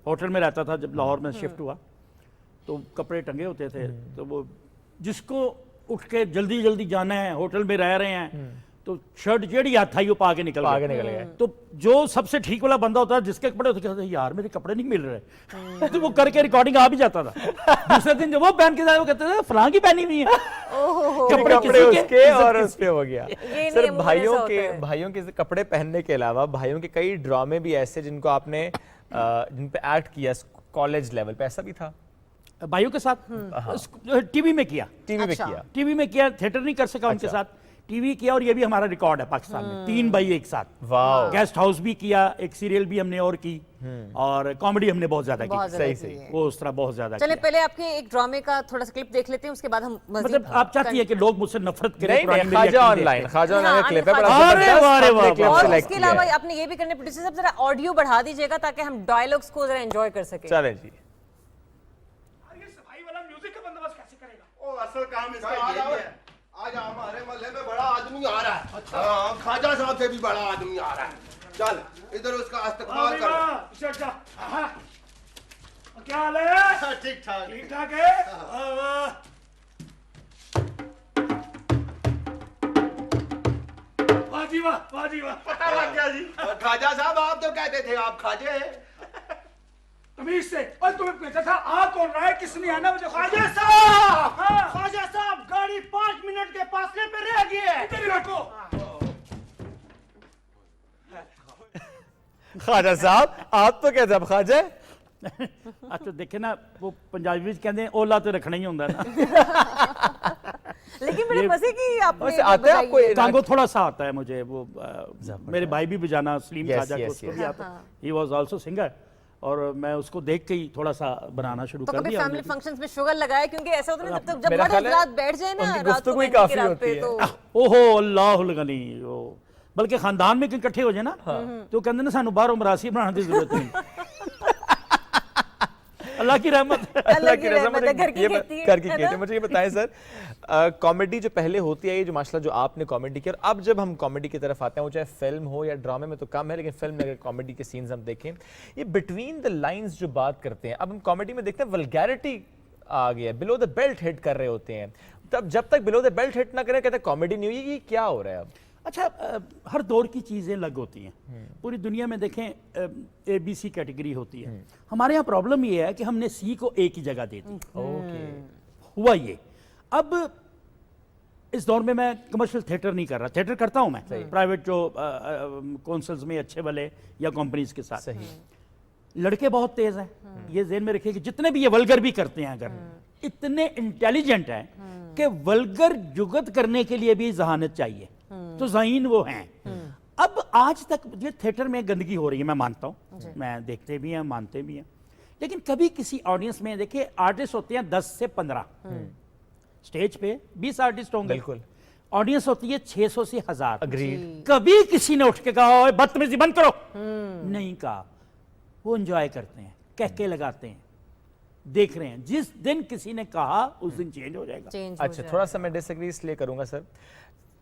होटल में रहता था जब लाहौर में शिफ्ट हुआ, तो कपड़े टंगे होते थे, तो वो जिसको उठ के जल्दी जल्दी जाना है, होटल में रह रहे हैं, तो शर्ट जेड़ी याद था वो पा के निकल गया। तो जो सबसे ठीक वाला बंदा होता है जिसके कपड़े होते थे, यार मेरे कपड़े नहीं मिल रहे, तो वो करके रिकॉर्डिंग आ भी जाता था। दूसरे दिन जब वो पहन के जाए, वो कहते थे फलां की पहनी हुई है, कपड़े उसके और उस पे हो गया। सर भाइयों के कपड़े पहनने के अलावा भाइयों के कई ड्रामे भी ऐसे जिनको आपने जिन पे एक्ट किया कॉलेज लेवल पे, ऐसा भी था भाइयों के साथ? टीवी में किया, टीवी में किया, थिएटर नहीं कर सका उनके साथ, टीवी किया। और ये भी हमारा रिकॉर्ड है पाकिस्तान में, 3 भाई एक साथ। वाह। गेस्ट हाउस भी किया, एक सीरियल भी हमने और की, और कॉमेडी हमने बहुत ज्यादा की। सही वो उस तरह बहुत ज्यादा। चले पहले आपके एक ड्रामे का थोड़ा सा क्लिप देख लेते हैं, उसके बाद हम मतलब आप चाहती है कि लोग मुझसे नफरत करें? खाजा ऑनलाइन क्लिप है, और इसके अलावा आपने ये भी करने, प्रोड्यूसर साहब जरा ऑडियो बढ़ा दीजिएगा ताकि हम डायलॉग्स को जरा एंजॉय कर सके। चलें जी। सफाई वाला म्यूजिक का बंदोबस्त कैसे करेगा? ओ असल काम इसका ये है। आज हमारे मोहल्ले में बड़ा आदमी आ रहा है। अच्छा। खाजा साहब से भी बड़ा आदमी आ रहा है। चल इधर उसका इस्तकबाल कर। क्या हाल है? ठीक ठाक है। वाह जी वाह, वाह जी वाह, पता लग गया जी। खाजा साहब आप तो कहते थे आप खाजे हैं। तमीज से। और तुम्हें पूछा था आ कौन रहा है, किसने आना? मुझे ख्वाजा साहब, ख्वाजा साहब गाड़ी 5 मिनट के फासले पे रह गई है, इधर रखो। ख्वाजा साहब आप तो कहते अब ख्वाजा। अच्छा देखे ना, वो पंजाबी कहते हैं ओला तो रखना ही होता है ना। लेकिन बड़े मजे की आपने आता है आपको? टांगो थोड़ा सा आता है मुझे, वो मेरे भाई भी बजाना, सलीम ख्वाजा को उसको भी आता, ही वाज आल्सो सिंगर, और मैं उसको देख के ही थोड़ा सा बनाना शुरू कर दिया। कभी फैमिली फंक्शंस में शुगर लगाया? क्योंकि ऐसा होता है जब बड़े रात बैठ जाए ना, रात को काफी होती है। ओहो अल्लाहुल गनी, बल्कि खानदान में इकट्ठे हो जाए ना, तो कहते ना सानू बाहरों मरासी बनाने की जरूरत नहीं। अल्लाह की रहमत, अल्लाह की रहमत है, घर की खेती है। मुझे ये बताएं सर, कॉमेडी जो पहले होती है, ये जो माशाल्लाह जो आपने कॉमेडी की, और अब जब हम कॉमेडी की तरफ आते हैं, वो चाहे फिल्म हो या ड्रामे में तो कम है, लेकिन फिल्म में अगर कॉमेडी के सीन्स हम देखें, ये बिटवीन द लाइंस जो बात करते हैं, अब हम कॉमेडी में देखते हैं वल्गैरिटी आ गया, बिलो द बेल्ट हिट कर रहे होते हैं। तब जब तक बिलो द बेल्ट हिट ना करें कहते हैं कॉमेडी नहीं हुई, ये क्या हो रहा है अब? अच्छा हर दौर की चीज़ें अलग होती हैं, पूरी दुनिया में देखें ABC कैटेगरी होती है, हमारे यहाँ प्रॉब्लम ये है कि हमने C को A की जगह दे दी। हुआ ये, अब इस दौर में मैं कमर्शियल थिएटर नहीं कर रहा, थिएटर करता हूँ मैं प्राइवेट जो कौंसल्स में अच्छे वाले या कंपनीज के साथ। लड़के बहुत तेज हैं, ये ज़हन में रखिए कि जितने भी ये वल्गर भी करते हैं, अगर इतने इंटेलिजेंट हैं कि वल्गर जुगत करने के लिए भी जहानत चाहिए, तो ज़हीन वो हैं। अब आज तक ये थिएटर में गंदगी हो रही है, मैं मानता हूँ, मैं देखते भी हैं मानते भी हैं, लेकिन कभी किसी ऑडियंस में देखिए आर्टिस्ट होते हैं 10 से 15, स्टेज पे 20 आर्टिस्ट होंगे, बिल्कुल ऑडियंस होती है 600 से 1000। कभी किसी ने उठ के कहा ओए बदतमीजी बंद करो, नहीं कहा। वो एंजॉय करते हैं, कहके लगाते हैं, देख रहे हैं। जिस दिन किसी ने कहा उस दिन चेंज हो जाएगा। अच्छा थोड़ा सा मैं डिसएग्री इसलिए करूंगा सर,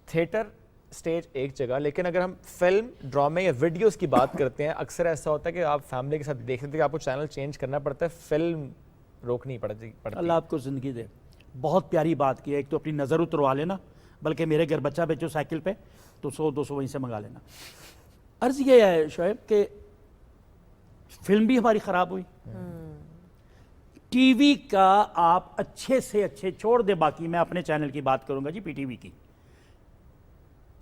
थिएटर स्टेज एक जगह, लेकिन अगर हम फिल्म ड्रामे या वीडियोस की बात करते हैं, अक्सर ऐसा होता है कि आप फैमिली के साथ देख रहे थे कि आपको चैनल चेंज करना पड़ता है, फिल्म रोकनी पड़ती। अल्लाह आपको जिंदगी दे, बहुत प्यारी बात की है। एक तो अपनी नज़र उतरवा लेना, बल्कि मेरे घर बच्चा बेचो साइकिल पे तो 100-200 वहीं से मंगा लेना। अर्ज़ ये है शोएब कि फिल्म भी हमारी ख़राब हुई, टीवी का आप अच्छे से अच्छे छोड़ दे, बाकी मैं अपने चैनल की बात करूंगा जी, पीटीवी की,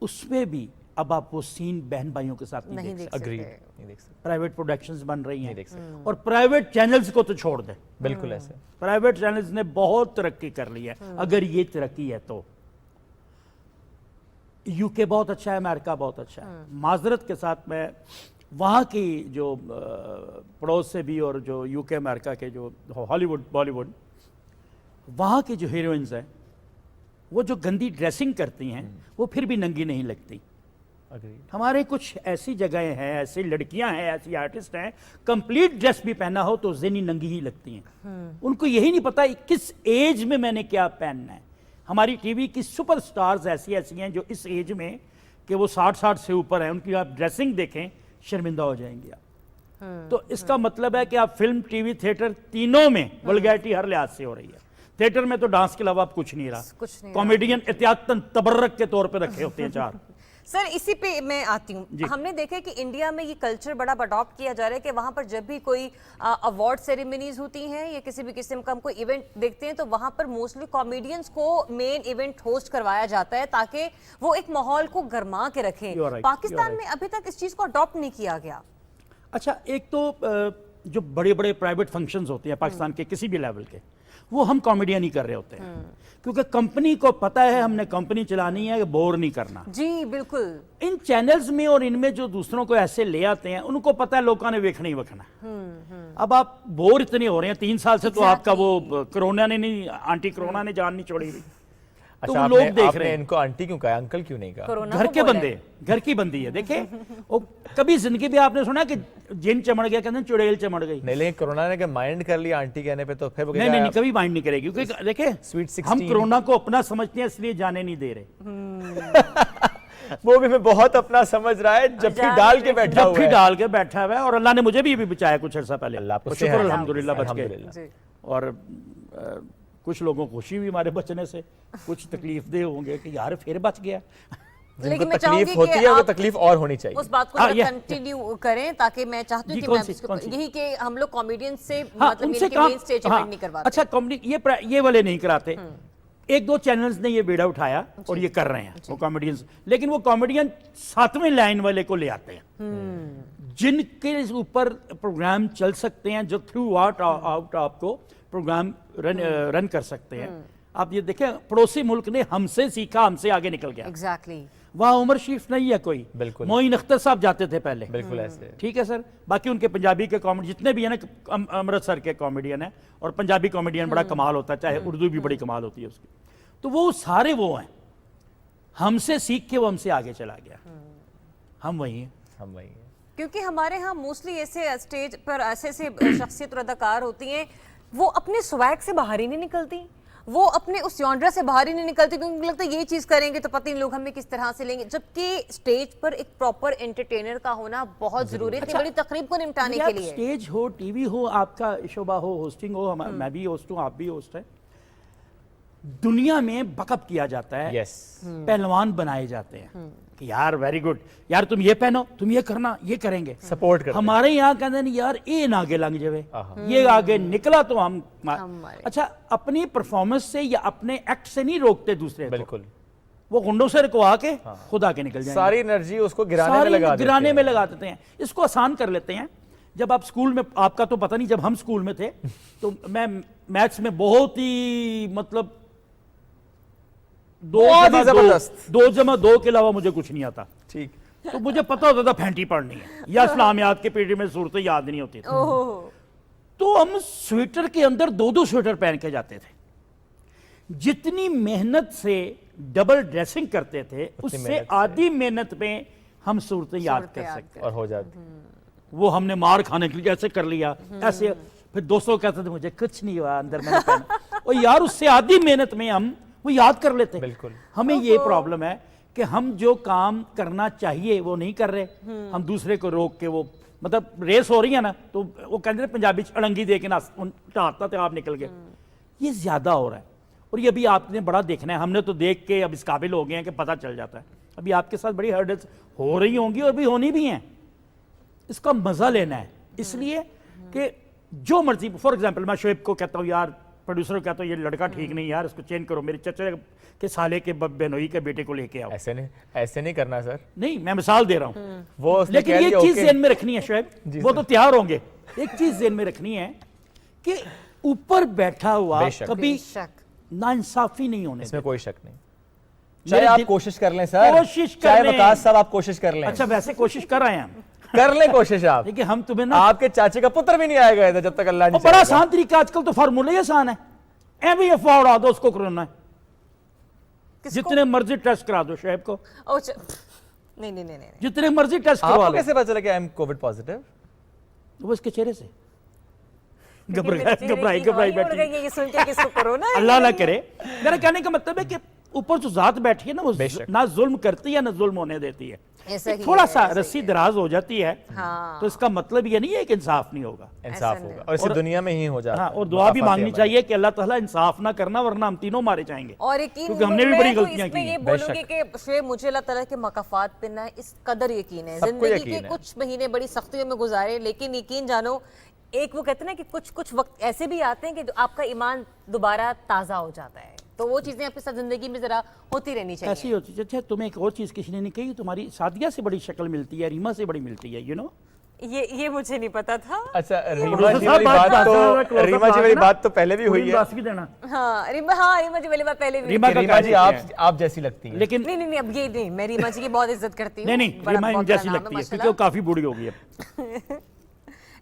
उसमें भी अब आप वो सीन बहन भाइयों के साथ नहीं देख सकते। प्राइवेट प्रोडक्शंस बन रही हैं और प्राइवेट चैनल्स को तो छोड़ दे, बिल्कुल ऐसे प्राइवेट चैनल्स ने बहुत तरक्की कर ली है। अगर ये तरक्की है तो यूके बहुत अच्छा है, अमेरिका बहुत अच्छा है। माजरत के साथ मैं वहाँ की जो पड़ोस से भी और जो यूके अमेरिका के जो हॉलीवुड बॉलीवुड, वहाँ की जो हीरोइंस हैं वो जो गंदी ड्रेसिंग करती हैं वो फिर भी नंगी नहीं लगती। हमारे कुछ ऐसी जगहें हैं, ऐसी लड़कियां हैं, ऐसी आर्टिस्ट हैं, कंप्लीट ड्रेस भी पहना हो तो ज़ेनी नंगी ही लगती हैं। उनको यही नहीं पता किस एज में मैंने क्या पहनना है। हमारी टीवी की सुपरस्टार्स ऐसी ऐसी हैं जो इस एज में कि वो 60 से ऊपर हैं, उनकी आप ड्रेसिंग देखें शर्मिंदा हो जाएंगे आप। तो इसका मतलब है कि आप फिल्म, टीवी, थिएटर तीनों में वल्गैरिटी हर लिहाज से हो रही है। थिएटर में तो डांस के अलावा अब कुछ नहीं रहा, कॉमेडियन एहतियातन तबर्रक के तौर पे रखे होते हैं 4। सर इसी पे मैं आती हूँ, हमने देखा कि इंडिया में ये कल्चर बड़ा अडॉप्ट किया जा रहा है कि वहाँ पर जब भी कोई अवार्ड सेरेमनीज होती हैं या किसी भी किस्म का हम कोई इवेंट देखते हैं तो वहाँ पर मोस्टली कॉमेडियंस को मेन इवेंट होस्ट करवाया जाता है ताकि वो एक माहौल को गर्मा के रखें। पाकिस्तान में अभी तक इस चीज़ को अडॉप्ट नहीं किया गया। अच्छा, एक तो जो बड़े बड़े प्राइवेट फंक्शंस होते हैं पाकिस्तान के किसी भी लेवल के, वो हम कॉमेडियन ही कर रहे होते हैं क्योंकि कंपनी को पता है हमने कंपनी चलानी है, बोर नहीं करना। जी बिल्कुल। इन चैनल्स में और इनमें जो दूसरों को ऐसे ले आते हैं उनको पता है लोगों ने वेखना ही वेखना। अब आप बोर इतने हो रहे हैं, 3 साल से तो आपका वो कोरोना ने नहीं, आंटी कोरोना ने जान नहीं छोड़ी हुई। अच्छा, तो लोग देख रहे हैं। इनको आंटी क्यों कहा, अंकल क्यों नहीं कहा? घर के बंदे, घर की बंदी है। देखे वो कभी जिंदगी में आपने सुना कि जिन चमड़ गया, कहते हैं चुड़ैल चमड़ गई? नहीं, लेकिन कोरोना ने माइंड कर लिया आंटी कहने पे तो फिर नहीं, कभी माइंड नहीं करेगी क्योंकि देखे स्वीट 16 हम कोरोना को अपना समझते हैं इसलिए जाने नहीं दे रहे। वो भी मैं बहुत अपना समझ रहा है, जबकि डाल के बैठा हुआ है, जबकि डाल के बैठा हुआ है। और अल्लाह ने मुझे भी बचाया कुछ अर्सा पहले, अल्लाह को शुक्र अल्हम्दुलिल्लाह बच गए। और कुछ लोगों को खुशी भी हमारे बचने से, कुछ तकलीफ दे होंगे कि यार फिर बच गया। लेकिन मैं तकलीफ होती है वो तकलीफ और होनी चाहिए। उस बात को कंटिन्यू करें ताकि मैं चाहती हूँ कि यही कि हम लोग कॉमेडियन से मतलब मेन स्टेज इवेंट नहीं करवाते। अच्छा, कॉमेडी ये वाले नहीं कराते। 1-2 चैनल्स ने ये बेड़ा उठाया और ये कर रहे हैं वो कॉमेडियंस, लेकिन वो कॉमेडियन 7वें लाइन वाले को ले आते हैं जिनके ऊपर प्रोग्राम चल सकते हैं, जो थ्रू आउट आपको प्रोग्राम रन कर सकते हैं। आप ये देखें, पड़ोसी मुल्क ने हमसे सीखा, हमसे आगे निकल गया। एग्जैक्टली। वहाँ उमर शरीफ नहीं है कोई, बिल्कुल मोइन अख्तर साहब जाते थे पहले, बिल्कुल ऐसे। ठीक है सर। बाकी उनके पंजाबी के कॉमेडी जितने भी है ना, अमृतसर के कॉमेडियन है, और पंजाबी कॉमेडियन बड़ा कमाल होता है, चाहे उर्दू भी बड़ी कमाल होती है उसकी। तो वो सारे वो हैं, हमसे सीख के वो हमसे आगे चला गया। हम वही हैं, हम वही हैं। क्योंकि हमारे यहाँ मोस्टली ऐसे स्टेज पर ऐसे शख्सियत और अदाकार होती हैं, वो अपने स्वैग से बाहर ही नहीं निकलती, वो अपने उस जॉनरा से बाहर ही नहीं निकलती, क्योंकि मुझे लगता है ये चीज़ करेंगे तो पता नहीं लोग हमें किस तरह से लेंगे। जबकि स्टेज पर एक प्रॉपर एंटरटेनर का होना बहुत जरूरी है इतनी बड़ी तकरीब को निपटाने के लिए। स्टेज हो, टीवी हो, आपका शोबा हो, होस्टिंग हो, मैं भी होस्ट हूँ, आप भी होस्ट हैं, दुनिया में बकअप किया जाता है। पहलवान बनाए जाते हैं कि यार वेरी गुड, यार तुम ये पहनो, तुम ये करना, ये करेंगे, सपोर्ट करते। हमारे यहाँ कहते हैं यार ये ना आगे लंघ जावे, ये आगे निकला तो हम अच्छा, अपनी परफॉर्मेंस से या अपने एक्ट से नहीं रोकते दूसरे, बिल्कुल वो गुंडों से रुकवा के खुद आके निकल जाएंगे। सारी एनर्जी उसको गिराने में लगा देते हैं। इसको आसान कर लेते हैं। जब आप स्कूल में, आपका तो पता नहीं, जब हम स्कूल में थे तो मैं मैथ्स में बहुत ही मतलब 2+2 के अलावा मुझे कुछ नहीं आता, ठीक। तो मुझे पता होता था फैंटी पढ़नी है या इस्लामियात के पीरियड में सूरतें याद नहीं होती थी। तो हम स्वेटर के अंदर 2-2 स्वेटर पहन के जाते थे। जितनी मेहनत से डबल ड्रेसिंग करते थे, उससे आधी मेहनत में हम सूरतें याद कर सकते और हो जाती। वो हमने मार खाने के लिए ऐसे कर लिया, ऐसे, फिर दोस्तों कहते थे मुझे कुछ नहीं हुआ, अंदर मैंने पहना। और यार उससे आधी मेहनत में हम वो याद कर लेते। बिल्कुल। हमें ये प्रॉब्लम है कि हम जो काम करना चाहिए वो नहीं कर रहे, हम दूसरे को रोक के, वो मतलब रेस हो रही है ना, तो वो कहते हैं पंजाबी अड़ंगी दे के ना टाटता तो आप निकल गए। ये ज्यादा हो रहा है। और ये अभी आपने बड़ा देखना है, हमने तो देख के अब इस काबिल हो गए हैं कि पता चल जाता है। अभी आपके साथ बड़ी हर्डल्स हो रही होंगी और भी होनी भी हैं, इसका मजा लेना है। इसलिए कि जो मर्जी, फॉर एग्जाम्पल मैं शोएब को कहता हूँ यार, प्रोड्यूसर को कहता हूँ ये लड़का ठीक नहीं यार, इसको चेंज करो, मेरे चचा के साले के बेनोई के बेटे को लेके आओ। ऐसे नहीं करना सर। नहीं, मैं मिसाल दे रहा हूँ वो, लेकिन ये चीज ज़हन में रखनी है शोएब, वो तो तैयार होंगे। एक चीज ज़हन में रखनी है कि ऊपर बैठा हुआ कभी नाइंसाफी नहीं होने, इसमें कोई शक नहीं। चाहे आप कोशिश कर लें सर, कोशिश चाहे वकास साहब आप कोशिश कर लें। अच्छा, वैसे कोशिश कर रहे हैं हम, कर लें कोशिश आप, लेकिन हम तुम्हें ना, आपके चाचे का पुत्र भी नहीं आएगा इधर जब तक अल्लाह नहीं बड़ा आसान तरीका, आजकल तो फार्मूला ही आसान है, भी अफवाह उड़ा दो उसको कोरोना है, जितने मर्जी टेस्ट करा दो शोएब को। नहीं नहीं नहीं, जितने मर्जी टेस्ट करवा लो। आपको कैसे पता चला कि आई एम कोविड पॉजिटिव? वो इसके चेहरे से घबराई बैठी, ये सुन के किसको कोरोना है? अल्लाह ना करे। मेरा कहने का मतलब है कि ऊपर जो जात बैठी है ना, वो ना जुल्म करती है ना जुल्म होने देती है। थोड़ा सा रस्सी दराज हो जाती है, हाँ। तो इसका मतलब ये नहीं है कि इंसाफ नहीं होगा, इंसाफ होगा, और इसी दुनिया में ही हो जाता है। और दुआ भी मांगनी चाहिए कि अल्लाह ताला इंसाफ ना करना, वरना हम तीनों मारे जाएंगे। और क्योंकि हमने भी बड़ी गलतियां की। ये बोलूंगी कि शोएब, मुझे अल्लाह ताला के मकाफात पे ना इस कदर यकीन है, जिंदगी के कुछ महीने बड़ी सख्तियों में गुजारे, लेकिन यकीन जानो, एक वो कहते हैं ना कि कुछ वक्त ऐसे भी आते हैं कि आपका ईमान दोबारा ताज़ा हो जाता है, तो वो चीज़ें आपके साथ ज़िंदगी में ज़रा होती रहनी चाहिए। ऐसी होती है। अच्छा, तुम्हें एक और चीज़ किसी ने नहीं कही, तुम्हारी सादिया से बड़ी शक्ल मिलती है, रीमा से बड़ी मिलती है, यू नो। ये मुझे नहीं पता था। अच्छा, रीमा जी वाली बात तो पहले भी हुई है। हाँ, रीमा जी वाली बात पहले भी। रीमा जी आप जैसी लगती है। लेकिन नहीं, अब ये नहीं, मैं रीमा जी की बहुत इज्जत करती हूँ। नहीं, रीमा जैसी लगती है क्योंकि वो काफी बूढ़ी हो गई है।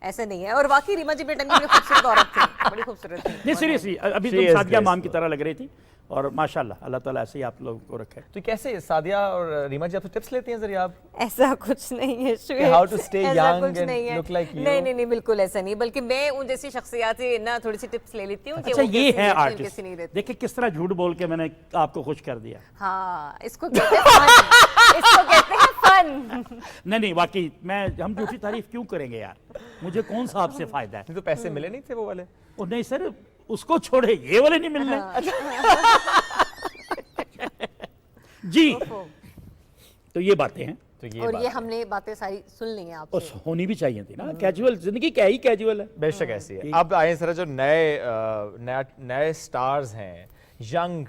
ऐसे नहीं है, और वाकई रीमा जी बेटन की खूबसूरत औरत थी, बड़ी खूबसूरत थी। नहीं, सीरियसली अभी तुम सादिया माम की तरह लग रही थी, और माशाल्लाह अल्लाह ताला ऐसे ही आप लोगों को रखे। तो कैसे सादिया और रीमा जी आपसे टिप्स लेती हैं जरा आप? ऐसा कुछ नहीं है Shoaib, how to stay young and look like you? नहीं, बिल्कुल ऐसा नहीं, बल्कि मैं उन जैसी शख्सियत से ना थोड़ी सी टिप्स ले लेती हूँ। अच्छा, ये है आर्टिस्ट, देखिए किस तरह झूठ बोल के मैंने आपको खुश कर दिया। हाँ, इसको कहते हैं फन। नहीं, वाकई हम झूठी तारीफ क्यों करेंगे यार, मुझे कौन सा आपसे फायदा है? तो पैसे मिले नहीं थे वो वाले? नहीं सर, उसको छोड़े, ये वाले नहीं मिलने। जी, तो ये बातें हैं, और ये हमने बातें सारी सुन ली हैं आपसे, और होनी भी चाहिए थी ना। कैजुअल जिंदगी क्या ही कैजुअल है, बेशक ऐसी है। अब आए सर, जो नए स्टार्स हैं, यंग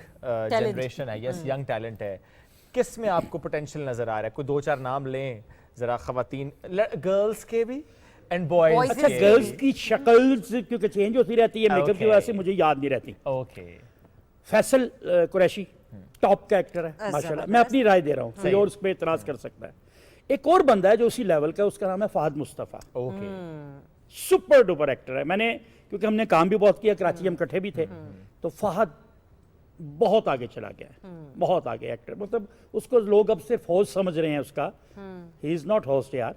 जनरेशन है, यस यंग टैलेंट है, किस में आपको पोटेंशियल नजर आ रहा है? कोई 2-4 नाम लें जरा, खवातीन, गर्ल्स के भी एंड बॉयज। अच्छा, गर्ल्स की शक्ल क्योंकि चेंज होती रहती है मेकअप की वजह से, मुझे याद नहीं रहती। ओके, फैसल कुरैशी टॉप का एक्टर है माशाल्लाह, मैं अपनी राय दे रहा हूँ, कोई और उस पर इतराज कर सकता है। एक और बंदा है जो उसी लेवल का, उसका नाम है Fahad Mustafa. Okay, super duper actor है। मैंने, क्योंकि हमने काम भी बहुत किया, कराची हम इकट्ठे भी थे, तो फहद बहुत आगे चला गया है, बहुत आगे एक्टर, मतलब उसको लोग अब सिर्फ होस्ट समझ रहे हैं उसका, ही इज नॉट होस्ट यार,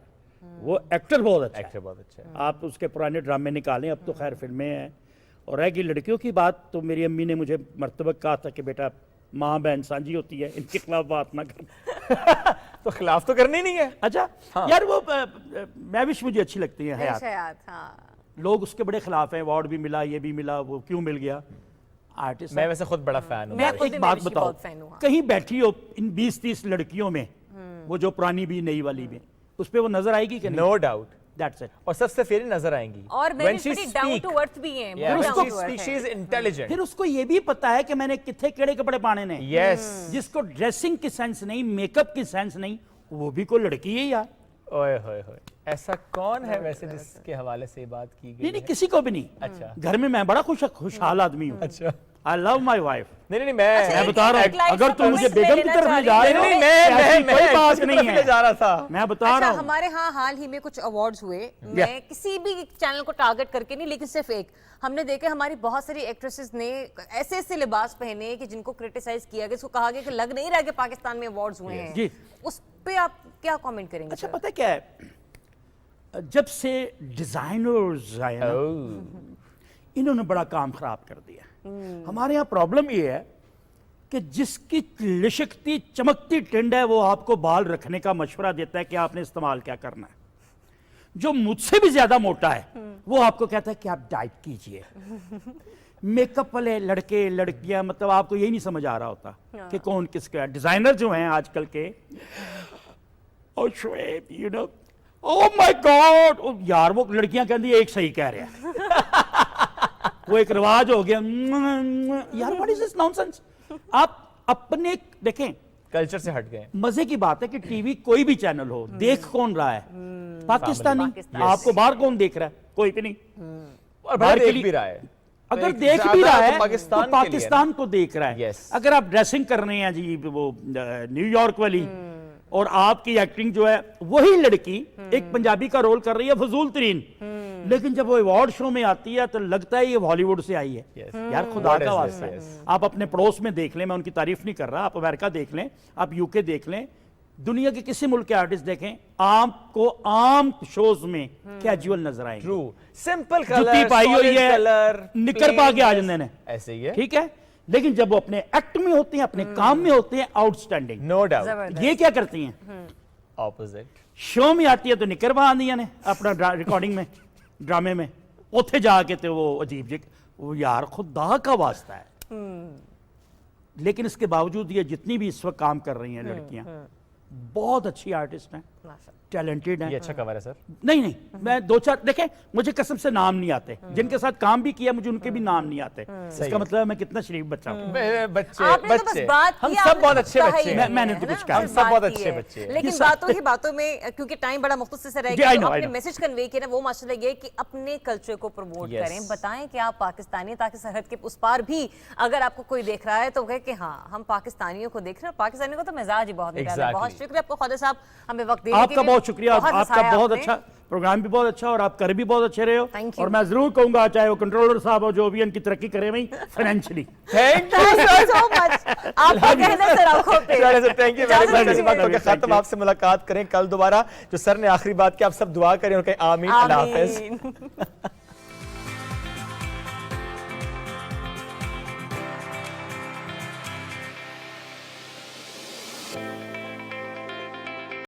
वो एक्टर बहुत अच्छा है। आप उसके पुराने ड्रामे निकालें, अब तो खैर फिल्में हैं। और रह गई लड़कियों की बात, तो मेरी अम्मी ने मुझे मर्तबा कहा था कि बेटा, माँ बहन साझी होती है, इनके खिलाफ बात ना कर। तो खिलाफ तो करनी नहीं है। अच्छा, हाँ। यार वो मैविश मुझे अच्छी लगती है, हयात। हाँ। लोग उसके बड़े खिलाफ हैं, अवार्ड भी मिला, ये भी मिला, वो क्यों मिल गया। आर्टिस्ट, मैं वैसे खुद बड़ा फैन हूँ। एक बात बताओ, कहीं बैठी हो इन 20-30 लड़कियों में, वो जो पुरानी भी नई वाली भी, उस पे वो नजर आएगी कि नहीं? No doubt, that's it. और सबसे फेरी नजर आएंगी, और डाउन टू अर्थ भी हैं, इंटेलिजेंट। फिर उसको ये भी पता है कि मैंने कितने केड़े कपड़े पाने ने। यस, जिसको ड्रेसिंग की सेंस नहीं, मेकअप की सेंस नहीं, वो भी कोई लड़की है यार। ओए होए होए, ऐसा कौन है वैसे जिसके हवाले से बात की गई? नहीं, किसी को भी नहीं। अच्छा, घर में मैं बड़ा खुशहाल आदमी हूँ। अच्छा, आई लव माई वाइफ। नहीं, मैं बता रहा हूँ, अगर तुम मुझे बेगम की तरफ ले जा रहे हो, कोई बात नहीं है, जा रहा था, मैं बता रहा हूँ। हमारे यहाँ हाल ही में कुछ अवार्ड्स हुए, मैं किसी भी चैनल को टारगेट करके नहीं, लेकिन सिर्फ एक हमने देखा, हमारी बहुत सारी एक्ट्रेसेस ने ऐसे लिबास पहने कि जिनको क्रिटिसाइज किया गया, उसको कहा गया कि लग नहीं रहा कि पाकिस्तान में अवार्ड्स हुए हैं। उस पे आप क्या कमेंट करेंगे? अच्छा, पता क्या है, जब से डिजाइनर्स आए ना, इन्होंने बड़ा काम खराब कर दिया। हमारे यहाँ प्रॉब्लम ये है कि जिसकी लिशकती चमकती टिंड है, वो आपको बाल रखने का मशवरा देता है कि आपने इस्तेमाल क्या करना है। जो मुझसे भी ज्यादा मोटा है वो आपको कहता है कि आप डाइट कीजिए। मेकअप वाले लड़के लड़कियां, मतलब आपको यही नहीं समझ आ रहा होता कि कौन किसका है। डिजाइनर जो हैं आजकल के, और Shoaib you know, oh my God यार, वो लड़कियां कहती है एक सही कह रहे हैं। वो एक रिवाज हो गया यार, व्हाट इज दिस नॉनसेंस। आप अपने देखें, कल्चर से हट गए। मजे की बात है कि टीवी कोई भी चैनल हो, देख कौन रहा है? पाकिस्तानी। आपको बाहर कौन देख रहा है? कोई भी नहीं। और बाहर देख भी रहा है, अगर देख भी रहा है तो पाकिस्तान को देख रहा है। अगर आप ड्रेसिंग कर रहे हैं जी वो न्यूयॉर्क वाली, और आपकी एक्टिंग जो है वही लड़की एक पंजाबी का रोल कर रही है फजूल तरीन, लेकिन जब वो अवार्ड शो में आती है तो लगता है ये हॉलीवुड से आई है। यार खुदा का वास्ता है, आप अपने पड़ोस में देख लें, मैं उनकी तारीफ नहीं कर रहा, आप अमेरिका देख लें, आप यूके देख लें, दुनिया के किसी मुल्क के आर्टिस्ट देखें, आपको आम शोज में कैजुअल नजर आएंगे। ट्रू, सिंपल कलर, जुत्ती पाई हुई है, कलर, निकर पा के आ जाते हैं, ऐसे ही है, ठीक है। लेकिन जब वो अपने एक्ट में होते हैं, अपने काम में होते हैं, आउटस्टैंडिंग, नो डाउट। ये क्या करती हैं? ऑपोजिट। शो में आती है तो निकर बांध दिया ने अपना रिकॉर्डिंग में, ड्रामे में, उथे जाके तो वो अजीब जी, वो यार खुदा का वास्ता है। लेकिन इसके बावजूद ये जितनी भी इस वक्त काम कर रही हैं लड़कियां, बहुत अच्छी आर्टिस्ट हैं, टैलेंटेड हैं। ये अच्छा कवर है सर। नहीं, मैं दो चार देखें, मुझे कसम से नाम नहीं आते, जिनके साथ काम भी किया मुझे उनके भी नाम नहीं आते। इसका मतलब है मैं कितना शरीफ बच्चा हूं। बच्चे हम सब बहुत अच्छे बच्चे हैं। मैंने तो कुछ कहा, हम सब बहुत अच्छे बच्चे हैं। लेकिन बातों ही बातों में, क्योंकि टाइम बड़ा मुख्तसर से रहेगा, तो अपने मैसेज कन्वे किया ना, वो माशाल्लाह ये कि अपने कल्चर को प्रमोट करें, बताएं कि आप पाकिस्तानी हैं, ताकि सरहद के उस पार भी अगर आपको कोई देख रहा है तो कहे कि हाँ हम पाकिस्तानियों को देख रहे हैं। पाकिस्तानियों को तो मिजाज ही बहुत निकाला है। बहुत शुक्रिया आपको ख्वाजा साहब, हमें वक्त देने के लिए। आपका बहुत शुक्रिया, आपका बहुत अच्छा प्रोग्राम भी बहुत अच्छा, और आप कर भी बहुत अच्छे रहे हो। और मैं जरूर कहूंगा, चाहे वो कंट्रोलर साहब हो जो भी इनकी तरक्की करे भाई financially. Thank you so much. आपका कहना सर आंखों पे। Thank you very much. खत्म, आपसे मुलाकात करें कल दोबारा। जो सर ने आखिरी बात की, आप सब दुआ करें और कहें आमीन। अल्लाह हाफिज।